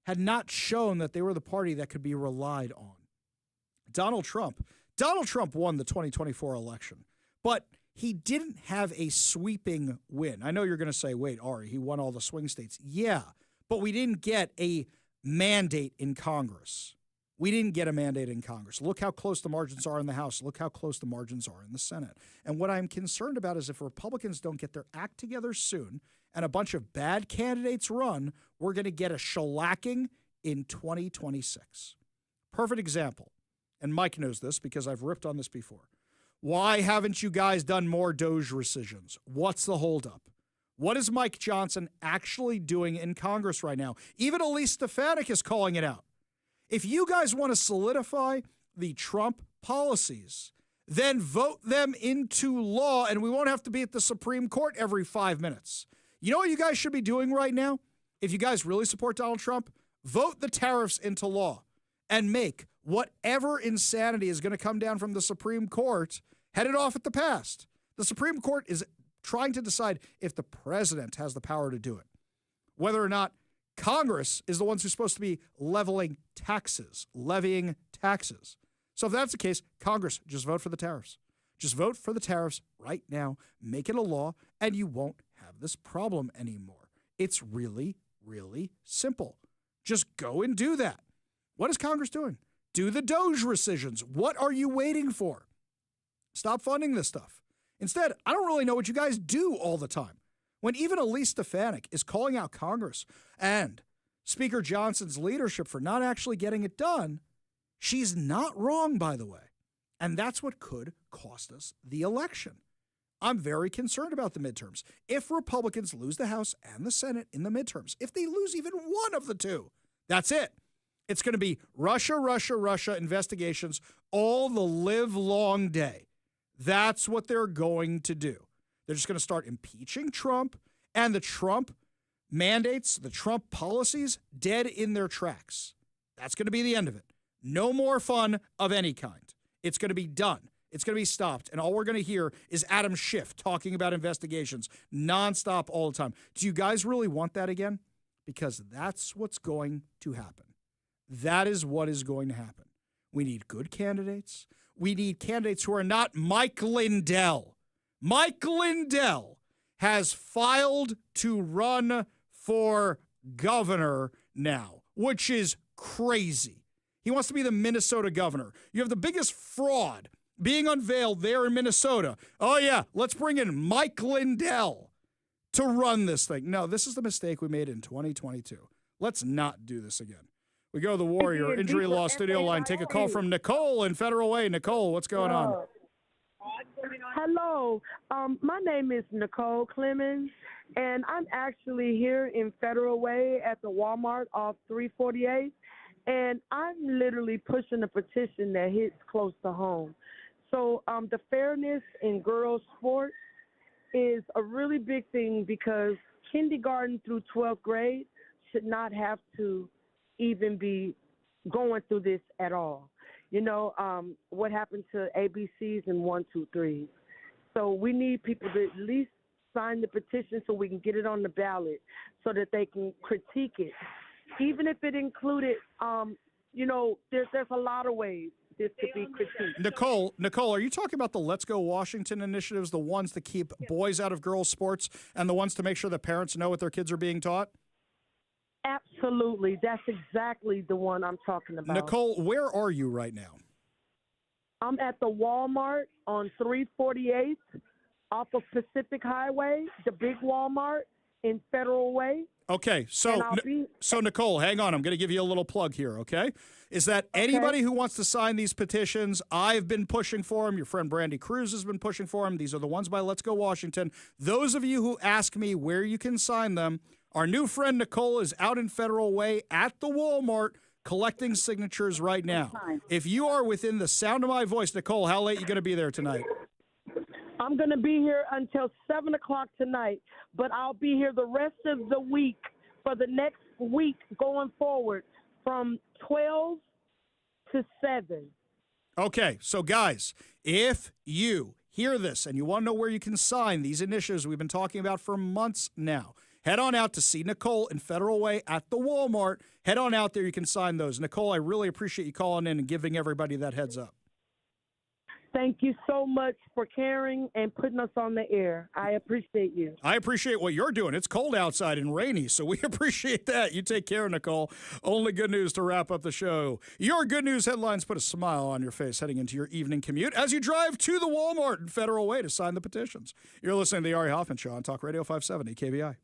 had not shown that they were the party that could be relied on. Donald Trump won the 2024 election, but he didn't have a sweeping win. I know you're going to say, wait, Ari, he won all the swing states. Yeah, but we didn't get a mandate in Congress. Look how close the margins are in the House. Look how close the margins are in the Senate. And what I'm concerned about is if Republicans don't get their act together soon and a bunch of bad candidates run, we're going to get a shellacking in 2026. Perfect example. And Mike knows this because I've ripped on this before. Why haven't you guys done more Doge rescissions? What's the holdup? What is Mike Johnson actually doing in Congress right now? Even Elise Stefanik is calling it out. If you guys want to solidify the Trump policies, then vote them into law, and we won't have to be at the Supreme Court every 5 minutes. You know what you guys should be doing right now? If you guys really support Donald Trump, vote the tariffs into law and make whatever insanity is going to come down from the Supreme Court headed off at the past. The Supreme Court is trying to decide if the president has the power to do it, whether or not Congress is the ones who's supposed to be levying taxes. So if that's the case, Congress, just vote for the tariffs. Just vote for the tariffs right now, make it a law, and you won't have this problem anymore. It's really, really simple. Just go and do that. What is Congress doing? Do the Doge rescissions. What are you waiting for? Stop funding this stuff. Instead, I don't really know what you guys do all the time. When even Elise Stefanik is calling out Congress and Speaker Johnson's leadership for not actually getting it done, she's not wrong, by the way. And that's what could cost us the election. I'm very concerned about the midterms. If Republicans lose the House and the Senate in the midterms, if they lose even one of the two, that's it. It's going to be Russia, Russia, Russia investigations all the live long day. That's what they're going to do. They're just going to start impeaching Trump, and the Trump mandates, the Trump policies, dead in their tracks. That's going to be the end of it. No more fun of any kind. It's going to be done. It's going to be stopped. And all we're going to hear is Adam Schiff talking about investigations nonstop all the time. Do you guys really want that again? Because that's what's going to happen. That is what is going to happen. We need good candidates. We need candidates who are not Mike Lindell. Mike Lindell has filed to run for governor now, which is crazy. He wants to be the Minnesota governor. You have the biggest fraud being unveiled there in Minnesota. Oh, yeah, let's bring in Mike Lindell to run this thing. No, this is the mistake we made in 2022. Let's not do this again. We go to the Warrior Injury Law Studio line. Take a call from Nicole in Federal Way. Nicole, what's going on? Hello. My name is Nicole Clemens, and I'm actually here in Federal Way at the Walmart off 348, and I'm literally pushing a petition that hits close to home. So the fairness in girls' sports is a really big thing because kindergarten through 12th grade should not have to even be going through this at all. You know, what happened to ABCs and 1, 2, 3s. So we need people to at least sign the petition so we can get it on the ballot so that they can critique it. Even if it included, you know, there's a lot of ways this could be critiqued. Nicole, are you talking about the Let's Go Washington initiatives, the ones to keep boys out of girls' sports and the ones to make sure that parents know what their kids are being taught? Absolutely. That's exactly the one I'm talking about. Nicole, where are you right now? I'm at the Walmart on 348 off of Pacific Highway, the big Walmart in Federal Way. Okay, so Nicole, hang on. I'm going to give you a little plug here, okay? Is that anybody who wants to sign these petitions, I've been pushing for them. Your friend Brandy Cruz has been pushing for them. These are the ones by Let's Go Washington. Those of you who ask me where you can sign them, our new friend Nicole is out in Federal Way at the Walmart collecting signatures right now. If you are within the sound of my voice, Nicole, how late are you going to be there tonight? I'm going to be here until 7 o'clock tonight, but I'll be here the rest of the week for the next week going forward from 12 to 7. Okay, so guys, if you hear this and you want to know where you can sign these initiatives we've been talking about for months now, head on out to see Nicole in Federal Way at the Walmart. Head on out there. You can sign those. Nicole, I really appreciate you calling in and giving everybody that heads up. Thank you so much for caring and putting us on the air. I appreciate you. I appreciate what you're doing. It's cold outside and rainy, so we appreciate that. You take care, Nicole. Only good news to wrap up the show. Your good news headlines put a smile on your face heading into your evening commute as you drive to the Walmart in Federal Way to sign the petitions. You're listening to the Ari Hoffman Show on Talk Radio 570 KBI.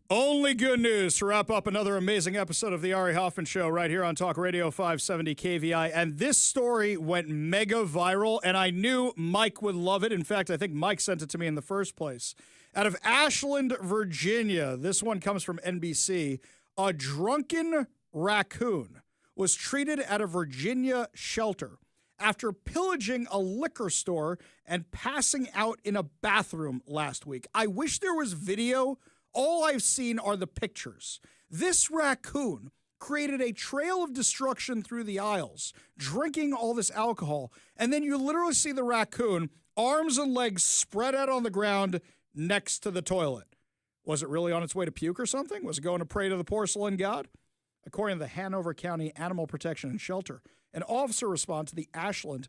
Only good news to wrap up another amazing episode of the Ari Hoffman Show right here on Talk Radio 570 KVI. And this story went mega viral, and I knew Mike would love it. In fact, I think Mike sent it to me in the first place. Out of Ashland, Virginia, this one comes from NBC. A drunken raccoon was treated at a Virginia shelter after pillaging a liquor store and passing out in a bathroom last week. I wish there was video. All I've seen are the pictures. This raccoon created a trail of destruction through the aisles, drinking all this alcohol, and then you literally see the raccoon, arms and legs spread out on the ground next to the toilet. Was it really on its way to puke or something? Was it going to pray to the porcelain god? According to the Hanover County Animal Protection and Shelter, an officer responded to the Ashland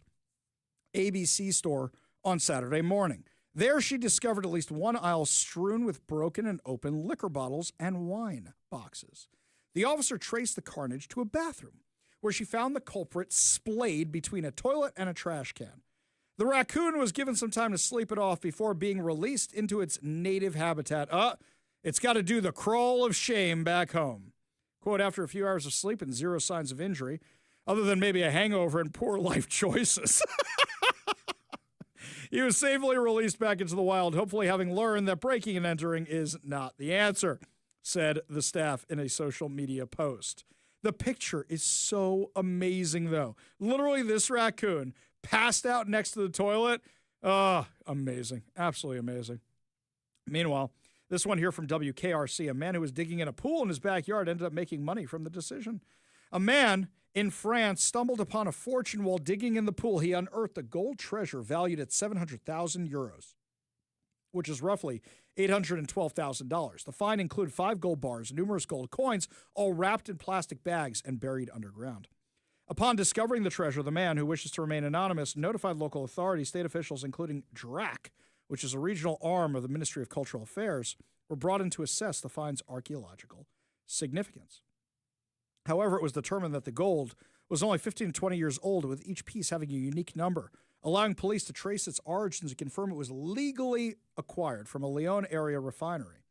ABC store on Saturday morning. There, she discovered at least one aisle strewn with broken and open liquor bottles and wine boxes. The officer traced the carnage to a bathroom, where she found the culprit splayed between a toilet and a trash can. The raccoon was given some time to sleep it off before being released into its native habitat. It's got to do the crawl of shame back home. Quote, after a few hours of sleep and zero signs of injury, other than maybe a hangover and poor life choices. He was safely released back into the wild, hopefully having learned that breaking and entering is not the answer, said the staff in a social media post. The picture is so amazing, though. Literally, this raccoon passed out next to the toilet. Amazing. Absolutely amazing. Meanwhile, this one here from WKRC, a man who was digging in a pool in his backyard ended up making money from the decision. A man in France stumbled upon a fortune while digging in the pool. He unearthed a gold treasure valued at 700,000 euros, which is roughly $812,000. The find included 5 gold bars, numerous gold coins, all wrapped in plastic bags and buried underground. Upon discovering the treasure, the man, who wishes to remain anonymous, notified local authorities. State officials, including DRAC, which is a regional arm of the Ministry of Cultural Affairs, were brought in to assess the find's archaeological significance. However, it was determined that the gold was only 15 to 20 years old, with each piece having a unique number, allowing police to trace its origins and confirm it was legally acquired from a Lyon area refinery.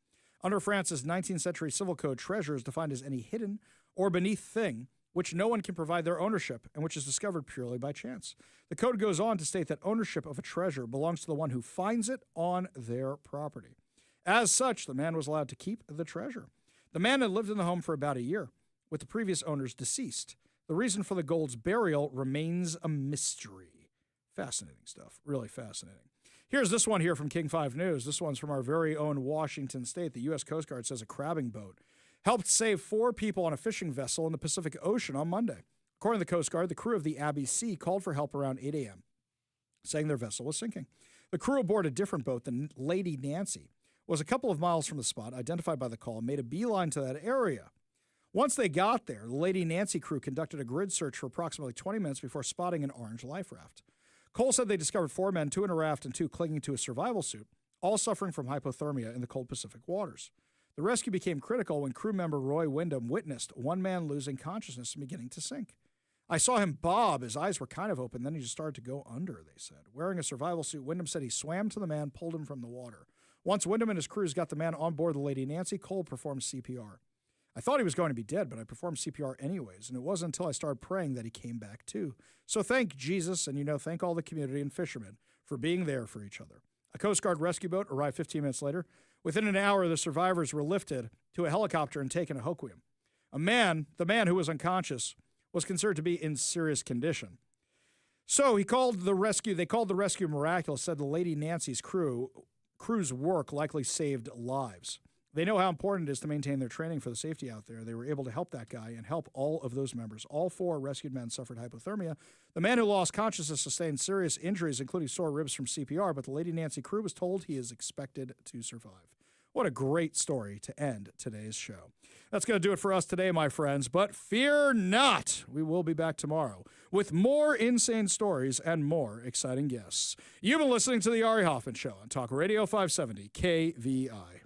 Under France's 19th century civil code, treasure is defined as any hidden or beneath thing which no one can provide their ownership and which is discovered purely by chance. The code goes on to state that ownership of a treasure belongs to the one who finds it on their property. As such, the man was allowed to keep the treasure. The man had lived in the home for about a year, with the previous owners deceased. The reason for the gold's burial remains a mystery. Fascinating stuff. Really fascinating. Here's this one here from King 5 News. This one's from our very own Washington State. The U.S. Coast Guard says a crabbing boat helped save 4 people on a fishing vessel in the Pacific Ocean on Monday. According to the Coast Guard, the crew of the ABC called for help around 8 a.m., saying their vessel was sinking. The crew aboard a different boat, the Lady Nancy, was a couple of miles from the spot, identified by the call, and made a beeline to that area. Once they got there, the Lady Nancy crew conducted a grid search for approximately 20 minutes before spotting an orange life raft. Cole said they discovered 4 men, 2 in a raft and 2 clinging to a survival suit, all suffering from hypothermia in the cold Pacific waters. The rescue became critical when crew member Roy Wyndham witnessed one man losing consciousness and beginning to sink. I saw him bob. His eyes were kind of open. Then he just started to go under, they said. Wearing a survival suit, Wyndham said he swam to the man, pulled him from the water. Once Wyndham and his crews got the man on board the Lady Nancy, Cole performed CPR. I thought he was going to be dead, but I performed CPR anyways, and it wasn't until I started praying that he came back too. So thank Jesus, and thank all the community and fishermen for being there for each other. A Coast Guard rescue boat arrived 15 minutes later. Within an hour, the survivors were lifted to a helicopter and taken to Hoquiam. The man who was unconscious, was considered to be in serious condition. So they called the rescue miraculous, said the Lady Nancy's crew's work likely saved lives. They know how important it is to maintain their training for the safety out there. They were able to help that guy and help all of those members. All 4 rescued men suffered hypothermia. The man who lost consciousness sustained serious injuries, including sore ribs from CPR, but the Lady Nancy crew was told he is expected to survive. What a great story to end today's show. That's going to do it for us today, my friends, but fear not. We will be back tomorrow with more insane stories and more exciting guests. You've been listening to The Ari Hoffman Show on Talk Radio 570 KVI.